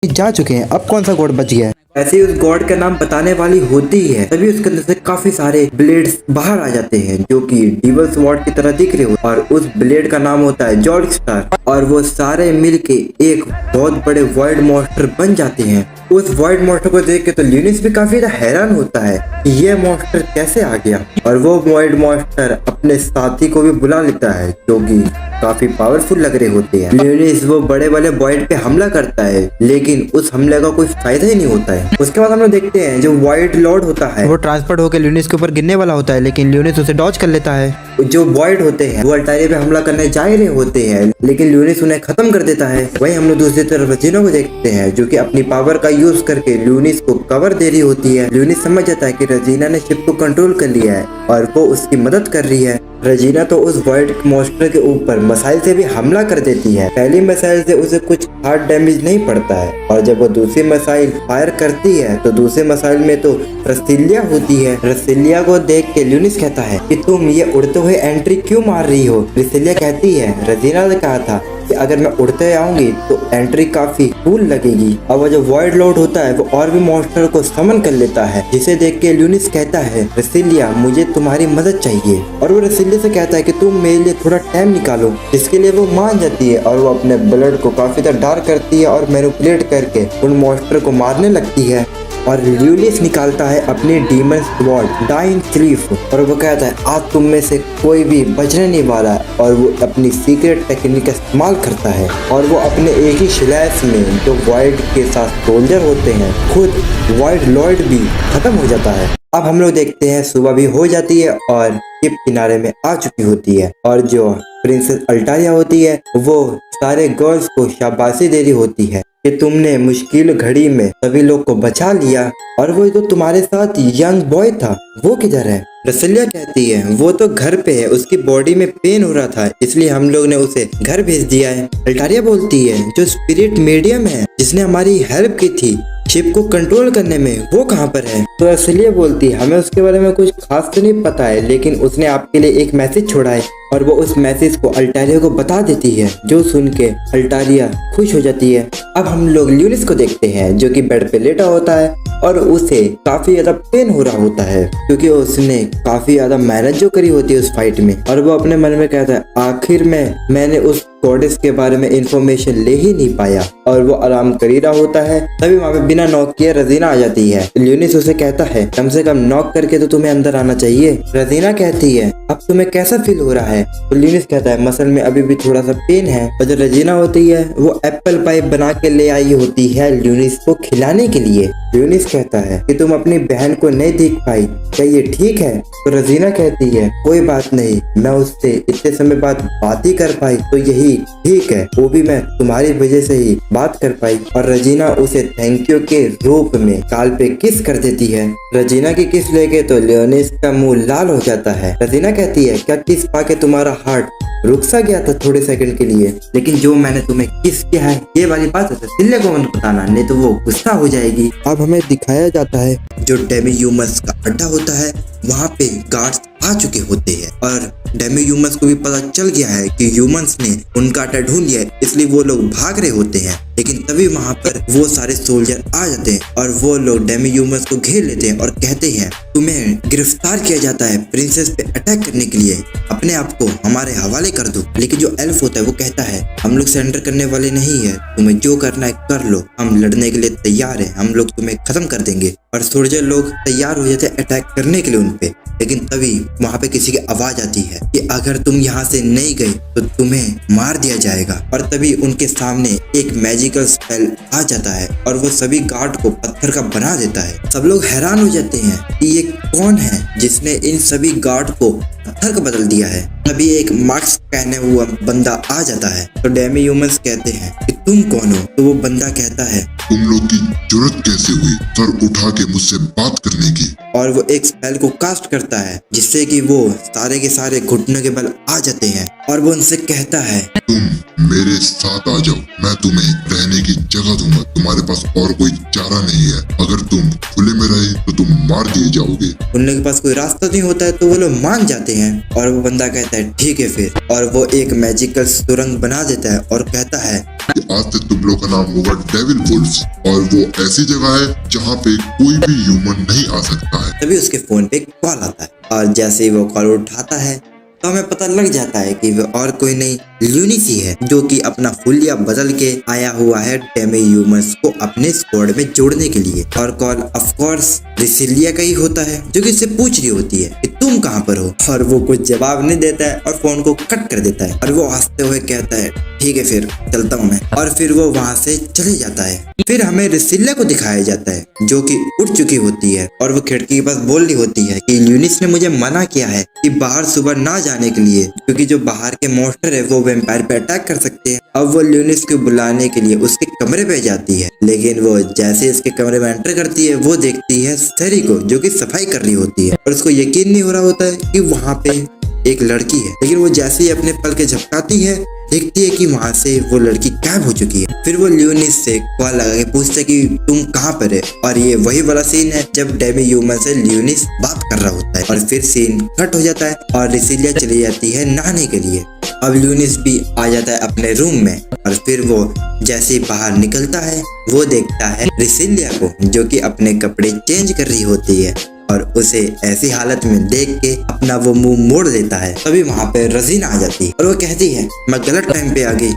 जा चुके हैं। अब कौन सा गॉड बच गया है? ऐसे ही उस गॉड का नाम बताने वाली होती है तभी उसके अंदर से काफी सारे ब्लेड्स बाहर आ जाते हैं जो कि डीवल स्वॉर्ड की तरह दिख रहे हो और उस ब्लेड का नाम होता है जॉर्ड स्टार और वो सारे मिलके एक बहुत बड़े वाइड मॉन्स्टर बन जाते हैं। उस वाइड मॉन्स्टर को देख के तो ल्यूनिस भी काफी हैरान होता है कि ये मॉन्स्टर कैसे आ गया और वो वाइड मॉन्स्टर अपने साथी को भी बुला लेता है जो कि काफी पावरफुल लग रहे होते हैं। ल्यूनिस वो बड़े वाले वाइड पे हमला करता है लेकिन उस हमले का कोई फायदा ही नहीं होता है। उसके बाद हम लोग देखते हैं जो वाइड लॉर्ड होता है वो ट्रांसफर होकर ल्यूनिस के ऊपर गिरने वाला होता है लेकिन ल्यूनिस उसे डॉज कर लेता है। जो वाइड होते हैं वो अल्टारिया पे हमला करने जा रहे होते हैं लेकिन ल्यूनिस उन्हें खत्म कर देता है। वहीं हम लोग दूसरी तरफ रजीना को देखते हैं जो कि अपनी पावर का यूज करके ल्यूनिस को कवर दे रही होती है। ल्यूनिस समझ जाता है कि रजीना ने शिप को कंट्रोल कर लिया है और वो उसकी मदद कर रही है। रजीना तो उस वाइट मॉन्स्टर के ऊपर मिसाइल से भी हमला कर देती है। पहली मिसाइल से उसे कुछ हार्ड डैमेज नहीं पड़ता है और जब वो दूसरी मिसाइल फायर करती है तो दूसरी मिसाइल में तो रसीलिया होती है। रसीलिया को देख के ल्यूनिस कहता है कि तुम ये उड़ते हुए एंट्री क्यों मार रही हो। रसीलिया कहती है रजीना ने कहा था कि अगर मैं उड़ते आऊंगी तो एंट्री काफी कूल लगेगी। अब वो जब वॉइड लॉर्ड होता है वो और भी मॉन्स्टर को समन कर लेता है, जिसे देख के ल्यूनिस कहता है रसीलिया मुझे तुम्हारी मदद चाहिए। और वो रसीलिया से कहता है कि तुम मेरे लिए थोड़ा टाइम निकालो, जिसके लिए वो मान जाती है और वो अपने ब्लड को काफी ज्यादा डार्क करती है और मैनिपुलेट करके उन मॉन्स्टर को मारने लगती है। और ल्यूलियस निकालता है अपनी डीमन स्वॉर्ड डाइन स्लीफ और वो कहता है आज तुम में से कोई भी बचने नहीं वाला और वो अपनी सीक्रेट टेक्निक का इस्तेमाल करता है और वो अपने एक ही स्लैश में जो वाइड के साथ सोल्जर होते हैं खुद वाइड लॉर्ड भी खत्म हो जाता है। अब हम लोग देखते हैं सुबह भी हो जाती है और शिप किनारे में आ चुकी होती है और जो प्रिंसेस अल्टारिया होती है वो सारे गर्ल्स को शाबाशी दे रही होती है कि तुमने मुश्किल घड़ी में सभी लोग को बचा लिया। और वो जो तुम्हारे साथ यंग बॉय था वो किधर है। रसीलिया कहती है वो तो घर पे है, उसकी बॉडी में पेन हो रहा था इसलिए हम लोग ने उसे घर भेज दिया है। अल्टारिया बोलती है जो स्पिरिट मीडियम है जिसने हमारी हेल्प की थी शिप को कंट्रोल करने में वो कहाँ पर है। तो रसीलिया बोलती है हमें उसके बारे में कुछ खास तो नहीं पता है लेकिन उसने आपके लिए एक मैसेज छोड़ा है और वो उस मैसेज को अल्टारिया को बता देती है, जो सुन के अल्टारिया खुश हो जाती है। अब हम लोग ल्यूलिस को देखते हैं जो कि बेड पे लेटा होता है और उसे काफी ज्यादा पेन हो रहा होता है क्योंकि उसने काफी ज्यादा मेहनत जो करी होती है उस फाइट में। और वो अपने मन में कहता है आखिर में मैंने उस गॉडेस के बारे में इंफॉर्मेशन ले ही नहीं पाया। और वो आराम कर ही रहा होता है तभी वहाँ पे बिना नॉक किए रजीना आ जाती है। ल्यूनिस उसे कहता है कम से कम नॉक करके तो तुम्हें अंदर आना चाहिए। रजीना कहती है अब तुम्हें कैसा फील हो रहा है। तो ल्यूनिस कहता है मसल में अभी भी थोड़ा सा पेन है। और जो रजीना होती है वो एप्पल पाई बना के ले आई होती है ल्यूनिस को खिलाने के लिए। ल्यूनिस कहता है कि तुम अपनी बहन को नहीं देख पाई, क्या ये ठीक है। तो रजीना कहती है कोई बात नहीं, मैं उससे इतने समय बाद बात ही कर पाई तो यही ठीक है, वो भी मैं तुम्हारी वजह से ही बात कर पाई। और रजीना उसे थैंक यू के रूप में गाल पे किस कर देती है। रजीना की किस लेके तो ल्यूनिस का मुंह लाल हो जाता है। रजीना कहती है क्या किस पाके तुम्हारा हार्ट रुक सा गया था थोड़े सेकंड के लिए, लेकिन जो मैंने तुम्हें किस किया है ये वाली बात है सिल्ले को मत बताना नहीं तो वो गुस्सा हो जाएगी। अब हमें दिखाया जाता है जो डेमी ह्यूमंस का अड्डा होता है वहाँ पे गार्ड्स आ चुके होते हैं और डेमी ह्यूमंस को भी पता चल गया है कि ह्यूमंस ने उनका अड्डा ढूंढ लिया है इसलिए वो लोग भाग रहे होते हैं। लेकिन तभी वहाँ पर वो सारे सोल्जर आ जाते हैं और वो लोग डेमी ह्यूमंस को घेर लेते हैं और कहते हैं तुम्हें गिरफ्तार किया जाता है प्रिंसेस पे अटैक करने के लिए, अपने आप को हमारे हवाले कर दो। लेकिन जो एल्फ होता है वो कहता है हम लोग सरेंडर करने वाले नहीं है, तुम्हें जो करना है कर लो, हम लड़ने के लिए तैयार है, हम लोग तुम्हें खत्म कर देंगे। और सोल्जर लोग तैयार हो जाते हैं अटैक करने के लिए उनपे। लेकिन तभी वहाँ पे किसी की आवाज आती है कि अगर तुम यहाँ से नहीं गए तो तुम्हें मार दिया जाएगा। और तभी उनके सामने एक मैजिकल स्पेल आ जाता है और वो सभी गार्ड को पत्थर का बना देता है। सब लोग हैरान हो जाते हैं कि ये कौन है जिसने इन सभी गार्ड को पत्थर का बदल दिया है। तभी एक मास्क पहने हुआ बंदा आ जाता है तो डेमी ह्यूमंस कहते हैं कि तुम कौन हो। तो वो बंदा कहता है तुम लोग की जरूरत कैसे हुई सर उठा के मुझसे बात करने की। और वो एक स्पेल को कास्ट करता है जिससे कि वो सारे के सारे घुटनों के बल आ जाते हैं और वो उनसे कहता है तुम मेरे साथ आ जाओ, मैं तुम्हें रहने की जगह दूंगा, तुम्हारे पास और कोई चारा नहीं है, अगर तुम खुले में रहे तो तुम मार दिए जाओगे। उन लोगों के पास कोई रास्ता नहीं होता है तो वो लोग मान जाते हैं और वो बंदा कहता है ठीक है फिर। और वो एक मैजिकल सुरंग बना देता है और कहता है कि आज से तुम लोग का नाम होगा डेविल वुल्फ्स और वो ऐसी जगह है जहाँ पे कोई भी ह्यूमन नहीं आ सकता है। तभी उसके फोन पे कॉल आता है और जैसे ही वो कॉल उठाता है तो हमें पता लग जाता है कि वो और कोई नहीं ल्यूनिस ही है जो कि अपना हुलिया बदल के आया हुआ है डेमी ह्यूमंस को अपने स्क्वाड में जोड़ने के लिए। और कॉल ऑफ कोर्स रसीलिया का ही होता है जो कि उससे पूछ रही होती है कि तुम कहाँ पर हो। और वो कुछ जवाब नहीं देता है और फोन को कट कर देता है और वो हंसते हुए कहता है ठीक है फिर चलता हूँ मैं। और फिर वो वहाँ से चले जाता है। फिर हमें रसीलिया को दिखाया जाता है जो कि उठ चुकी होती है और वो खिड़की के पास बोल रही होती है कि ल्यूनिस ने मुझे मना किया है कि बाहर सुबह ना जाने के लिए क्योंकि जो बाहर के मॉन्स्टर है वो वैम्पायर पे अटैक कर सकते हैं। अब वो ल्यूनिस को बुलाने के लिए उसके कमरे पे जाती है लेकिन वो जैसे इसके कमरे में एंटर करती है वो देखती है सरी को जो कि सफाई कर रही होती है और उसको यकीन नहीं हो रहा होता है कि वहाँ पे एक लड़की है, लेकिन वो जैसे ही अपने पल के झपकाती है देखती है कि वहाँ से वो लड़की गायब हो चुकी है। फिर वो ल्यूनिस से कॉल लगा के पूछता है कि तुम कहाँ पर है, और ये वही वाला सीन है जब डेमी ह्यूमन से ल्यूनिस बात कर रहा होता है। और फिर सीन कट हो जाता है और रिसिलिया चली जाती है नहाने के लिए। अब ल्यूनिस भी आ जाता है अपने रूम में, और फिर वो जैसे ही बाहर निकलता है वो देखता है रिसिलिया को, जो कि अपने कपड़े चेंज कर रही होती है, और उसे ऐसी हालत में देख के अपना वो मुंह मोड़ लेता है। तभी वहाँ पे रजीना आ जाती है और वो कहती है मैं गलत टाइम पे आ गई,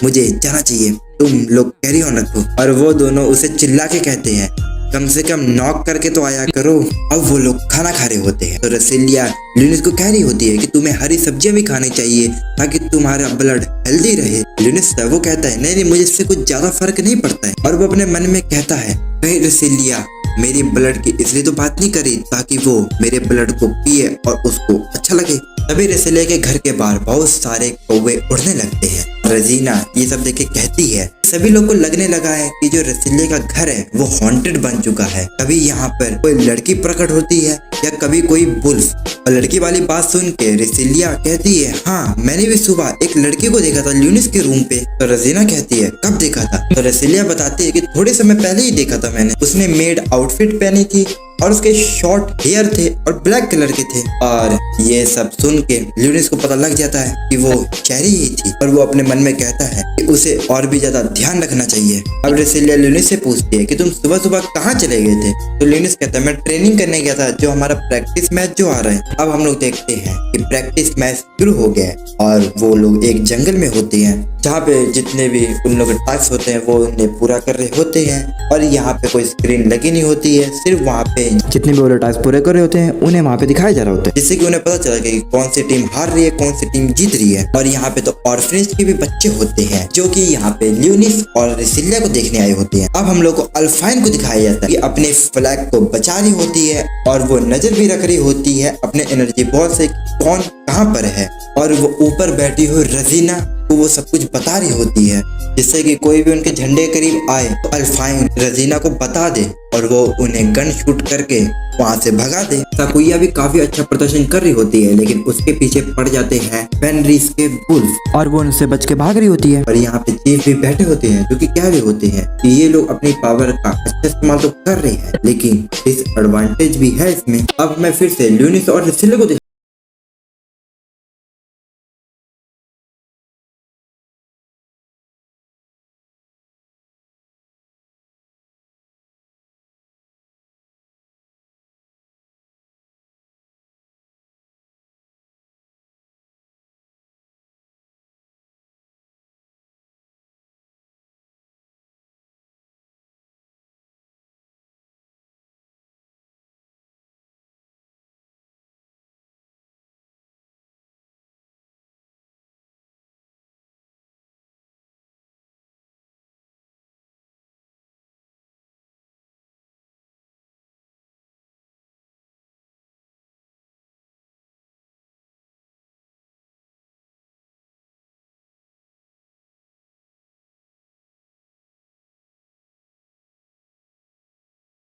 मुझे जाना चाहिए, तुम लोग कैरी ऑन रखो। और वो दोनों उसे चिल्ला के कहते हैं कम से कम नॉक करके तो आया करो। अब वो लोग खाना खा रहे होते हैं तो रसीलिया ल्यूनिस को कह रही होती है कि तुम्हें हरी सब्जियां भी खानी चाहिए ताकि तुम्हारा ब्लड हेल्दी रहे। ल्यूनिस वो कहता है नहीं मुझे इससे कुछ ज्यादा फर्क नहीं पड़ता है। और वो अपने मन में कहता है कहीं रसीलिया मेरी ब्लड की इसलिए तो बात नहीं करी ताकि वो मेरे ब्लड को पिए और उसको अच्छा लगे। तभी रसीलिया के घर के बाहर बहुत सारे कौवे उड़ने लगते हैं। रजीना ये सब देख के कहती है सभी लोग को लगने लगा है कि जो रसीलिया का घर है वो हॉन्टेड बन चुका है। कभी यहाँ पर कोई लड़की प्रकट होती है या कभी कोई बुल्फ। और लड़की वाली बात सुन के रसीलिया कहती है हाँ मैंने भी सुबह एक लड़की को देखा था ल्यूनिस के रूम पे। तो रजीना कहती है कब देखा था? तो रसीलिया बताती है कि थोड़े समय पहले ही देखा था मैंने। उसने मेड आउटफिट पहनी थी और उसके शॉर्ट हेयर थे और ब्लैक कलर के थे। और ये सब सुन के ल्यूनिस को पता लग जाता है कि वो चेरी ही थी, और वो अपने मन में कहता है कि उसे और भी ज्यादा ध्यान रखना चाहिए। अब रसीलिया ल्यूनिस से पूछती है कि तुम सुबह सुबह कहाँ चले गए थे? तो ल्यूनिस कहता है मैं ट्रेनिंग करने गया था, जो हमारा प्रैक्टिस मैच जो आ रहा है। अब हम लोग देखते हैं कि प्रैक्टिस मैच शुरू हो गया है और वो लोग एक जंगल में होते हैं जहाँ पे जितने भी उन लोग टास्क होते हैं वो उन्हें पूरा कर रहे होते हैं। और यहाँ पे कोई स्क्रीन लगी नहीं होती है, सिर्फ वहाँ पे जितने भी वो लोग टास्क पूरे कर रहे होते हैं उन्हें वहाँ पे दिखाया जा रहा होता है, जिससे कि उन्हें पता चला कि कौन सी टीम हार रही है कौन सी टीम जीत रही है। और यहाँ पे तो ऑर्फनेज के भी बच्चे होते हैं जो कि यहाँ पे ल्यूनिस और रिसिलिया को देखने आए होते हैं। अब हम लोग को अल्फाइन को दिखाया जाता है कि अपने फ्लैग को बचा रही होती है और वो नजर भी रख रही होती है अपने एनर्जी बॉल से कौन कहाँ पर है। और वो ऊपर बैठी हुई रजीना को वो सब कुछ बता रही होती है, जिससे कि कोई भी उनके झंडे के करीब आए तो अल्फाइन रजीना को बता दे और वो उन्हें गन शूट करके वहाँ से भगा दे। साकुया भी काफी अच्छा प्रदर्शन कर रही होती है, लेकिन उसके पीछे पड़ जाते हैं फेनरिस के वुल्फ और वो उनसे बच के भाग रही होती है। और यहाँ पे चीफ भी बैठे होते हैं जो कि कह रहे होते हैं कि ये लोग अपनी पावर का अच्छा इस्तेमाल तो कर रहे हैं, लेकिन डिसएडवांटेज भी है इसमें। अब मैं फिर से ल्यूनिस और रिसिलिया को भी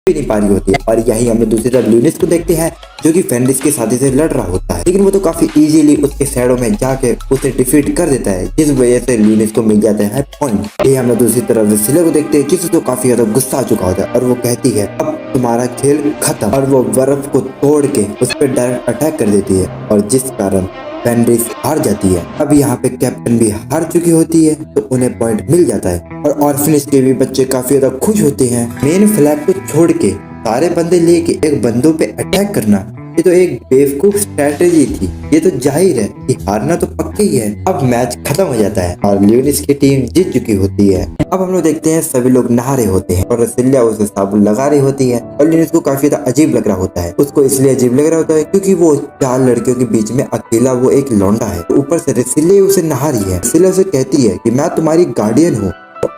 नहीं पा रही होती है। और यही हम लोग दूसरी तरफ ल्यूनिस को देखते हैं जो कि फेनरिस के साथी से लड़ रहा होता है, लेकिन वो तो काफी इजीली उसके शैडो में जाके उसे डिफीट कर देता है, जिस वजह से ल्यूनिस को मिल जाता है पॉइंट। ये हम लोग दूसरी तरफ रिसिलिया को देखते हैं जिससे तो काफी ज्यादा गुस्सा आ चुका होता है और वो कहती है अब तुम्हारा खेल खत्म, और वो बर्फ को तोड़ के उस पर डायरेक्ट अटैक कर देती है और जिस कारण फेनरिस हार जाती है। अब यहाँ पे कैप्टन भी हार चुकी होती है तो उन्हें पॉइंट मिल जाता है और ऑर्फनेज के भी बच्चे काफी ज्यादा खुश होते हैं। मेन फ्लैग को छोड़ के सारे बंदे लेके एक बंदों पे अटैक करना ये तो एक बेवकूफ स्ट्रेटेजी थी। ये तो जाहिर है कि हारना तो पक्का ही है। अब मैच खत्म हो जाता है और ल्यूनिस की टीम जीत चुकी होती है। अब हम लोग देखते हैं सभी लोग नहा रहे होते हैं और रसीलिया उसे साबुन लगा रही होती है और ल्यूनिस को काफी ज्यादा अजीब लग रहा होता है। उसको इसलिए अजीब लग रहा होता है क्योंकि वो 4 लड़कियों के बीच में अकेला वो एक लौंडा है। तो ऊपर से रसीलिया उसे नहा रही है। रसीलिया उसे कहती है कि मैं तुम्हारी गार्डियन हूँ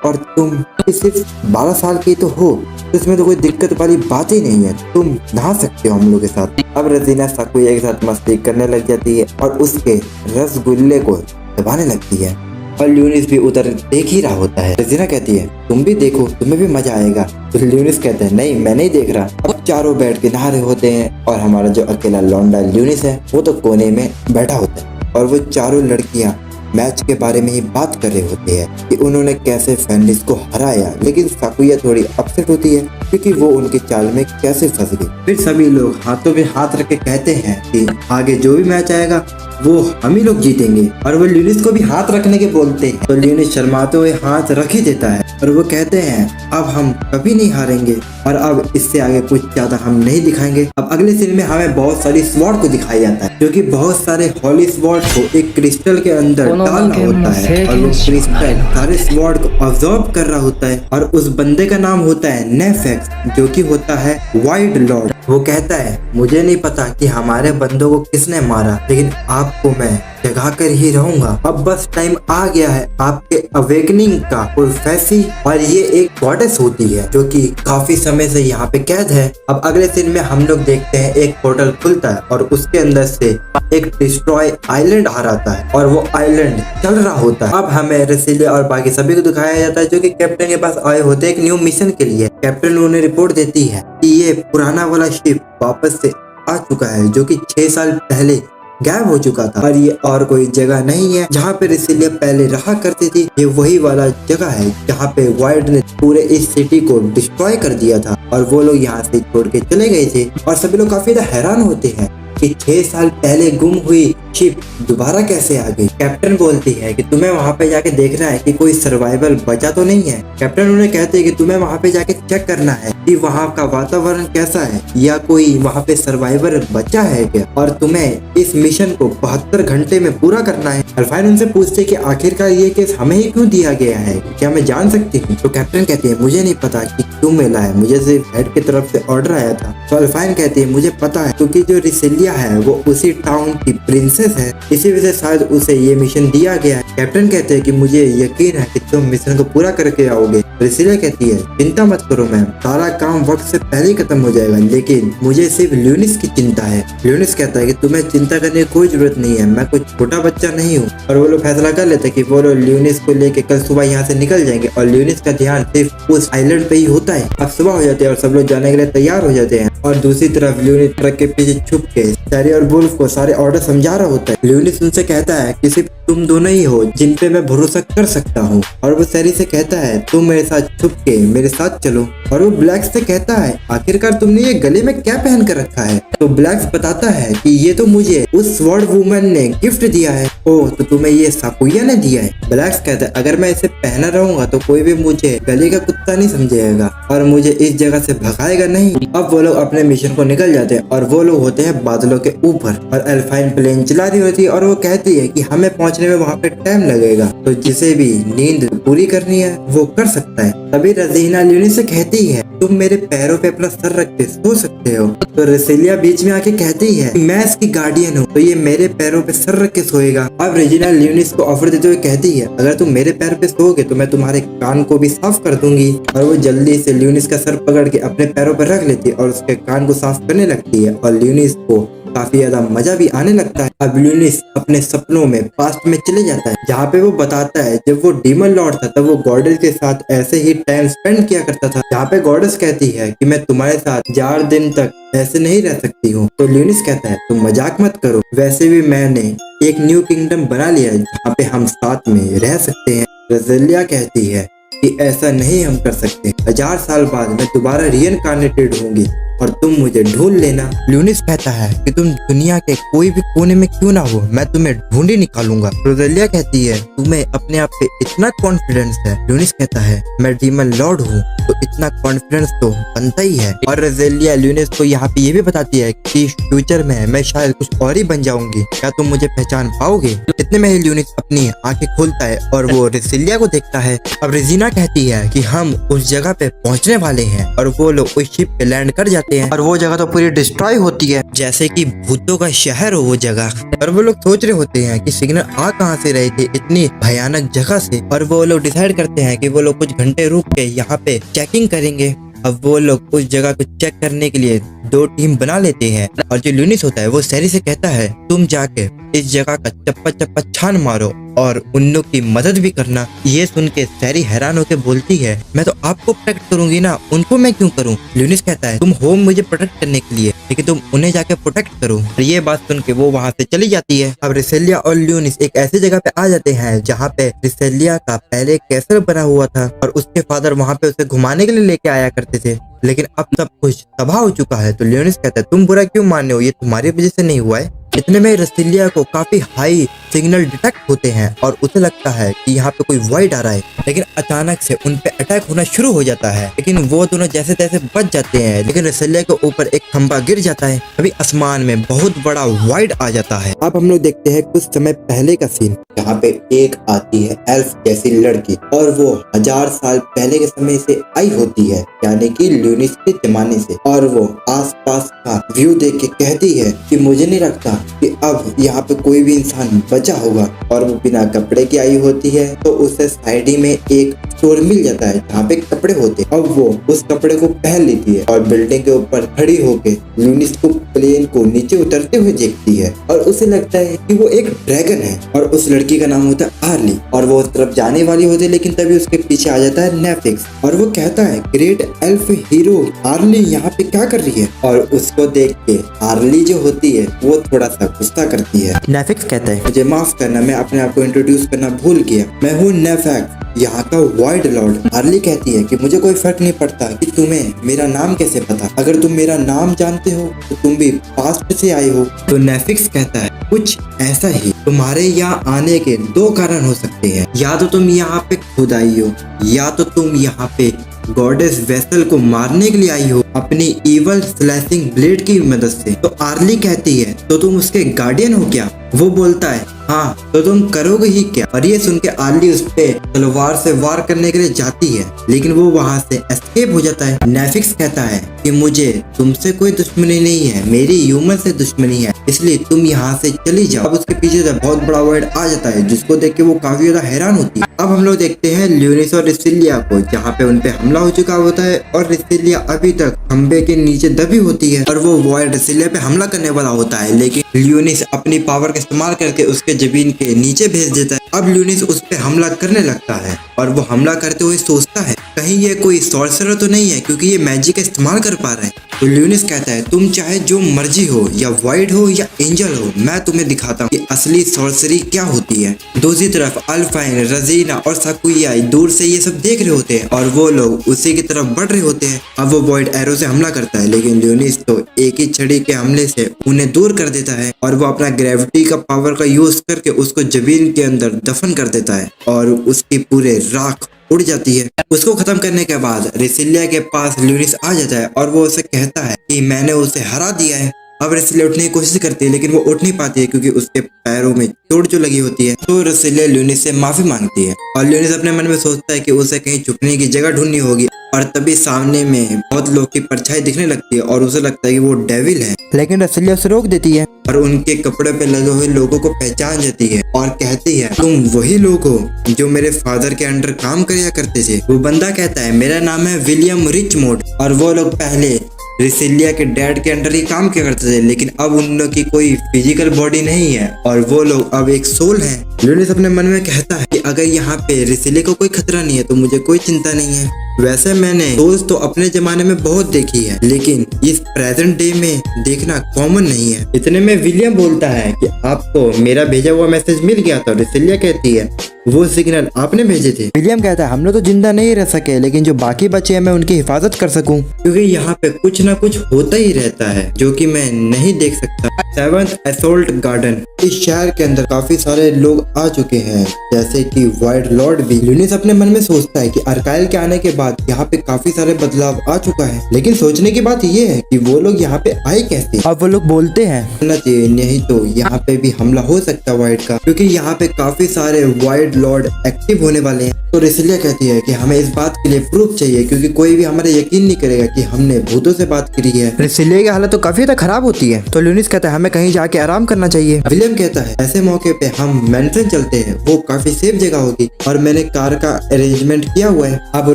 और तुम सिर्फ 12 साल की तो हो, तो इसमें तो कोई दिक्कत वाली बात ही नहीं है, तुम नहा सकते हो हम लोग के साथ। अब रजीना साकुया के साथ मस्ती करने लग जाती है और उसके रसगुल्ले को दबाने लगती है और ल्यूनिस भी उधर देख ही रहा होता है। रजीना कहती है तुम भी देखो, तुम्हें भी मजा आएगा। तो ल्यूनिस कहते हैं नहीं मैं नहीं देख रहा। अब अब चारों बैठ के नहा रहे होते हैं और हमारा जो अकेला लौंडा ल्यूनिस है वो तो कोने में बैठा होता है और वो चारों लड़कियां मैच के बारे में ही बात कर रहे होते हैं कि उन्होंने कैसे फैंडिस को हराया। लेकिन साकुया थोड़ी अपसेट होती है क्योंकि वो उनके चाल में कैसे फंस गई। फिर सभी लोग हाथों में हाथ रख के कहते हैं कि आगे जो भी मैच आएगा वो हम ही लोग जीतेंगे और वो ल्यूनिस को भी हाथ रखने के बोलते हैं तो ल्यूनिस शर्माते हुए हाथ रख ही देता है और वो कहते हैं अब हम कभी नहीं हारेंगे और अब इससे आगे कुछ ज्यादा हम नहीं दिखाएंगे। अब अगले सीन में हमें बहुत सारी स्वॉर्ड को दिखाया जाता है क्योंकि बहुत सारे हॉली स्वॉर्ड को एक क्रिस्टल के अंदर डालना होता है और वो क्रिस्टल सारे स्वॉर्ड को ऑब्जर्व कर रहा होता है और उस बंदे का नाम होता है नेफेक्स जो कि होता है वाइड लॉर्ड। वो कहता है मुझे नहीं पता कि हमारे बंदों को किसने मारा लेकिन आपको मैं जगा कर ही रहूंगा। अब बस टाइम आ गया है आपके अवेकनिंग का। प्रोफेसी और ये एक गॉडेस होती है जो कि काफी समय से यहाँ पे कैद है। अब अगले सीन में हम लोग देखते हैं एक पोर्टल खुलता है और उसके अंदर से एक डिस्ट्रॉय आइलैंड आ रहा है और वो आइलैंड चल रहा होता है। अब हमें रेसिलिया और बाकी सभी को दिखाया जाता है जो कि कैप्टन के पास आए होते हैं एक न्यू मिशन के लिए। कैप्टन उन्हें रिपोर्ट देती है कि ये पुराना वाला शिप वापस से आ चुका है जो कि 6 साल पहले गायब हो चुका था और ये और कोई जगह नहीं है जहाँ पे रेसिलिया पहले रहा करती थी। ये वही वाला जगह है जहाँ पे वाइड ने पूरे इस सिटी को डिस्ट्रॉय कर दिया था और वो लोग यहाँ से छोड़ के चले गए थे और सभी लोग काफी हैरान होते हैं कि 6 साल पहले गुम हुई शिप दोबारा कैसे आ गई। कैप्टन बोलती है कि तुम्हें वहाँ पे जाके देखना है कि कोई सर्वाइवल बचा तो नहीं है। कैप्टन उन्हें कहते हैं कि तुम्हें वहाँ पे जाके चेक करना है कि वहाँ का वातावरण कैसा है या कोई वहाँ पे सर्वाइवर बचा है क्या और तुम्हें इस मिशन को 72 घंटे में पूरा करना है। अल्फाइन उनसे पूछते कि आखिरकार ये केस हमें ही क्यों दिया गया है, क्या मैं जान सकती हूँ। तो कैप्टन कहते हैं मुझे नहीं पता कि क्यों मिला है, मुझे सिर्फ हेड की तरफ से ऑर्डर आया था। तो अल्फाइन कहती है मुझे पता है क्योंकि जो रेसिलिया है वो उसी टाउन की प्रिंसेस है, इसी वजह से शायद उसे ये मिशन दिया गया है। कैप्टन कहते हैं कि मुझे यकीन है कि तुम मिशन को पूरा करके आओगे। रेसिलिया कहती है चिंता मत करो मैम, सारा काम वक्त से पहले ही खत्म हो जाएगा, लेकिन मुझे सिर्फ ल्यूनिस की चिंता है। ल्यूनिस कहता है कि तुम्हें चिंता करने की कोई जरूरत नहीं है, मैं कोई छोटा बच्चा नहीं हूँ। और वो लोग फैसला कर लेते हैं कि वो लोग ल्यूनिस को लेके कल सुबह यहाँ से निकल जाएंगे और ल्यूनिस का ध्यान सिर्फ उस आइलैंड पे ही होता है। अब सुबह हो जाती है और सब लोग जाने के लिए तैयार हो जाते हैं और दूसरी तरफ ल्यूनिस ट्रक के पीछे छुप के सैरी और वुल्फ को सारे ऑर्डर समझा रहा होता है। ल्यूनिस उनसे कहता है कि सिर्फ तुम दोनों ही हो जिन पे मैं भरोसा कर सकता हूँ और वो सैरी से कहता है तुम मेरे साथ छुप के मेरे साथ चलो। और वो ब्लैक्स से कहता है आखिरकार तुमने ये गले में क्या पहन कर रखा है। तो ब्लैक्स बताता है कि ये तो मुझे उस स्वॉर्ड वुमन ने गिफ्ट दिया है। ओह तो तुम्हें ये साकुया ने दिया है। ब्लैक्स कहता है अगर मैं इसे पहना रहूंगा तो कोई भी मुझे गले का कुत्ता नहीं समझेगा और मुझे इस जगह से भगाएगा नहीं। अब वो लोग अपने मिशन को निकल जाते हैं और वो लोग होते हैं बादलों के ऊपर और अल्फाइन प्लेन चला रही होती है और वो कहती है कि हमें पहुंचने में वहाँ पे टाइम लगेगा, तो जिसे भी नींद पूरी करनी है वो कर सकता है। तभी रजीना ल्यूनिस से कहती है तुम मेरे पैरों पे अपना सर रख के सो सकते हो। तो रेसिलिया बीच में आके कहती है मैं इसकी गार्डियन हूँ तो ये मेरे पैरों पे सर रख के सोएगा। अब रेजिना ल्यूनिस को ऑफर देते हुए कहती है अगर तुम मेरे पैर पे सोओगे तो मैं तुम्हारे कान को भी साफ कर दूंगी। और वो जल्दी से ल्यूनिस का सर पकड़ के अपने पैरों पर रख लेती है और उसके कान को साफ करने लगती है और ल्यूनिस को काफी ज्यादा मजा भी आने लगता है। अब ल्यूनिस अपने सपनों में पास्ट में चले जाता है जहाँ पे वो बताता है जब वो डीमन लॉर्ड था तब वो गॉडेस के साथ ऐसे ही टाइम स्पेंड किया करता था। जहाँ पे गॉडेस कहती है कि मैं तुम्हारे साथ 4 दिन तक ऐसे नहीं रह सकती हूँ। तो ल्यूनिस कहता है तुम मजाक मत करो, वैसे भी मैंने एक न्यू किंगडम बना लिया है जहाँ पे हम साथ में रह सकते हैं। रेसिलिया कहती है कि ऐसा नहीं हम कर सकते, 1000 साल बाद मैं दोबारा रीइनकार्नेटेड होंगी और तुम मुझे ढूंढ लेना। ल्यूनिस कहता है कि तुम दुनिया के कोई भी कोने में क्यों ना हो मैं तुम्हें ढूंढ ही निकालूंगा। रोजेलिया कहती है तुम्हें अपने आप पे इतना कॉन्फिडेंस है। ल्यूनिस कहता है मैं डीमन लॉर्ड हूँ तो इतना कॉन्फिडेंस तो बनता ही है। और रोजेलिया ल्यूनिस को यहाँ पे ये भी बताती है कि फ्यूचर में मैं शायद कुछ और ही बन जाऊंगी, क्या तुम मुझे पहचान पाओगे। इतने में ही ल्यूनिस अपनी आंखें खोलता है और वो रेसिलिया को देखता है। अब रेजिना कहती है कि हम उस जगह पे पहुंचने वाले हैं और वो लोग उस शिप पे लैंड कर जाते हैं और वो जगह तो पूरी डिस्ट्रॉय होती है जैसे कि भूतों का शहर हो वो जगह। और वो लोग सोच रहे होते हैं कि सिग्नल आ कहां से रहे थे इतनी भयानक जगह से। और वो लोग डिसाइड करते हैं कि वो लोग कुछ घंटे रुक के यहाँ पे चेकिंग करेंगे। अब वो लोग उस जगह को चेक करने के लिए दो टीम बना लेते हैं और जो ल्यूनिस होता है वो सैरी से कहता है तुम जाके इस जगह का चप्पा चप्पा छान मारो और उन लोग की मदद भी करना। ये सुन के सैरी हैरान होकर बोलती है मैं तो आपको प्रोटेक्ट करूंगी ना, उनको मैं क्यों करूं। ल्यूनिस कहता है तुम हो मुझे प्रोटेक्ट करने के लिए, लेकिन तुम उन्हें जाके प्रोटेक्ट करो। और ये बात सुन के वो वहाँ से चली जाती है। अब रिसेलिया और ल्यूनिस एक ऐसी जगह पे आ जाते हैं जहाँ पे रिसेलिया का पहले कैसल बना हुआ था और उसके फादर वहाँ पे उसे घुमाने के लिए लेके आया करते थे, लेकिन अब सब कुछ तबाह हो चुका है। तो ल्यूनिस कहता है तुम बुरा क्यों मान रहे हो, ये तुम्हारी वजह से नहीं हुआ है। इतने में रिसेलिया को काफी हाई सिग्नल डिटेक्ट होते हैं और उसे लगता है कि यहाँ पे कोई वॉइड आ रहा है, लेकिन अचानक से उन पे अटैक होना शुरू हो जाता है। लेकिन वो दोनों जैसे तैसे बच जाते हैं, लेकिन रिसेलिया के ऊपर एक खंबा गिर जाता है। अभी आसमान में बहुत बड़ा वॉइड आ जाता है। अब हम लोग देखते हैं कुछ समय पहले का सीन, जहाँ पे एक आती है एल्फ जैसी लड़की और वो 1000 साल पहले के समय से आई होती है, यानी कि ल्यूनिस के जमाने से, और वो आसपास का व्यू देख के कहती है कि मुझे नहीं लगता कि अब यहाँ पे कोई भी इंसान बचा होगा। और वो बिना कपड़े की आई होती है, तो उसे साइड ही में एक स्टोर मिल जाता है जहाँ पे कपड़े होते हैं। अब वो उस कपड़े को पहन लेती है और बिल्डिंग के ऊपर खड़ी होके ल्यूनिस को प्लेन को नीचे उतरते हुए देखती है और उसे लगता है कि वो एक ड्रैगन है और उस लड़की का नाम होता है आर्ली। और वो उस तरफ जाने वाली होती है, लेकिन तभी उसके पीछे आ जाता है नेफिक्स और वो कहता है ग्रेट एल्फ हीरो आर्ली यहाँ पे क्या कर रही है। और उसको देख के आर्ली जो होती है वो थोड़ा सा गुस्सा करती है। नेफिक्स कहता है मुझे माफ करना, मैं अपने आप को इंट्रोड्यूस करना भूल गया, मैं हूँ नेफिक्स, यहाँ का वॉइड लॉर्ड। आर्ली कहती है कि मुझे कोई फर्क नहीं पड़ता कि तुम्हें मेरा नाम कैसे पता, अगर तुम मेरा नाम जानते हो तो तुम भी पास्ट से आए हो। तो नेफिक्स कहता है कुछ ऐसा ही, तुम्हारे यहाँ आने के दो कारण हो सकते हैं, या तो तुम यहाँ पे खुद आई हो या तो तुम यहाँ पे गॉडेस वेसल को मारने के लिए आई हो अपनी इवल स्लैशिंग ब्लेड की मदद से। तो आर्ली कहती है तो तुम उसके गार्डियन हो क्या। वो बोलता है हाँ, तो तुम करोगे ही क्या। और ये सुन के आर्ली उस पे तलवार से वार करने के लिए जाती है, लेकिन वो वहाँ से एस्केप हो जाता है। नेफिक्स कहता है कि मुझे तुमसे कोई दुश्मनी नहीं है, मेरी ह्यूमन से दुश्मनी है, इसलिए तुम यहाँ से चली जाओ। अब उसके पीछे से बहुत बड़ा वर्ड आ जाता है, जिसको देख के वो काफी ज्यादा हैरान होती है। अब हम लोग देखते हैं ल्यूनिस और रिसेलिया को, जहाँ पे उनपे हमला हो चुका होता है और रिसेलिया अभी तक खंबे के नीचे दबी होती है और वो वर्ड रिसेलिया पे हमला करने वाला होता है, लेकिन ल्यूनिस अपनी पावर का इस्तेमाल करके उसके जमीन के नीचे भेज देता है। अब ल्यूनिस उस पे हमला करने लगता है और वो हमला करते हुए सोचता है कहीं ये कोई सॉर्सरर तो नहीं है, क्योंकि ये मैजिक का इस्तेमाल कर पा रहा है। तो ल्यूनिस कहता है तुम चाहे जो मर्जी हो, या वाइड हो या एंजल हो, मैं तुम्हें दिखाता हूँ कि असली सॉर्सरी क्या होती है। दूसरी तरफ अल्फाइन, रजीना और साकुया दूर से ये सब देख रहे होते हैं और वो लोग उसी की तरफ बढ़ रहे होते हैं। अब वो वॉइड एरो से हमला करता है, लेकिन ल्यूनिस तो एक ही छड़ी के हमले से उन्हें दूर कर देता है और वो अपना ग्रेविटी का पावर का यूज करके उसको जमीन के अंदर दफन कर देता है और उसकी पूरे राख उड़ जाती है। उसको खत्म करने के बाद रिसेलिया के पास ल्यूनिस आ जाता है और वो उसे कहता है कि मैंने उसे हरा दिया है। अब रिसेलिया उठने की कोशिश करती है, लेकिन वो उठ नहीं पाती है क्योंकि उसके पैरों में चोट जो लगी होती है। तो रिसेलिया ल्यूनिस से माफी मांगती है और ल्यूनिस अपने मन में सोचता है कि उसे कहीं छुपने की जगह ढूंढनी होगी। और तभी सामने में बहुत लोग की परछाई दिखने लगती है और उसे लगता है कि वो डेविल है, लेकिन रिसेलिया उसे रोक देती है और उनके कपड़े पे लगे हुए लोगों को पहचान जाती है और कहती है तुम वही लोग हो जो मेरे फादर के अंडर काम किया करते थे। वो बंदा कहता है मेरा नाम है विलियम रिचमोंड और वो लोग पहले रिसेलिया के डैड के अंडर ही काम किया करते थे, लेकिन अब उन लोग की कोई फिजिकल बॉडी नहीं है और वो लोग अब एक सोल है। ल्यूनिस अपने मन में कहता है कि अगर यहाँ पे रिसेलिया को कोई खतरा नहीं है तो मुझे कोई चिंता नहीं है। वैसे मैंने सोल्स तो अपने जमाने में बहुत देखी है, लेकिन इस प्रेजेंट डे में देखना कॉमन नहीं है। इतने में विलियम बोलता है कि आपको मेरा भेजा हुआ मैसेज मिल गया। तो रिसेलिया कहती है वो सिग्नल आपने भेजे थे। विलियम कहता है हम लोग तो जिंदा नहीं रह सके, लेकिन जो बाकी बचे हैं मैं उनकी हिफाजत कर सकूं, क्योंकि यहाँ पे कुछ ना कुछ होता ही रहता है जो कि मैं नहीं देख सकता। 7th असॉल्ट गार्डन, इस शहर के अंदर काफी सारे लोग आ चुके हैं, जैसे कि वाइड लॉर्ड भी। ल्यूनिस अपने मन में सोचता है कि अर्काइल के आने के बाद यहाँ पे काफी सारे बदलाव आ चुका है, लेकिन सोचने की बात ये है कि वो लोग यहाँ पे आए कैसे। अब वो लोग बोलते हैं नहीं तो यहाँ पे भी हमला हो सकता है वाइड का, क्योंकि यहाँ पे काफी सारे वाइड लॉर्ड एक्टिव होने वाले हैं। तो रिसेलिया कहती है कि हमें इस बात के लिए प्रूफ चाहिए, क्योंकि कोई भी हमारा यकीन नहीं करेगा कि हमने भूतों से बात करी है। रिसेलिया की हालत तो काफी ज्यादा खराब होती है। तो ल्यूनिस कहता है हमें कहीं जाके आराम करना चाहिए। विलियम कहता है ऐसे मौके पे हम मैंसन चलते हैं, वो काफी सेफ जगह होगी और मैंने कार का अरेंजमेंट किया हुआ है। अब वो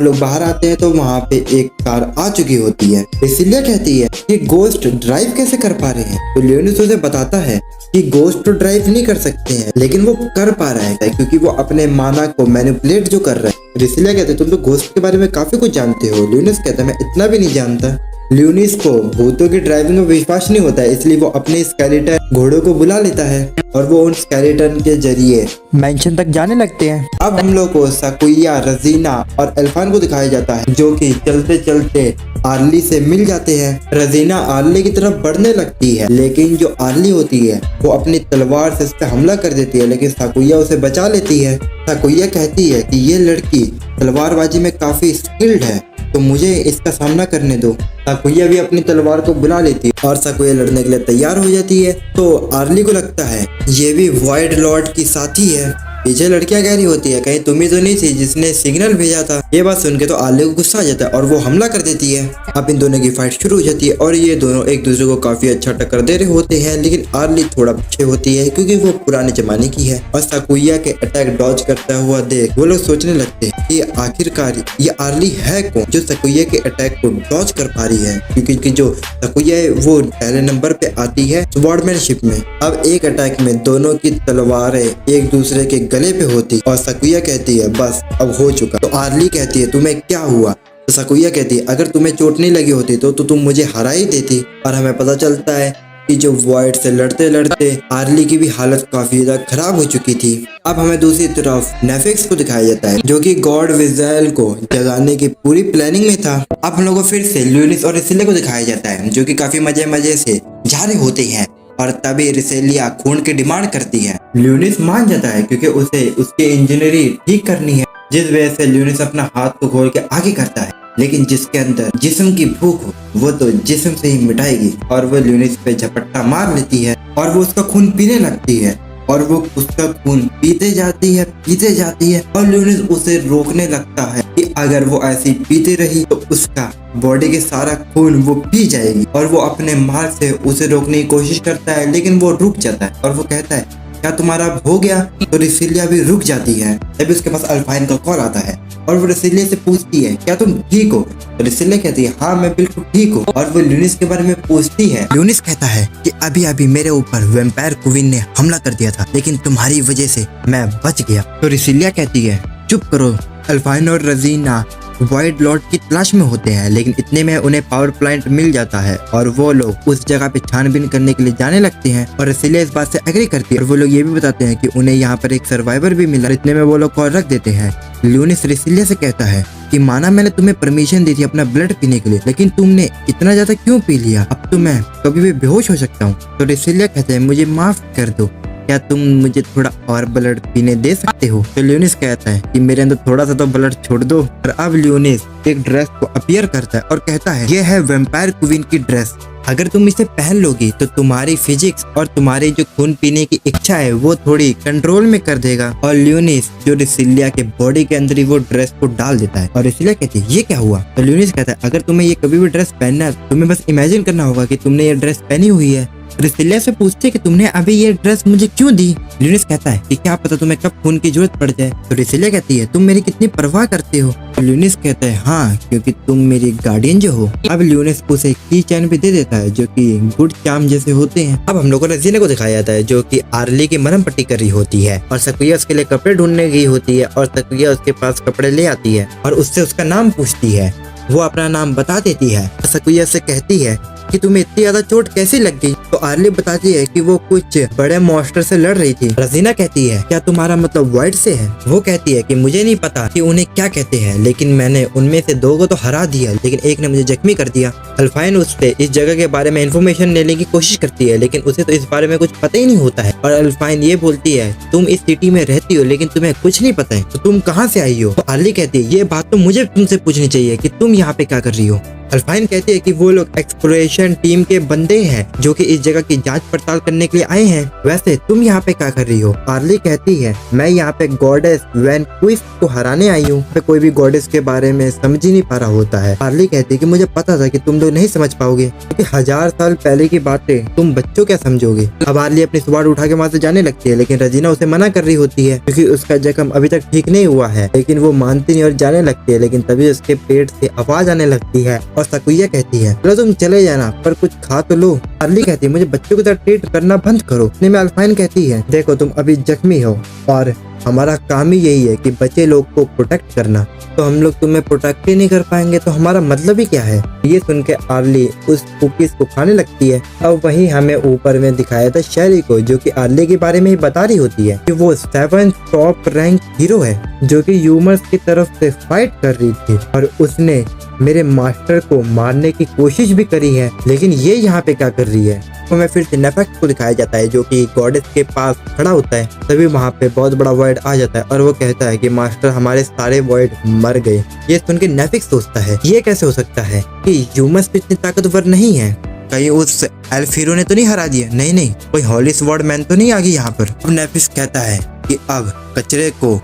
लोग बाहर आते हैं तो वहाँ पे एक कार आ चुकी होती है। इसीलिए कहती है कि गोस्ट ड्राइव कैसे कर पा रहे हैं, तो लियोनिस उसे बताता है कि गोस्ट तो ड्राइव नहीं कर सकते हैं लेकिन वो कर पा रहा है क्योंकि वो अपने माना को मैनिपुलेट जो कर रहा है। रिसिलिया कहते तुम तो गोस्ट के बारे में काफी कुछ जानते हो। लियोनिस कहता मैं इतना भी नहीं जानता। लियोनिस को भूतों की ड्राइविंग में विश्वास नहीं होता है, इसलिए वो अपने स्केलेटन घोड़ों को बुला लेता है और वो उन स्केलेटन के जरिए मेंशन तक जाने लगते हैं। अब हम लोग को सकुइया, रजीना और एल्फान को दिखाया जाता है जो कि चलते चलते आर्ली से मिल जाते हैं। रजीना आर्ली की तरफ बढ़ने लगती है लेकिन जो आर्ली होती है वो अपनी तलवार से उस पर हमला कर देती है, लेकिन सकुइया उसे बचा लेती है। सकुइया कहती है कि ये लड़की तलवारबाजी में काफी स्किल्ड है तो मुझे इसका सामना करने दो। सकुइया भी अपनी तलवार को बुला लेती है और सकुइया लड़ने के लिए तैयार हो जाती है। तो आर्ली को लगता है ये भी वाइड लॉर्ड की साथी है। पीछे लड़कियां कह रही होती है कहीं तुम ही तो नहीं थी जिसने सिग्नल भेजा था। ये बात सुन के तो आर्ली को गुस्सा आ जाता है और वो हमला कर देती है। अब इन दोनों की फाइट शुरू हो जाती है और ये दोनों एक दूसरे को काफी अच्छा टक्कर दे रहे होते हैं, लेकिन आर्ली थोड़ा पीछे होती है क्योंकि वो पुराने जमाने की है। और सकुइया के अटैक डॉज करता हुआ देख वो लोग सोचने लगते हैं कि आखिरकार ये आर्ली है कौन जो सकुइया के अटैक को डॉज कर पा रही है, क्योंकि जो सकुइया है वो पहले नंबर पे आती है स्वॉर्डमैनशिप में। अब एक अटैक में दोनों की तलवारें एक दूसरे के गले पे होती और सकुइया कहती है बस अब हो चुका। तो आर्ली कहती है तुम्हें क्या हुआ, तो सकुइया कहती है अगर तुम्हें चोट नहीं लगी होती तो तुम मुझे हरा ही देती। और हमें पता चलता है कि जो वॉइड से लड़ते लड़ते आर्ली की भी हालत काफी ज्यादा खराब हो चुकी थी। अब हमें दूसरी तरफ नेफिक्स को दिखाया जाता है जो कि गॉड विज़ेल को जगाने की पूरी प्लानिंग में था। अब हम लोगों को फिर से लियोनिस और रिसिलिया को दिखाया जाता है जो कि काफी मजे मजे से जा रहे होते हैं और तभी रिसेलिया खून की डिमांड करती है। लियोनिस मान जाता है क्योंकि उसे उसकी इंजीनियरिंग ठीक करनी है, जिस वजह से लियोनिस अपना हाथ को खोल के आगे करता है, लेकिन जिसके अंदर जिस्म की भूख हो वो तो जिस्म से ही मिटाएगी। और वो लियोनिस पे झपट्टा मार लेती है और वो उसका खून पीने लगती है और वो उसका खून पीते जाती है और लियोनिस उसे रोकने लगता है कि अगर वो ऐसी पीते रही तो उसका बॉडी के सारा खून वो पी जाएगी। और वो अपने मार से उसे रोकने की कोशिश करता है लेकिन वो रुक जाता है और वो कहता है क्या तुम्हारा अब हो गया। तो रिसिलिया भी रुक जाती है। तभी उसके पास अल्फाइन का कॉल आता है और वो रिसिलिया से पूछती है क्या तुम ठीक हो। तो रिसिलिया कहती है हाँ मैं बिल्कुल ठीक हूँ और वो लियोनिस के बारे में पूछती है। लियोनिस कहता है कि अभी अभी मेरे ऊपर वैम्पायर क्वीन ने हमला कर दिया था लेकिन तुम्हारी वजह से मैं बच गया। तो रिसिलिया कहती है चुप करो। अल्फाइन और रजीना वाइड लॉर्ड की तलाश में होते हैं, लेकिन इतने में उन्हें पावर प्लांट मिल जाता है और वो लोग उस जगह पे छानबीन करने के लिए जाने लगते हैं। और रिसिलिया इस बात से एग्री करती है और वो लोग ये भी बताते हैं कि उन्हें यहाँ पर एक सर्वाइवर भी मिला। इतने में वो लोग कॉल रख देते हैं। लियोनिस रिसिलिया से कहता है कि माना मैंने तुम्हें परमिशन दी थी अपना ब्लड पीने के लिए, लेकिन तुमने इतना ज्यादा क्यों पी लिया, अब तो मैं कभी भी बेहोश हो सकता हूँ। तो रिसिलिया कहते हैं मुझे माफ कर दो, क्या तुम मुझे थोड़ा और ब्लड पीने दे सकते हो। तो लियोनिस कहता है कि मेरे अंदर थोड़ा सा तो ब्लड छोड़ दो। और अब लियोनिस एक ड्रेस को अपीयर करता है और कहता है ये है वैम्पायर क्वीन की ड्रेस, अगर तुम इसे पहन लोगी तो तुम्हारी फिजिक्स और तुम्हारी जो खून पीने की इच्छा है वो थोड़ी कंट्रोल में कर देगा। और लियोनिस जो रिसिलिया के बॉडी के अंदर ही वो ड्रेस को डाल देता है और रिसिलिया कहती है ये क्या हुआ। तो लियोनिस कहता है अगर तुम्हें ये कभी भी ड्रेस पहनना है तुम्हें बस इमेजिन करना होगा कि तुमने ये ड्रेस पहनी हुई है। रिसिलिया से पूछते कि तुमने अभी ये ड्रेस मुझे क्यों दी। लियोनिस कहता है कि क्या पता तुम्हें कब खून की जरूरत पड़ जाए। तो रिसिलिया कहती है तुम मेरी कितनी परवाह करते हो। तो लियोनिस कहता है हाँ क्योंकि तुम मेरी गार्डियन जो हो। अब लियोनिस उसे की चैन भी दे देता है जो कि गुड चार्म जैसे होते हैं। अब हम लोगों को रजीना को दिखाया जाता है जो कि आर्ली की मरहम पट्टी कर रही होती है और सकुइया उसके लिए कपड़े ढूंढने गई होती है और सकुइया उसके पास कपड़े ले आती है और उससे उसका नाम पूछती है। वो अपना नाम बता देती है। सकुइया से कहती है कि तुम्हें इतनी ज्यादा चोट कैसे लग गई। तो आर्ली बताती है कि वो कुछ बड़े मॉन्स्टर से लड़ रही थी। रजीना कहती है क्या तुम्हारा मतलब वाइड से है। वो कहती है कि मुझे नहीं पता कि उन्हें क्या कहते हैं, लेकिन मैंने उनमें से 2 को तो हरा दिया लेकिन एक ने मुझे जख्मी कर दिया। अल्फाइन उससे इस जगह के बारे में इंफॉर्मेशन लेने की कोशिश करती है लेकिन उसे तो इस बारे में कुछ पता ही नहीं होता है। और अल्फाइन ये बोलती है तुम इस सिटी में रहती हो लेकिन तुम्हें कुछ नहीं पता है तो तुम कहाँ से आई हो। तो आर्ली कहती है ये बात तो मुझे तुमसे पूछनी चाहिए कि तुम यहाँ पे क्या कर रही हो। अल्फाइन कहती है कि वो लोग एक्सप्लोरेशन टीम के बंदे हैं जो कि इस जगह की जांच पड़ताल करने के लिए आए हैं। वैसे तुम यहाँ पे क्या कर रही हो? आर्ली कहती है मैं यहाँ पे गॉडेस वैनक्विस्ट को हराने आई हूँ। कोई भी गॉडेस के बारे में समझ ही नहीं पा रहा होता है। आर्ली कहती है कि मुझे पता था कि तुम लोग नहीं समझ पाओगे क्योंकि 1000 साल पहले की बातें तुम बच्चों क्या समझोगे। अब आर्ली अपनी स्वॉर्ड उठा के वहाँ से जाने लगती है, लेकिन रजीना उसे मना कर रही होती है क्योंकि उसका जख्म अभी तक ठीक नहीं हुआ है। लेकिन वो मानती नहीं और जाने लगती है, लेकिन तभी उसके पेट से आवाज आने लगती है और सकुइया कहती है चलो तुम चले जाना पर कुछ खा तो लो। आर्ली कहती है मुझे बच्चों की तरह ट्रीट करना बंद करो। इतने में अल्फाइन कहती है देखो तुम अभी जख्मी हो और हमारा काम ही यही है कि बच्चे लोग को प्रोटेक्ट करना, तो हम लोग तुम्हें प्रोटेक्ट ही नहीं कर पाएंगे तो हमारा मतलब ही क्या है। ये सुन के आर्ली उस कुकीज को खाने लगती है। अब वही हमें ऊपर में दिखाया था शेरी को जो कि आर्ली के बारे में ही बता रही होती है कि वो 7 टॉप रैंक हीरो है जो कि ह्यूमंस की तरफ से फाइट कर रही थी और उसने मेरे मास्टर को मारने की कोशिश भी करी है। लेकिन ये यहाँ पे क्या कर रही है? तो हमें फिर से नेफेक्स को दिखाया जाता है जो कि गॉडेस के पास खड़ा होता है। तभी वहाँ पे बहुत बड़ा वॉइड आ जाता है और वो कहता है कि मास्टर हमारे सारे वॉइड मर गए। ये सुन के नेफेक्स सोचता है ये कैसे हो सकता है कि ह्यूमंस इतने ताकतवर नहीं है, कहीं उस एल्फ हीरो ने तो नहीं हरा दिया? नहीं कोई हॉली स्वॉर्ड मैन तो नहीं आ गई यहाँ पर। अब नेफेक्स कहता है कि अब कचरे को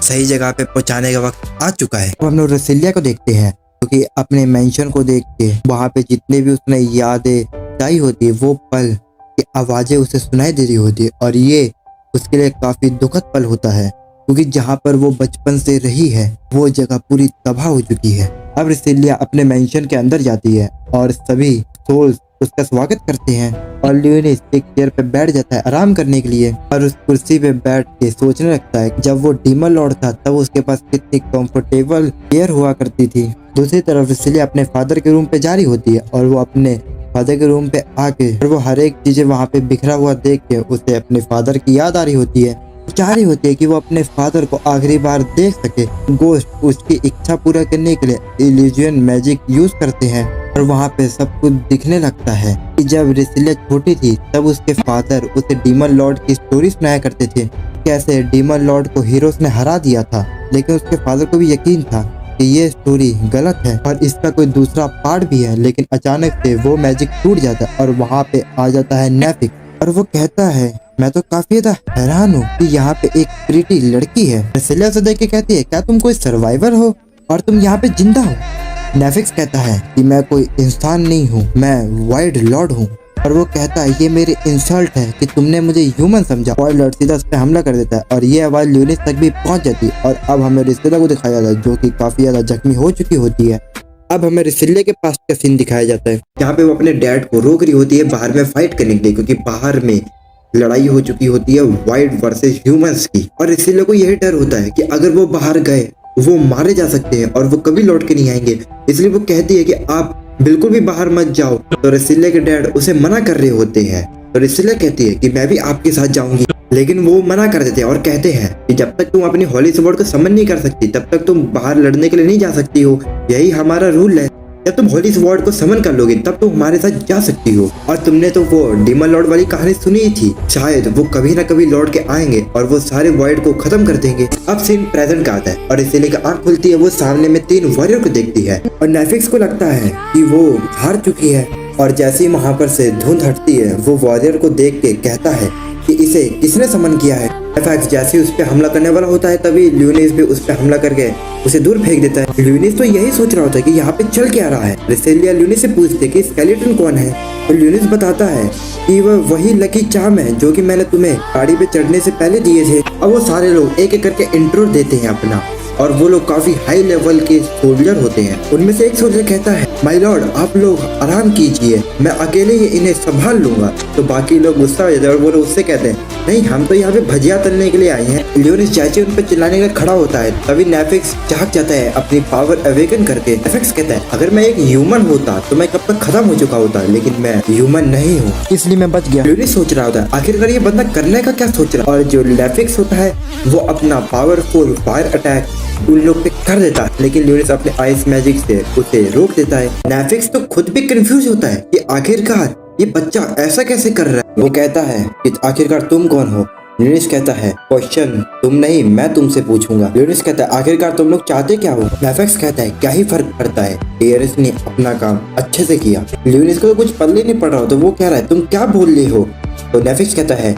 सही जगह पे पहुँचाने का वक्त आ चुका है। अब हम लोग रसीलिया को देखते हैं क्योंकि अपने मेंशन को देख के वहाँ पे जितने भी उसने यादें आई होती है वो पल की आवाजें उसे सुनाई दे रही होती है और ये उसके लिए काफी दुखद पल होता है क्योंकि जहाँ पर वो बचपन से रही है वो जगह पूरी तबाह हो चुकी है। अब रसीलिया अपने मेंशन के अंदर जाती है और सभी सोल्स उसका स्वागत करते हैं और ल्यूनिस एक चेयर पे बैठ जाता है आराम करने के लिए और उस कुर्सी पे बैठ के सोचने लगता है जब वो डीमन लॉर्ड था तब उसके पास कितनी कंफर्टेबल चेयर हुआ करती थी। दूसरी तरफ रसीलिया अपने फादर के रूम पे जा रही होती है और वो अपने फादर के रूम पे आके और वो हर एक चीजें वहाँ पे बिखरा हुआ देख के उसे अपने फादर की याद आ रही होती है। चाह रही होती है कि वो अपने फादर को आखिरी बार देख सके। गोस्ट उसकी इच्छा पूरा करने के लिए इल्यूजन मैजिक यूज करते हैं और वहाँ पे सब कुछ दिखने लगता है कि जब रसीलिया छोटी थी तब उसके फादर उसे डीमन लॉर्ड की स्टोरी सुनाया करते थे, कैसे डीमन लॉर्ड को हीरोज ने हरा दिया था। लेकिन उसके फादर को भी यकीन था कि ये स्टोरी गलत है और इसका कोई दूसरा पार्ट भी है। लेकिन अचानक से वो मैजिक टूट जाता है और वहाँ पे आ जाता है नेफेक्स और वो कहता है मैं तो काफी ज्यादा हैरान हूँ कि यहाँ पे एक प्रीटी लड़की है। रसीलिया से देख के कहती है क्या तुम कोई सर्वाइवर हो और तुम यहाँ पे जिंदा हो? नेफेक्स कहता है कि मैं कोई इंसान नहीं हूँ, मैं वाइड लॉर्ड हूँ। और वो कहता है ये मेरी इंसल्ट है कि तुमने मुझे ह्यूमन समझा। वाइड लॉर्ड सीधा उस पर हमला कर देता है और ये आवाज ल्यूनिस तक भी पहुंच जाती है और अब हमें रसीलिया को दिखाया जाता है जो कि काफी ज्यादा जख्मी हो चुकी होती है। अब हमें रसीलिया के पास का सीन दिखाया जाता है जहाँ पे वो अपने डैड को रोक रही होती है बाहर में फाइट करने के लिए क्योंकि बाहर में लड़ाई हो चुकी होती है वाइड वर्सेस ह्यूमंस की। और रसीलिया को यही डर होता है कि अगर वो बाहर गए वो मारे जा सकते हैं और वो कभी लौट के नहीं आएंगे, इसलिए वो कहती है कि आप बिल्कुल भी बाहर मत जाओ। तो रसीलिया के डैड उसे मना कर रहे होते हैं तो रसीलिया कहती है कि मैं भी आपके साथ जाऊंगी, लेकिन वो मना कर देते हैं और कहते हैं कि जब तक तुम अपनी हॉली स्वॉर्ड को समन नहीं कर सकती तब तक तुम बाहर लड़ने के लिए नहीं जा सकती हो, यही हमारा रूल है। जब तुम हॉली स्वॉर्ड को समन कर लोगे तब तुम हमारे साथ जा सकती हो। और तुमने तो वो डीमन लॉर्ड वाली कहानी सुनी ही थी, शायद वो कभी ना कभी लौट के आएंगे और वो सारे वॉइड को खत्म कर देंगे। अब सीन प्रेजेंट का आता है और रसीलिया की आंख खुलती है, वो सामने में 3 वॉरियर को देखती है और नेफेक्स को लगता है कि वो हार चुकी है। और जैसे ही वहाँ पर से धुंध हटती है वो वॉरियर को देख के कहता है कि इसे किसने समन किया है। नेफेक्स जैसे ही उस पर हमला करने वाला होता है तभी ल्यूनिस भी उस पर हमला करके उसे दूर फेंक देता है। ल्यूनिस तो यही सोच रहा होता है कि यहाँ पे चल क्या रहा है। रसीलिया ल्यूनिस से पूछते कि स्केलेटन कौन है तो ल्यूनिस बताता है कि वह वही लकी चार्म है जो कि मैंने तुम्हें गाड़ी पे चढ़ने से पहले दिए थे। अब वो सारे लोग एक एक करके इंट्रो देते हैं अपना और वो लोग काफी हाई लेवल के सोल्जर होते हैं। उनमें से एक सोल्जर कहता है माय लॉर्ड आप लोग आराम कीजिए, मैं अकेले ही इन्हें संभाल लूंगा। तो बाकी लोग गुस्सा हो जाते हैं और वो लोग उससे कहते हैं नहीं हम तो यहाँ पे भजिया तलने के लिए आए हैं। ल्यूनिस जैसे उन पर चिल्लाने का खड़ा होता है तभी नेफेक्स जाग जाता है अपनी पावर अवेकन करके। नेफेक्स कहता है अगर मैं एक ह्यूमन होता तो मैं कब तक खत्म हो चुका होता, लेकिन मैं ह्यूमन नहीं हूँ इसलिए मैं बच गया। ल्यूनिस सोच रहा होता है आखिरकार ये बंदा करने का क्या सोच रहा है। और जो नेफेक्स होता है वो अपना पावरफुल फायर अटैक उन लोग पे कर देता है, लेकिन ल्यूनिस अपने आइस मैजिक से उसे रोक देता है। नेफेक्स तो खुद भी कंफ्यूज होता है कि आखिरकार ये बच्चा ऐसा कैसे कर रहा है। वो कहता है कि आखिरकार तुम कौन हो। ल्यूनिस कहता है क्वेश्चन तुम नहीं मैं तुमसे पूछूंगा। ल्यूनिस कहता है आखिरकार तुम लोग चाहते क्या हो। नेफेक्स कहता है क्या ही फर्क पड़ता है, टीएरएस ने अपना काम अच्छे से किया। ल्यूनिस को तो कुछ पल्ले नहीं पड़ रहा हो तो वो कह रहा है तुम क्या बोल रहे हो। तो नेफेक्स कहता है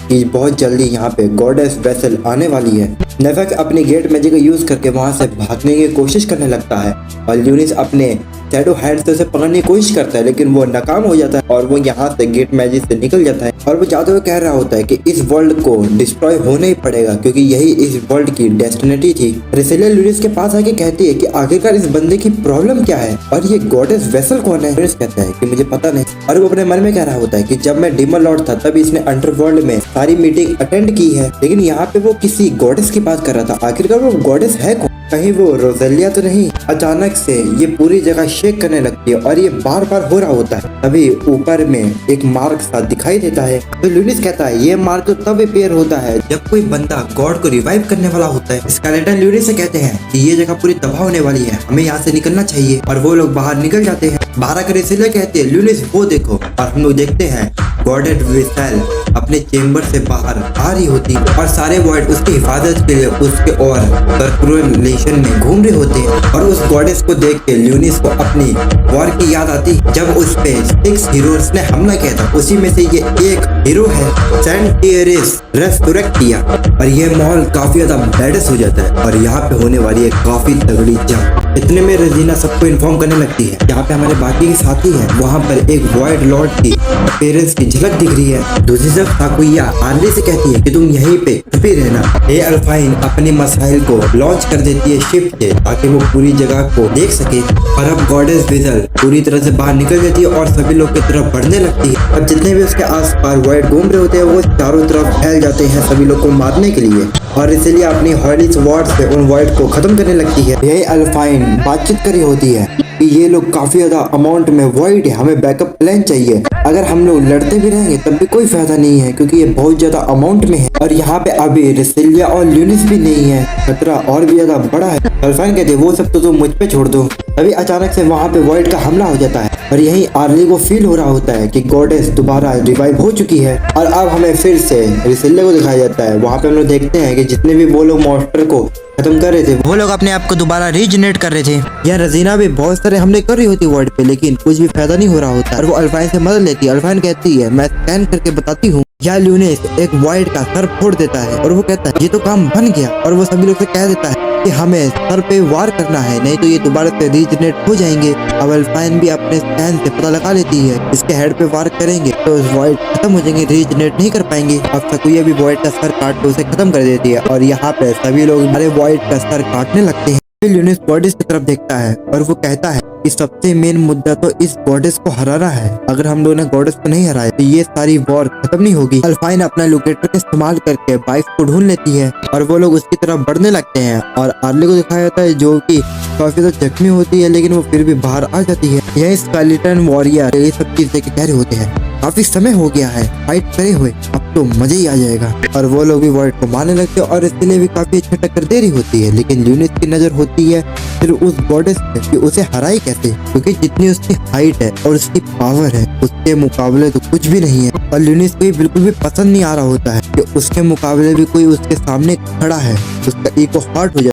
कि बहुत जल्दी यहाँ पे गॉडेस वेसल आने वाली है। नेफेक्स अपनी गेट मैजिक का यूज करके वहां से भागने की कोशिश करने लगता है और ल्यूनिस अपने शैडो हैंड से उसे पकड़ने की कोशिश करता है लेकिन वो नाकाम हो जाता है और वो यहाँ से गेट मैजिक से निकल जाता है और वो जाते हुए कह रहा होता है कि इस वर्ल्ड को डिस्ट्रॉय होना ही पड़ेगा क्योंकि यही इस वर्ल्ड की डेस्टिनेटी थी। रिसेलिया ल्यूनिस के पास आके कहती है कि आखिरकार इस बंदे की प्रॉब्लम क्या है और ये गॉडेस वेसल कौन है। ल्यूनिस कहता है कि मुझे पता नहीं और वो अपने मन में कह रहा होता है कि जब मैं डीमन लॉर्ड था तब इसने अंडरवर्ल्ड में सारी मीटिंग अटेंड की है लेकिन यहाँ पे वो किसी गॉडेस की बात कर रहा था। आखिरकार वो गॉडेस है कौन, कहीं वो रोजेलिया तो नहीं। अचानक से ये पूरी जगह शेक करने लगती है और ये बार बार हो रहा होता है। तभी ऊपर में एक मार्क सा दिखाई देता है तो ल्यूनिस कहता है ये मार्क तो तब अपेयर होता है जब कोई बंदा गॉड को रिवाइव करने वाला होता है। स्केलेटन ल्यूनिस से कहते हैं कि ये जगह पूरी तबाह होने वाली है, हमें यहाँ से निकलना चाहिए और वो लोग बाहर निकल जाते हैं। बाहर आकर इसलिए कहते हैं ल्यूनिस वो देखो और हम लोग देखते हैं गॉडेड वेसल अपने चेम्बर से बाहर आ रही होती और सारे वॉइड उसकी हिफाजत के लिए उसके और सर्कुलेशन में घूम रहे होते हैं और उस गॉडेस को देख के ल्यूनिस को अपनी वॉर की याद आती जब उस पे 6 हीरोज ने हमला किया था। उसी में से ये एक हीरो है सेंट टीएरएस रेस्टोरेक्ट किया और ये माहौल काफी ज्यादा बैडस हो जाता है और यहाँ पे होने वाली है काफी तगड़ी जंग। इतने में रेजिना सबको इन्फॉर्म करने लगती है यहाँ पे हमारे बाकी के साथी हैं, वहाँ पर एक वॉइड लॉर्ड की पेरेंट्स की झलक दिख रही है। दूसरी तरफ ताकुया आर्ली से कहती है कि तुम यहीं पे छुपी रहना। ए अल्फाइन अपनी मसाइल को लॉन्च कर देती है शिप से ताकि वो पूरी जगह को देख सके और अब गॉडेस वेसल पूरी तरह से बाहर निकल जाती है और सभी लोग की तरफ बढ़ने लगती है। अब जितने भी उसके आसपास वॉइड घूम रहे होते हैं वो चारों तरफ फैल जाते हैं सभी लोग को मारने के लिए और इसलिए अपनी हॉलिस वॉर्ड से उन वॉइड को खत्म करने लगती है। यही अल्फाइन बातचीत करी होती है कि ये लोग काफी ज्यादा अमाउंट में वॉइड है, हमें बैकअप प्लान चाहिए। अगर हम लोग लड़ते भी रहेंगे तब भी कोई फायदा नहीं है क्योंकि ये बहुत ज्यादा अमाउंट में है और यहाँ पे अभी रिसेलिया और ल्यूनिस भी नहीं है, खतरा और भी ज्यादा बड़ा है। अल्फाइन कहते वो सब तो तुम मुझ पे छोड़ दो। तभी अचानक से वहाँ पे वॉइड का हमला हो जाता है और यही आर्ली को फील हो रहा होता है कि गॉडेस दोबारा रिवाइव हो चुकी है और अब हमें फिर से रिसेलिया को दिखाया जाता है। वहाँ पे हम लोग देखते हैं कि जितने भी वो लोग मॉन्स्टर को खत्म कर रहे थे वो लोग अपने आप को दोबारा रीजनरेट कर रहे थे। यह रजीना भी बहुत सारे हमले कर रही होती वर्ल्ड पे लेकिन कुछ भी फायदा नहीं हो रहा होता और वो अल्फाइन से मदद लेती है। अल्फाइन कहती है मैं स्कैन करके बताती हूँ। या ल्यूनिस एक वॉइड का सर फोड़ देता है और वो कहता है ये तो काम बन गया और वो सभी लोग से कह देता है कि हमें सर पे वार करना है नहीं तो ये दोबारा से रीजनरेट हो जाएंगे। अब अल्फाइन भी अपने स्कैन से पता लगा लेती है इसके हेड पे वार करेंगे तो वॉइड खत्म हो जाएंगे, रीजनरेट नहीं कर पाएंगे। अब ताकुया भी वॉइड का सर काट के उसे खत्म कर देती है और यहाँ पे सभी लोग हमारे वॉइड का सर काटने लगते हैं। ल्यूनिस गॉडेस की तरफ देखता है और वो कहता है कि सबसे मेन मुद्दा तो इस गॉडेस को हराना है। अगर हम लोगों ने गॉडेस को नहीं हराया तो ये सारी वॉर खत्म नहीं होगी। अल्फाइन अपना लोकेटर का इस्तेमाल करके बाइक को ढूंढ लेती है और वो लोग उसकी तरफ बढ़ने लगते हैं और आर्ली को दिखाया जाता है जो कि काफी ज्यादा जख्मी होती है लेकिन वो फिर भी बाहर आ जाती है। यही स्केलेटन वॉरियर ये सब चीजें कह रहे होते हैं काफी समय हो गया है फाइट करे हुए, अब तो मजे ही आ जाएगा और वो लोग भी वॉइड को मारने लगते हैं और इसके लिए भी काफी अच्छा टक्कर दे रही होती है। लेकिन ल्यूनिस की नजर होती है फिर उस गॉडेस पे कि उसे हराई कैसे क्योंकि जितनी उसकी हाइट है और उसकी पावर है उसके मुकाबले तो कुछ भी नहीं है और ल्यूनिस को बिल्कुल भी पसंद नहीं आ रहा होता है कि उसके मुकाबले भी कोई उसके सामने खड़ा है, उसका ईगो हर्ट हो जाता है।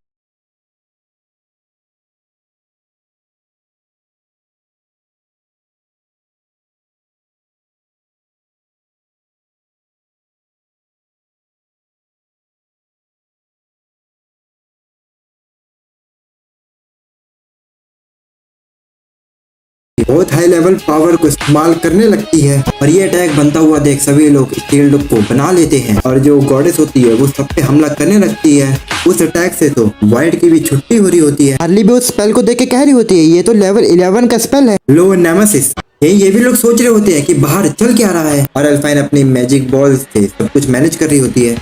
बहुत हाई लेवल पावर को इस्तेमाल करने लगती है और ये अटैक बनता हुआ देख सभी लोग शील्ड को बना लेते हैं और जो गॉडेस होती है वो सब पे हमला करने लगती है। उस अटैक से तो वाइड की भी छुट्टी हो रही होती है। आर्ली भी उस स्पेल को देख के कह रही होती है ये तो लेवल 11 का स्पेल है। लो नेमेसिस ये भी लोग सोच रहे होते हैं कि बाहर चल क्या रहा है और अल्फाइन अपनी मैजिक बॉल से सब कुछ मैनेज कर रही होती है।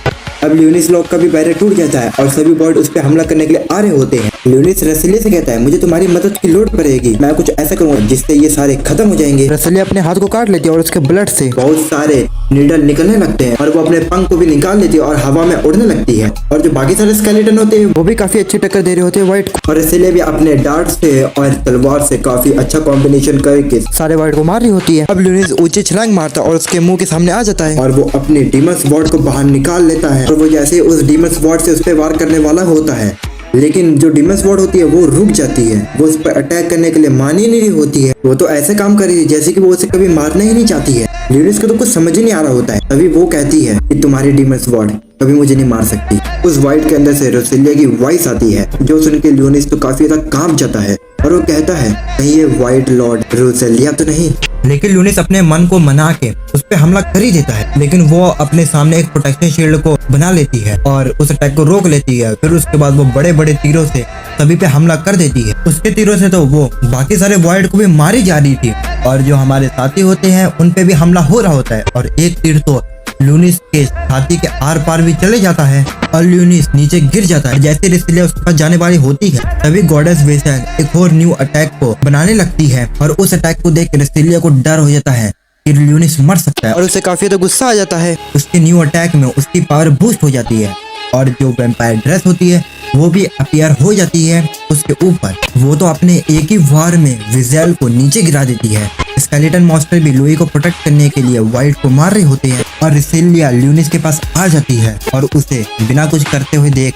अब ल्यूनिस लॉक का भी बैरियर टूट जाता है और सभी बॉड उस पर हमला करने के लिए आ रहे होते हैं ल्यूनिस रेसिलिया से कहता है मुझे तुम्हारी मदद की लोड पड़ेगी, मैं कुछ ऐसा करूंगा जिससे ये सारे खत्म हो जाएंगे। रसलिया अपने हाथ को काट लेती है और उसके ब्लड से बहुत सारे नीडल निकलने लगते हैं और वो अपने पंख को भी निकाल लेती है और हवा में उड़ने लगती है। और जो बाकी सारे स्केलेटन होते हैं वो भी काफी अच्छी टक्कर दे रहे होते हैं व्हाइट को। और रेसिलिया भी अपने डार्ट से और तलवार से काफी अच्छा कॉम्बिनेशन करके सारे व्हाइट को मार रही होती है। अब ल्यूनिस ऊंची छलांग मारता है और उसके मुंह के सामने आ जाता है और वो अपने डीमन स्वॉर्ड को बाहर निकाल लेता है। और वो जैसे उस डीमन स्वॉर्ड से उस पर वार करने वाला होता है, लेकिन जो डीमन स्वॉर्ड होती है वो रुक जाती है। वो उस पर अटैक करने के लिए मान ही नहीं होती है। वो तो ऐसे काम कर रही है जैसे कि वो उसे कभी मारना ही नहीं चाहती है। ल्यूनिस को तो कुछ समझ ही नहीं आ रहा होता है। तभी वो कहती है कि तुम्हारी डीमन स्वॉर्ड कभी मुझे नहीं मार सकती। उस वाइट के अंदर से रोसेलिया की वॉइस आती है, जो सुन के ल्यूनिस तो काफी ज्यादा कांप जाता है और वो कहता है कहीं ये वाइट लॉर्ड रोसेलिया तो नहीं। लेकिन ल्यूनिस अपने मन को मना के उस पे हमला कर ही देता है, लेकिन वो अपने सामने एक प्रोटेक्शन शील्ड को बना लेती है और उस अटैक को रोक लेती है। फिर उसके बाद वो बड़े बड़े तीरों से सभी पे हमला कर देती है। उसके तीरों से तो वो बाकी सारे वॉइड को भी मारी जा रही थी और जो हमारे साथी होते हैं उन पे भी हमला हो रहा होता है। और एक तीर तो ल्यूनिस के छाती के आर पार भी चले जाता है और ल्यूनिस नीचे गिर जाता है। जैसे रेसिलिया उसके पास जाने वाली होती है तभी गॉडेस वेसल एक और न्यू अटैक को बनाने लगती है और उस अटैक को देख रेसिलिया को डर हो जाता है कि ल्यूनिस मर सकता है और उसे काफी ज्यादा गुस्सा आ जाता है। उसके न्यू अटैक में उसकी पावर बूस्ट हो जाती है और जो वैम्पायर ड्रेस होती है वो भी अपीयर हो जाती है उसके ऊपर। वो तो अपने एक ही वार में विज़ेल को नीचे गिरा देती है। स्केलेटन मॉन्स्टर भी लुई को प्रोटेक्ट करने के लिए वाइट को मार रहे होते हैं और रेसिलिया ल्यूनिस के पास आ जाती है और उसे बिना कुछ करते हुए देख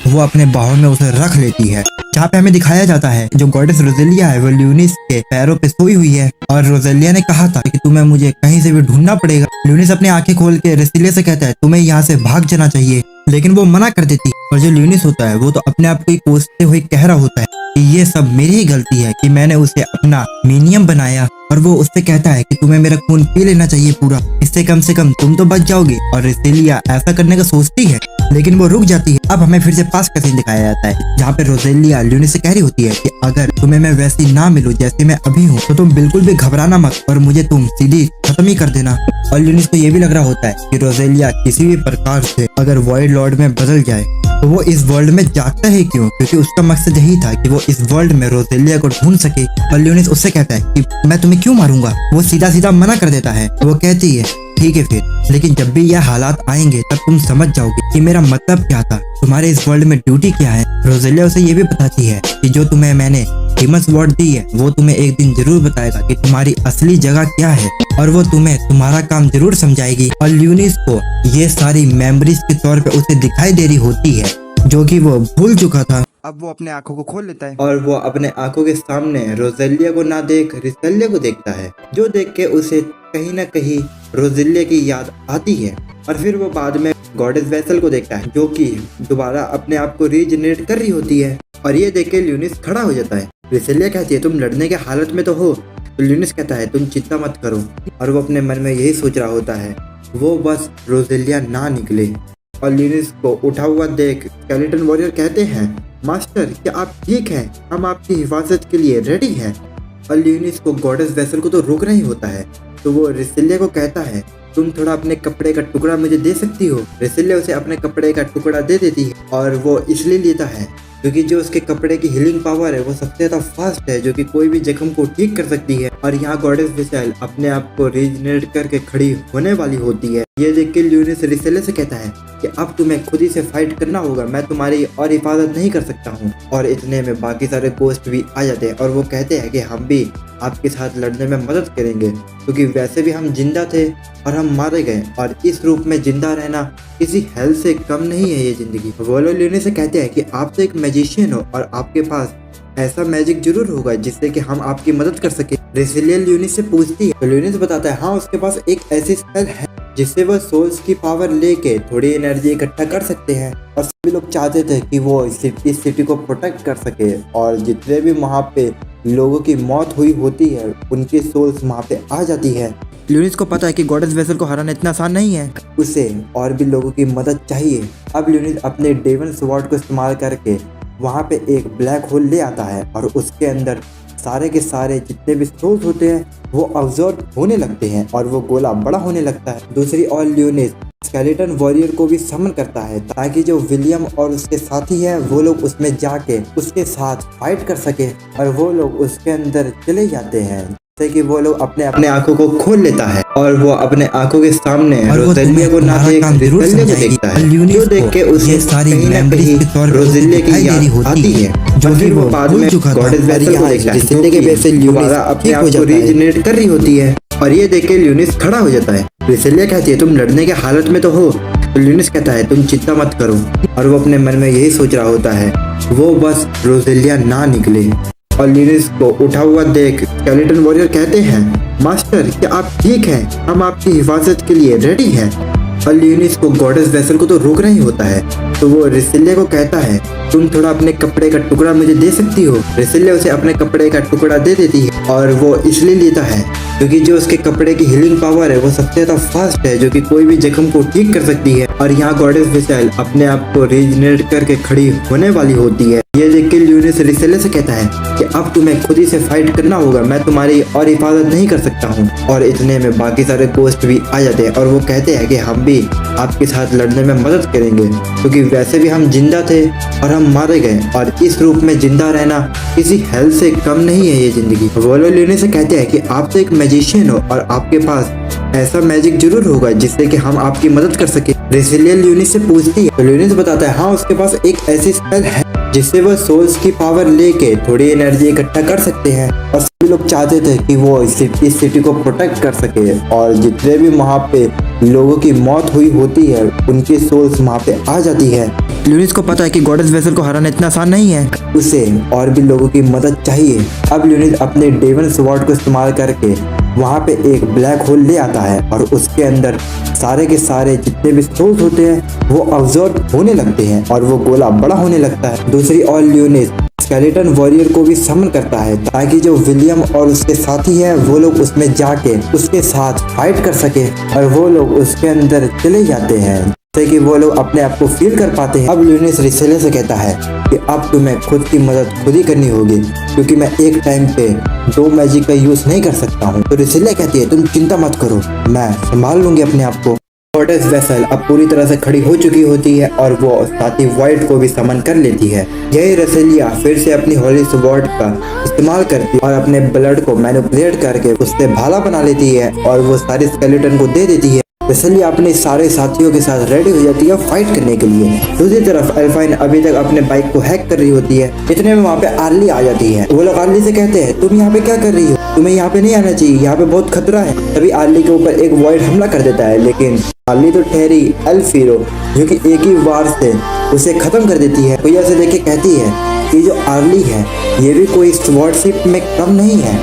वो अपने बाहों में उसे रख लेती है। जहाँ पे हमें दिखाया जाता है जो गॉडेस रोसेलिया है वो ल्यूनिस के पैरों पे सोई हुई है और रोसेलिया ने कहा था कि तुम्हें मुझे कहीं से भी ढूंढना पड़ेगा। ल्यूनिस अपनी आंखें खोल के रेसिलिया से कहता है तुम्हें यहाँ से भाग जाना चाहिए, लेकिन वो मना कर देती। और जो ल्यूनिस होता है वो तो अपने आप को ही कोसते हुए कह रहा होता है कि ये सब मेरी ही गलती है कि मैंने उसे अपना मीनियम बनाया। और वो उससे कहता है कि तुम्हें मेरा खून पी लेना चाहिए पूरा, इससे कम से कम तुम तो बच जाओगे। और रेसिलिया ऐसा करने का सोचती है लेकिन वो रुक जाती है। अब हमें फिर से पास का सीन दिखाया जाता है जहाँ पे रोसेलिया ल्यूनिस से कह रही होती है कि अगर तुम्हें मैं वैसी ना मिलूं जैसे मैं अभी हूँ तो तुम बिल्कुल भी घबराना मत और मुझे तुम सीधी खत्म ही कर देना। और ल्यूनिस को ये भी लग रहा होता है कि रोसेलिया किसी भी प्रकार से अगर वॉइड लॉर्ड में बदल जाए तो वो इस वर्ल्ड में जागता है क्यों, क्योंकि उसका मकसद यही था कि वो इस वर्ल्ड में रोसेलिया को ढूंढ सके। और ल्यूनिस उससे कहता है कि मैं तुम्हें क्यों मारूंगा। वो सीधा सीधा मना कर देता है। वो कहती है ठीक है फिर, लेकिन जब भी यह हालात आएंगे तब तुम समझ जाओगे कि मेरा मतलब क्या था, तुम्हारे इस वर्ल्ड में ड्यूटी क्या है। रोसेलिया उसे ये भी बताती है कि जो तुम्हें मैंने डीमन स्वॉर्ड दी है वो तुम्हें एक दिन जरूर बताएगा कि तुम्हारी असली जगह क्या है और वो तुम्हें तुम्हारा काम जरूर समझाएगी। और ल्यूनिस को ये सारी मेमोरीज के तौर पे उसे दिखाई दे रही होती है जो कि वो भूल चुका था। अब वो अपने आंखों को खोल लेता है और वो अपने आंखों के सामने रोसेलिया को ना देख रेसिलिया को देखता है, जो देख के उसे कहीं ना कहीं रोसेलिया की याद आती है। और फिर वो बाद में गॉडेस वेसल को देखता है जो कि दोबारा अपने आप को रीजनरेट कर रही होती है। और ये देख के ल्यूनिस खड़ा हो जाता है। रेसिलिया कहती है तुम लड़ने के हालत में तो हो। तो ल्यूनिस कहता है तुम चिंता मत करो। और वो अपने मन में यही सोच रहा होता है वो बस रोसेलिया ना निकले। और ल्यूनिस को उठा हुआ देख स्केलेटन वॉरियर कहते हैं मास्टर क्या आप ठीक हैं, हम आपकी हिफाजत के लिए रेडी हैं। और ल्यूनिस को गॉडेस वेसल को तो रोकना ही होता है, तो वो रेसिलिया को कहता है तुम थोड़ा अपने कपड़े का टुकड़ा मुझे दे सकती हो। रेसिलिया उसे अपने कपड़े का टुकड़ा दे देती है और वो इसलिए लेता है क्योंकि जो उसके कपड़े की हीलिंग पावर है वो सबसे ज्यादा फास्ट है, जो कि कोई भी जख्म को ठीक कर सकती है। और यहाँ गॉडेस वेसल अपने आप को रीजनरेट करके खड़ी होने वाली होती है। ये देख के ल्यूनिस रेसिलिया से कहता है कि अब तुम्हें खुद ही से फाइट करना होगा, मैं तुम्हारी और हिफाजत नहीं कर सकता हूँ। और इतने में बाकी सारे गोस्ट भी आ जाते हैं और वो कहते हैं कि हम भी आपके साथ लड़ने में मदद करेंगे, क्योंकि वैसे भी हम जिंदा थे और हम मारे गए और इस रूप में जिंदा रहना किसी हेल्थ से कम नहीं है ये जिंदगी। वो लोग ल्यूनिस से कहते हैं कि आप तो एक मैजिशियन हो और आपके पास ऐसा मैजिक जरूर होगा जिससे कि हम आपकी मदद कर सके। रेसिलिया ल्यूनिस से पूछती है तो ल्यूनिस बताता है हाँ उसके पास एक ऐसी स्पेल है जिससे वह सोल्स की पावर लेके थोड़ी एनर्जी इकट्ठा कर सकते हैं। और सभी लोग चाहते थे कि वो इस सिटी को प्रोटेक्ट कर सके और जितने भी वहाँ पे लोगों की मौत हुई होती है उनकी सोल्स वहाँ पे आ जाती है। ल्यूनिस को पता है कि गॉडेस वेसल को हराना इतना आसान नहीं है, उसे और भी लोगों की मदद चाहिए। अब ल्यूनिस अपने डेमन स्वॉर्ड को इस्तेमाल करके वहाँ पे एक ब्लैक होल ले आता है और उसके अंदर सारे के सारे जितने भी सोल्स होते हैं वो अब्जॉर्ब होने लगते हैं और वो गोला बड़ा होने लगता है। दूसरी ओर ल्यूनिस स्केलेटन वॉरियर को भी समन करता है ताकि जो विलियम और उसके साथी हैं वो लोग उसमें जाके उसके साथ फाइट कर सके और वो लोग उसके अंदर चले जाते हैं, जैसे कि वो लोग अपने अपने आंखों को खोल लेता है और वो अपने आंखों के सामने और वो रोजेलिया को ना तुम्हारा देख काम जरूर रिसेलिया को समझाएगी। देखता और है, ल्यूनिस जो देख के को उसे ये सारी कहीं ना memories कहीं के तौर पे रोजेलिया दिखाई की दे रही याद होती आती है, है, जो और कि फिर वो वो बाद भूल में चुका था। गॉडेस और वेसल को यहाँ देखता है, रिसेलिया जिससे की वजह से ल्यूनिस ल्यूनिस अपने ठीक आप हो को जाता है। रीजनरेट कर रही होती है और ये देख के ल्यूनिस खड़ा हो जाता है। रिसेलिया कहती है तुम लड़ने के हालत में तो हो, तो ल्यूनिस कहता है तुम चिंता मत करो, और वो अपने मन में यही सोच रहा होता है वो बस रोजेलिया ना निकले। और ल्यूनिस को उठा हुआ देख स्केलेटन वॉरियर कहते हैं मास्टर क्या आप ठीक हैं, हम आपकी हिफाजत के लिए रेडी हैं। और ल्यूनिस को गॉडेस वेसल को तो रोकना ही होता है, तो वो रिसेलिया को कहता है तुम थोड़ा अपने कपड़े का टुकड़ा मुझे दे सकती हो। रिसेलिया उसे अपने कपड़े का टुकड़ा दे देती है और वो इसलिए लेता है क्योंकि जो उसके कपड़े की हीलिंग पावर है वो सबसे ज्यादा फास्ट है, जो कि कोई भी जख्म को ठीक कर सकती है। और यहाँ गॉडेस वेसल अपने आप को रीजनरेट करके खड़ी होने वाली होती है। ये देख के ल्यूनिस रिसेलिया से कहता है कि अब तुम्हें खुद ही से फाइट करना होगा, मैं तुम्हारी और हिफाजत नहीं कर सकता हूँ। और इतने में बाकी सारे गोस्ट भी आ जाते हैं और वो कहते हैं कि हम भी आपके साथ लड़ने में मदद करेंगे, क्योंकि वैसे भी हम जिंदा थे और हम मारे गए और इस रूप में जिंदा रहना किसी हेल से कम नहीं है ये जिंदगी। वो लोग ल्यूनिस से कहते हैं कि आप तो एक मैजिशियन हो और आपके पास ऐसा मैजिक जरूर होगा जिससे कि हम आपकी मदद कर सके। रिसेलिया ल्यूनिस से पूछती है तो ल्यूनिस बताता है हाँ उसके पास एक ऐसी स्पेल है जिससे वो सोल्स की पावर लेके थोड़ी एनर्जी इकट्ठा कर सकते हैं। और सभी लोग चाहते थे कि वो इस सिटी को प्रोटेक्ट कर सके और जितने भी वहाँ पे लोगों की मौत हुई होती है उनकी सोल्स वहाँ पे आ जाती है। ल्यूनिस को पता है कि गॉडेस वेसल को हराना इतना आसान नहीं है। उसे और भी लोगों की मदद चाहिए। अब ल्यूनिस अपने डेवन स्वॉर्ड को इस्तेमाल करके वहाँ पे एक ब्लैक होल ले आता है और उसके अंदर सारे के सारे जितने भी सोल्स होते हैं वो अब्जॉर्ब होने लगते हैं और वो गोला बड़ा होने लगता है। दूसरी ओर ल्यूनिस स्केलेटन वॉरियर को भी समन करता है ताकि जो विलियम और उसके साथी हैं वो लोग उसमें जाके उसके साथ फाइट कर सके और वो लोग उसके अंदर चले जाते हैं, जैसे कि वो लोग अपने आप को फील कर पाते हैं। अब ल्यूनिस रिसेलिया से कहता है कि अब तुम्हें खुद की मदद खुद ही करनी होगी क्योंकि मैं एक टाइम पे दो मैजिक का यूज नहीं कर सकता हूँ। तो रिसेलिया कहती है तुम चिंता मत करो, मैं संभाल लूंगी अपने आप को। गॉडेस वेसल अब पूरी तरह से खड़ी हो चुकी होती है और वो साथी वाइट को भी समन कर लेती है। यही रिसेलिया फिर से अपनी होली स्वॉर्ड का इस्तेमाल करती है और अपने ब्लड को मैनिपुलेट करके उससे भाला बना लेती है और वो सारी स्केलेटन को दे देती है। रिसेलिया अपने सारे साथियों के साथ रेडी हो जाती है फाइट करने के लिए। दूसरी तरफ एल्फाइन अभी तक अपने बाइक को हैक कर रही होती है। इतने में वहाँ पे आर्ली आ जाती है। वो लोग आर्ली से कहते हैं तुम यहाँ पे क्या कर रही हो, तुम्हें यहाँ पे नहीं आना चाहिए, यहाँ पे बहुत खतरा है। तभी आर्ली के ऊपर एक वॉइड हमला कर देता है, लेकिन आर्ली तो ठहरी एल्फीरो जो कि एक ही वार से उसे खत्म कर देती है। भैया उसे देख के कहती है कि जो आर्ली है ये भी कोई स्वॉर्डशिप में कम नहीं है,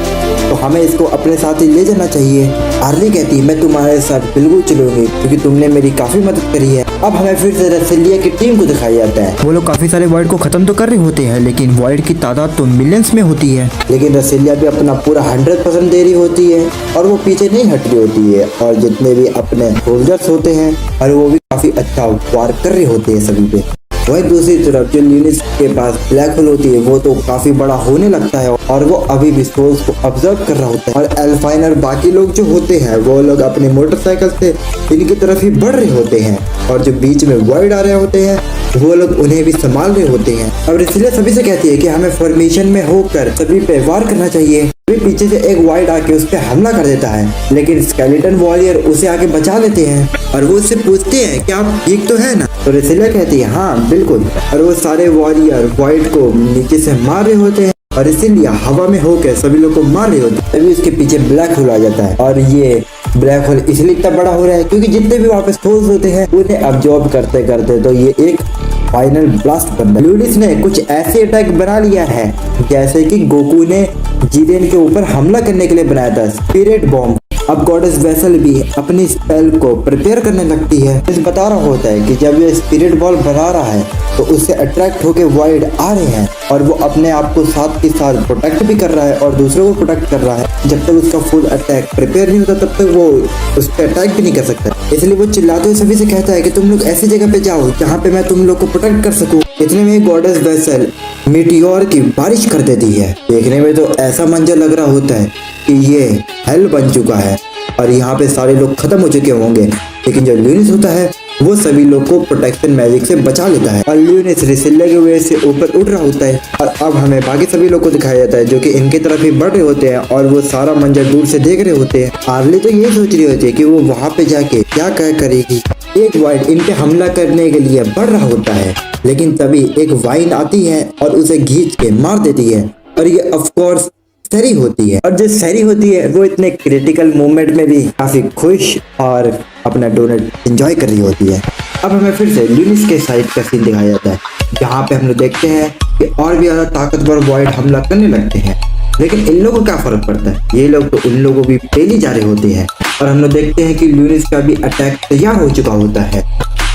तो हमें इसको अपने साथ ही ले जाना चाहिए। आर्ली कहती है मैं तुम्हारे साथ बिल्कुल चलूंगी क्योंकि तुमने मेरी काफी मदद करी है। अब हमें फिर से रिसेलिया की टीम को दिखाया जाता है। वो लोग काफी सारे वॉइड को खत्म तो कर रहे होते हैं, लेकिन वॉइड की तादाद तो मिलियंस में होती है। लेकिन रिसेलिया भी अपना पूरा 100% दे रही होती है और वो पीछे नहीं हट रही होती है। और जितने भी अपने सोल्जर्स होते हैं और वो भी काफी अच्छा वार कर रहे होते हैं सभी पे। वही दूसरी तरफ जो ल्यूनिस के पास ब्लैक होल होती है वो तो काफी बड़ा होने लगता है और वो अभी भी सोल्स को ऑब्जर्व कर रहा होता है। और एल्फाइन और बाकी लोग जो होते हैं वो लोग अपने मोटरसाइकिल से इनकी तरफ ही बढ़ रहे होते हैं और जो बीच में वॉइड आ रहे होते हैं वो लोग उन्हें भी संभाल रहे होते हैं। अब रिसेलिया सभी से कहती है कि हमें फॉर्मेशन में होकर सभी पे वार करना चाहिए। पीछे से एक वाइड आके उस पे हमला कर देता है, लेकिन स्केलेटन वॉरियर उसे आके बचा लेते हैं और वो उससे पूछते हैं कि आप ठीक तो है ना। तो रिसेलिया कहती है हाँ बिल्कुल। और वो सारे वॉरियर वाइड को नीचे से मार रहे होते हैं और इसीलिए हवा में होकर सभी लोग को मार रहे होते हैं। तभी उसके पीछे ब्लैक होल आ जाता है और ये ब्लैक होल इसलिए इतना बड़ा हो रहा है क्योंकि जितने भी वहाँ पे सोल्स होते हैं उन्हें अब्जॉर्ब करते करते तो ये एक फाइनल ब्लास्ट बनता है। ल्यूनिस ने कुछ ऐसे अटैक बना लिया है जैसे कि गोकू ने जीडेन के ऊपर हमला करने के लिए बनाया था, स्पिरिट बॉम्ब। अब गॉडेस वेसल भी अपनी स्पेल को प्रिपेयर करने लगती है। इस बता रहा होता है कि जब ये स्पिरिट बॉल बना रहा है तो उससे अट्रैक्ट होके वाइड आ रहे हैं और वो अपने आप को साथ के साथ प्रोटेक्ट भी कर रहा है और दूसरों को प्रोटेक्ट कर रहा है। जब तक उसका फुल अटैक प्रिपेयर नहीं होता तब तक वो उस पर अटैक भी नहीं कर सकता। इसलिए वो चिल्लाते हुए सभी से कहता है कि तुम लोग ऐसी जगह पे जाओ जहाँ पे मैं तुम लोग को प्रोटेक्ट कर सकूं। इतने में गॉडेस वेसल मीटियोर की बारिश कर देती है। देखने में तो ऐसा मंजर लग रहा होता है कि ये हेल बन चुका है और यहाँ पे सारे लोग खत्म हो चुके होंगे। लेकिन जो ल्यूनिस होता है वो सभी लोग को प्रोटेक्शन मैजिक से बचा लेता है और ल्यूनिस रिसिल्ला की वजह से ऊपर उड़ रहा होता है। और अब हमें बाकी सभी लोग को दिखाया जाता है जो कि इनकी तरफ ही बढ़ रहे होते हैं और वो सारा मंजर दूर से देख रहे होते हैं। आर्ली तो ये सोच रही होती है कि वो वहाँ पे जाके क्या करेगी। एक वाइड इन पे हमला करने के लिए बढ़ रहा होता है, लेकिन तभी एक वाइन आती है और उसे खींच के मार देती है और ये ऑफ कोर्स सैरी होती है। और जो सैरी होती है वो इतने क्रिटिकल मोमेंट में भी काफी खुश और अपना डोनट एंजॉय कर रही होती है। अब हमें फिर से ल्यूनिस के साइड का सीन दिखाया जाता है, जहाँ पे हम लोग देखते हैं कि और भी ज्यादा ताकतवर वाइड हमला करने लगते हैं। लेकिन इन लोगों को क्या फर्क पड़ता है, ये लोग तो उन लोगों को भी पेली जा रहे होते हैं। और हम लोग देखते हैं कि ल्यूनिस का भी अटैक तैयार हो चुका होता है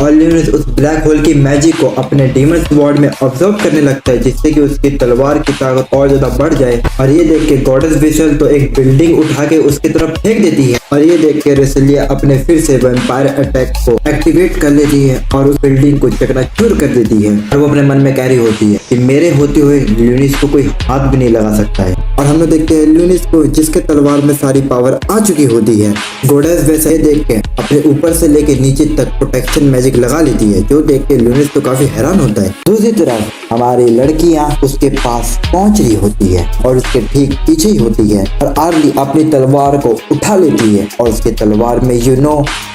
और ल्यूनिस उस ब्लैक होल की मैजिक को अपने डीमन स्वॉर्ड में ऑब्जर्व करने लगता है, जिससे कि उसकी तलवार की ताकत और ज्यादा बढ़ जाए। और ये देख के गॉडेस विसल तो एक बिल्डिंग उठा के उसकी तरफ फेंक देती है और ये देख के रेसिलिया अपने फिर से वैम्पायर अटैक को एक्टिवेट कर लेती है और उस बिल्डिंग को चकनाचूर कर देती है। और वो अपने मन में कह रही होती है कि मेरे होते हुए ल्यूनिस को कोई हाथ भी नहीं लगा सकता है। और हम लोग देखते हैं ल्यूनिस को जिसके तलवार में सारी पावर आ चुकी होती है। गॉडेस वैसे देख के अपने ऊपर से लेके नीचे तक प्रोटेक्शन मैजिक लगा लेती है, जो देख के ल्यूनिस तो काफी हैरान होता है। दूसरी तरफ हमारी लड़कियां उसके पास पहुंच रही होती है और उसके ठीक पीछे ही होती है और आर्ली अपनी तलवार को उठा लेती है और उसके तलवार में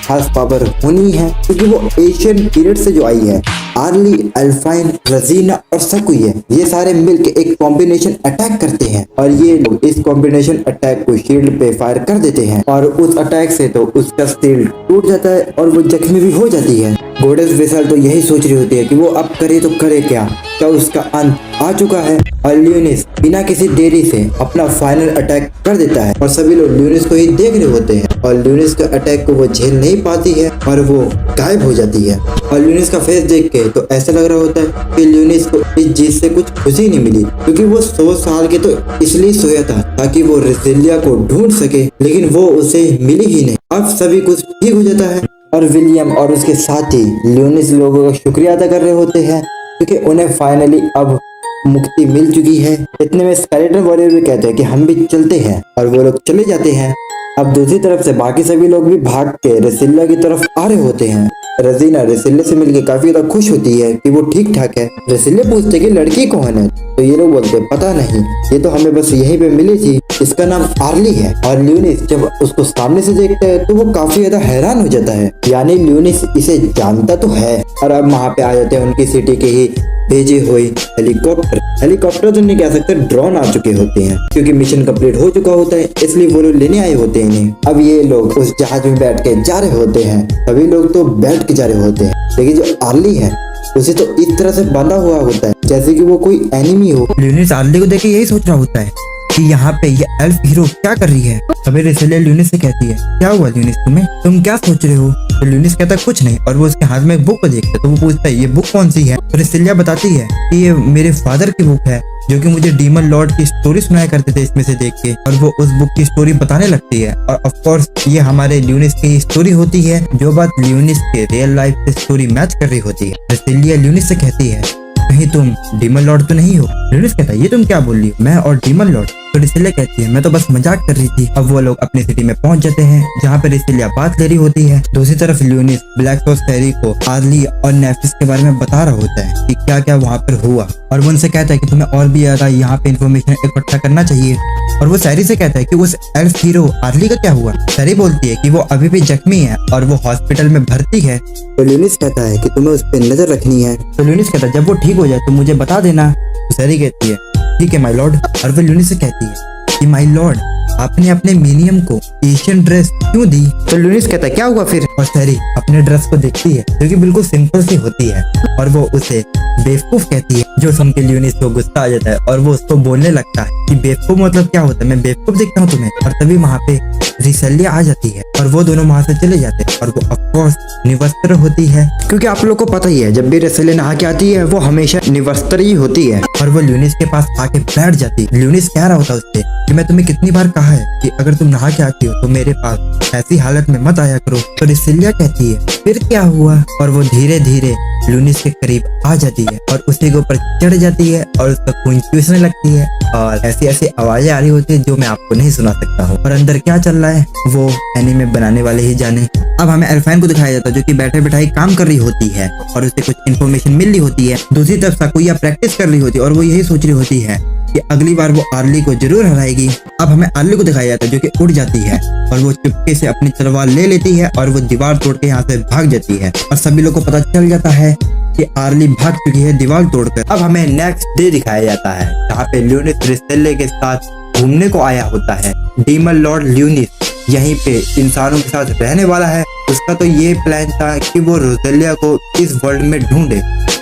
खास पावर होनी है क्योंकि वो एशियन पीरियड से जो आई है। आर्ली, अल्फाइन, रजीना और सकुए ये सारे मिलकर एक कॉम्बिनेशन अटैक करते हैं और ये लोग इस कॉम्बिनेशन अटैक को शील्ड पे फायर कर देते हैं और उस अटैक से तो उसका शील्ड टूट जाता है और वो जख्मी भी हो जाती है। गॉडेस विसल तो यही सोच रही होती है कि वो अब करे तो करे क्या उसका अंत आ चुका है। और ल्यूनिस बिना किसी देरी से अपना फाइनल अटैक कर देता है और सभी लोग ल्यूनिस को ही देख रहे होते हैं और ल्यूनिस के अटैक को वो झेल नहीं पाती है और वो गायब हो जाती है। और ल्यूनिस का फेस देख के तो ऐसा लग रहा होता है कि ल्यूनिस को इस जीत से कुछ खुशी नहीं मिली, क्योंकि वो 100 साल के तो इसलिए सोया था ताकि वो रेसिलिया को ढूंढ सके, लेकिन वो उसे मिली ही नहीं। अब सभी कुछ ठीक हो जाता है और विलियम और उसके साथी ल्यूनिस लोगों का शुक्रिया अदा कर रहे होते हैं क्योंकि उन्हें फाइनली अब मुक्ति मिल चुकी है। इतने में स्केलेटन वॉरियर भी कहते हैं कि हम भी चलते हैं और वो लोग चले जाते हैं। अब दूसरी तरफ से बाकी सभी लोग भी भाग के रेसिलिया की तरफ आ रहे होते हैं। रजीना रेसिलिया से मिलकर काफी ज्यादा खुश होती है कि वो ठीक ठाक है। रेसिलिया पूछते कि लड़की कौन है, तो ये लोग बोलते पता नहीं, ये तो हमें बस यहीं पे मिली थी, इसका नाम आर्ली है। और ल्यूनिस जब उसको सामने से देखता है तो वो काफी ज्यादा हैरान हो जाता है, यानी ल्यूनिस इसे जानता तो है। और अब वहाँ पे आ जाते हैं उनकी सिटी के ही भेजे हुए हेलीकॉप्टर तो नहीं कह सकते, ड्रोन आ चुके होते हैं क्योंकि मिशन कंप्लीट हो चुका होता है, इसलिए वो लोग लेने आए होते हैं इन्हें। अब ये लोग उस जहाज में बैठ के जा रहे होते हैं, सभी लोग तो बैठ के जा रहे होते हैं, लेकिन जो आर्ली है उसे तो इस तरह से बांधा हुआ होता है जैसे कि वो कोई एनिमी हो। ल्यूनिस आर्ली को देख के यही सोच रहा होता है कि यहाँ पे ये एल्फ हीरो क्या कर रही है। तभी रेसिलिया ल्यूनिस से कहती है क्या हुआ ल्यूनिस, तुम क्या सोच रहे हो। तो ल्यूनिस कहता है कुछ नहीं और वो उसके हाथ में एक बुक को देखता है, तो वो पूछता है ये बुक कौन सी है। तो रेसिलिया बताती है कि ये मेरे फादर की बुक है जो कि मुझे डीमन लॉर्ड की स्टोरी सुनाया करते थे इसमें से देख के, और वो उस बुक की स्टोरी बताने लगती है। और ऑफ कोर्स ये हमारे ल्यूनिस की स्टोरी होती है, जो बात ल्यूनिस के रियल लाइफ से स्टोरी मैच कर रही होती है। रेसिलिया ल्यूनिस से कहती है कहीं तुम डीमन लॉर्ड तो नहीं हो। ल्यूनिस कहता है ये तुम क्या बोल रही हो, मैं और डीमन लॉर्ड। तो रेसिलिया कहती है मैं तो बस मजाक कर रही थी। अब वो लोग अपनी सिटी में पहुंच जाते हैं जहाँ पे रेसिलिया बात ले रही होती है। दूसरी तरफ ल्यूनिस ब्लैक सॉस फैरी को आर्ली और नेफिस के बारे में बता रहा होता है कि क्या क्या वहाँ पर हुआ, और वो उनसे कहता है कि तुम्हें और भी ज्यादा यहाँ पे इन्फॉर्मेशन इकट्ठा करना चाहिए। और वो सैरी से कहता है कि उस एल्फ हीरो आर्ली का क्या हुआ। सैरी बोलती है कि वो अभी भी जख्मी है और वो हॉस्पिटल में भर्ती है। तो ल्यूनिस कहता है कि तुम्हें उस पर नजर रखनी है। तो ल्यूनिस कहता है जब वो ठीक हो जाए तो मुझे बता देना। तो सैरी कहती है ठीक है माय लॉर्ड। और वो ल्यूनिस से कहती है कि माय लॉर्ड आपने अपने मिनियम को एशियन ड्रेस क्यों दी। तो ल्यूनिस कहता है क्या हुआ फिर। और सैरी अपने ड्रेस को देखती है जो कि बिल्कुल सिंपल सी होती है और वो उसे बेवकूफ कहती है, जो सुन के ल्यूनिस को गुस्सा आ जाता है और वो उसको बोलने लगता है कि बेवकूफ मतलब क्या होता है, मैं बेवकूफ दिखता हूँ तुम्हें। और तभी वहाँ पे रेसिलिया आ जाती है और वो दोनों वहाँ से चले जाते हैं और वो ऑफकोर्स निवस्त्र होती है, क्योंकि आप लोग को पता ही है जब भी रेसिलिया नहा के आती है वो हमेशा निवस्त्र ही होती है। और वो ल्यूनिस के पास आके बैठ जाती है। ल्यूनिस कह रहा होता है उससे कि मैं तुम्हें कितनी बार कहा है कि अगर तुम नहा के आती हो तो मेरे पास ऐसी हालत में मत आया करो। तो रिसिलिया कहती है फिर क्या हुआ, और वो धीरे धीरे लूनिस के करीब आ जाती है और उसी के ऊपर चढ़ जाती है और उसका खून चूसने लगती है और ऐसी ऐसी आवाजें आ रही होती है जो मैं आपको नहीं सुना सकता हूँ। और अंदर क्या चल रहा है वो एनीमे बनाने वाले ही जाने। अब हमें एल्फाइन को दिखाया जाता है जो कि बैठे बैठाई काम कर रही होती है और उसे कुछ इन्फॉर्मेशन मिल रही होती है। दूसरी तरफ साकुया प्रैक्टिस कर रही होती है और वो यही सोच रही होती है कि अगली बार वो आर्ली को जरूर हराएगी। अब हमें आर्ली को दिखाया जाता है जो कि उड़ जाती है और वो चुपके से अपनी तलवार ले लेती है और वो दीवार तोड़ के यहाँ से भाग जाती है और सभी लोग को पता चल जाता है कि आर्ली भाग चुकी है दीवार तोड़कर। अब हमें नेक्स्ट डे दिखाया जाता है जहाँ पे ल्यूनिस रिस्टेले के साथ घूमने को आया होता है। डीमन लॉर्ड ल्यूनिस यहीं पे इंसानों के साथ रहने वाला है। उसका तो ये प्लान था कि वो रोजेलिया को इस वर्ल्ड में ढूंढे,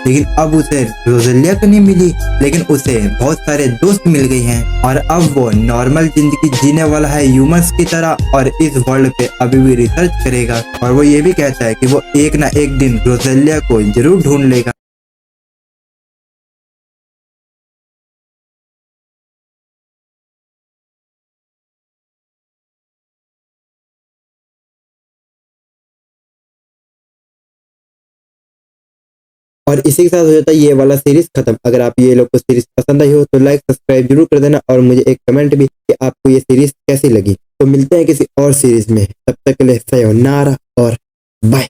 लेकिन अब उसे रोजेलिया तो नहीं मिली, लेकिन उसे बहुत सारे दोस्त मिल गए हैं और अब वो नॉर्मल जिंदगी जीने वाला है ह्यूमंस की तरह और इस वर्ल्ड पे अभी भी रिसर्च करेगा। और वो ये भी कहता है कि वो एक ना एक दिन रोजेलिया को जरूर ढूंढ लेगा। और इसी के साथ हो जाता है ये वाला सीरीज खत्म। अगर आप ये लोग को सीरीज पसंद आई हो तो लाइक सब्सक्राइब जरूर कर देना और मुझे एक कमेंट भी कि आपको ये सीरीज कैसी लगी। तो मिलते हैं किसी और सीरीज में, तब तक के लिए सयोनारा और बाय।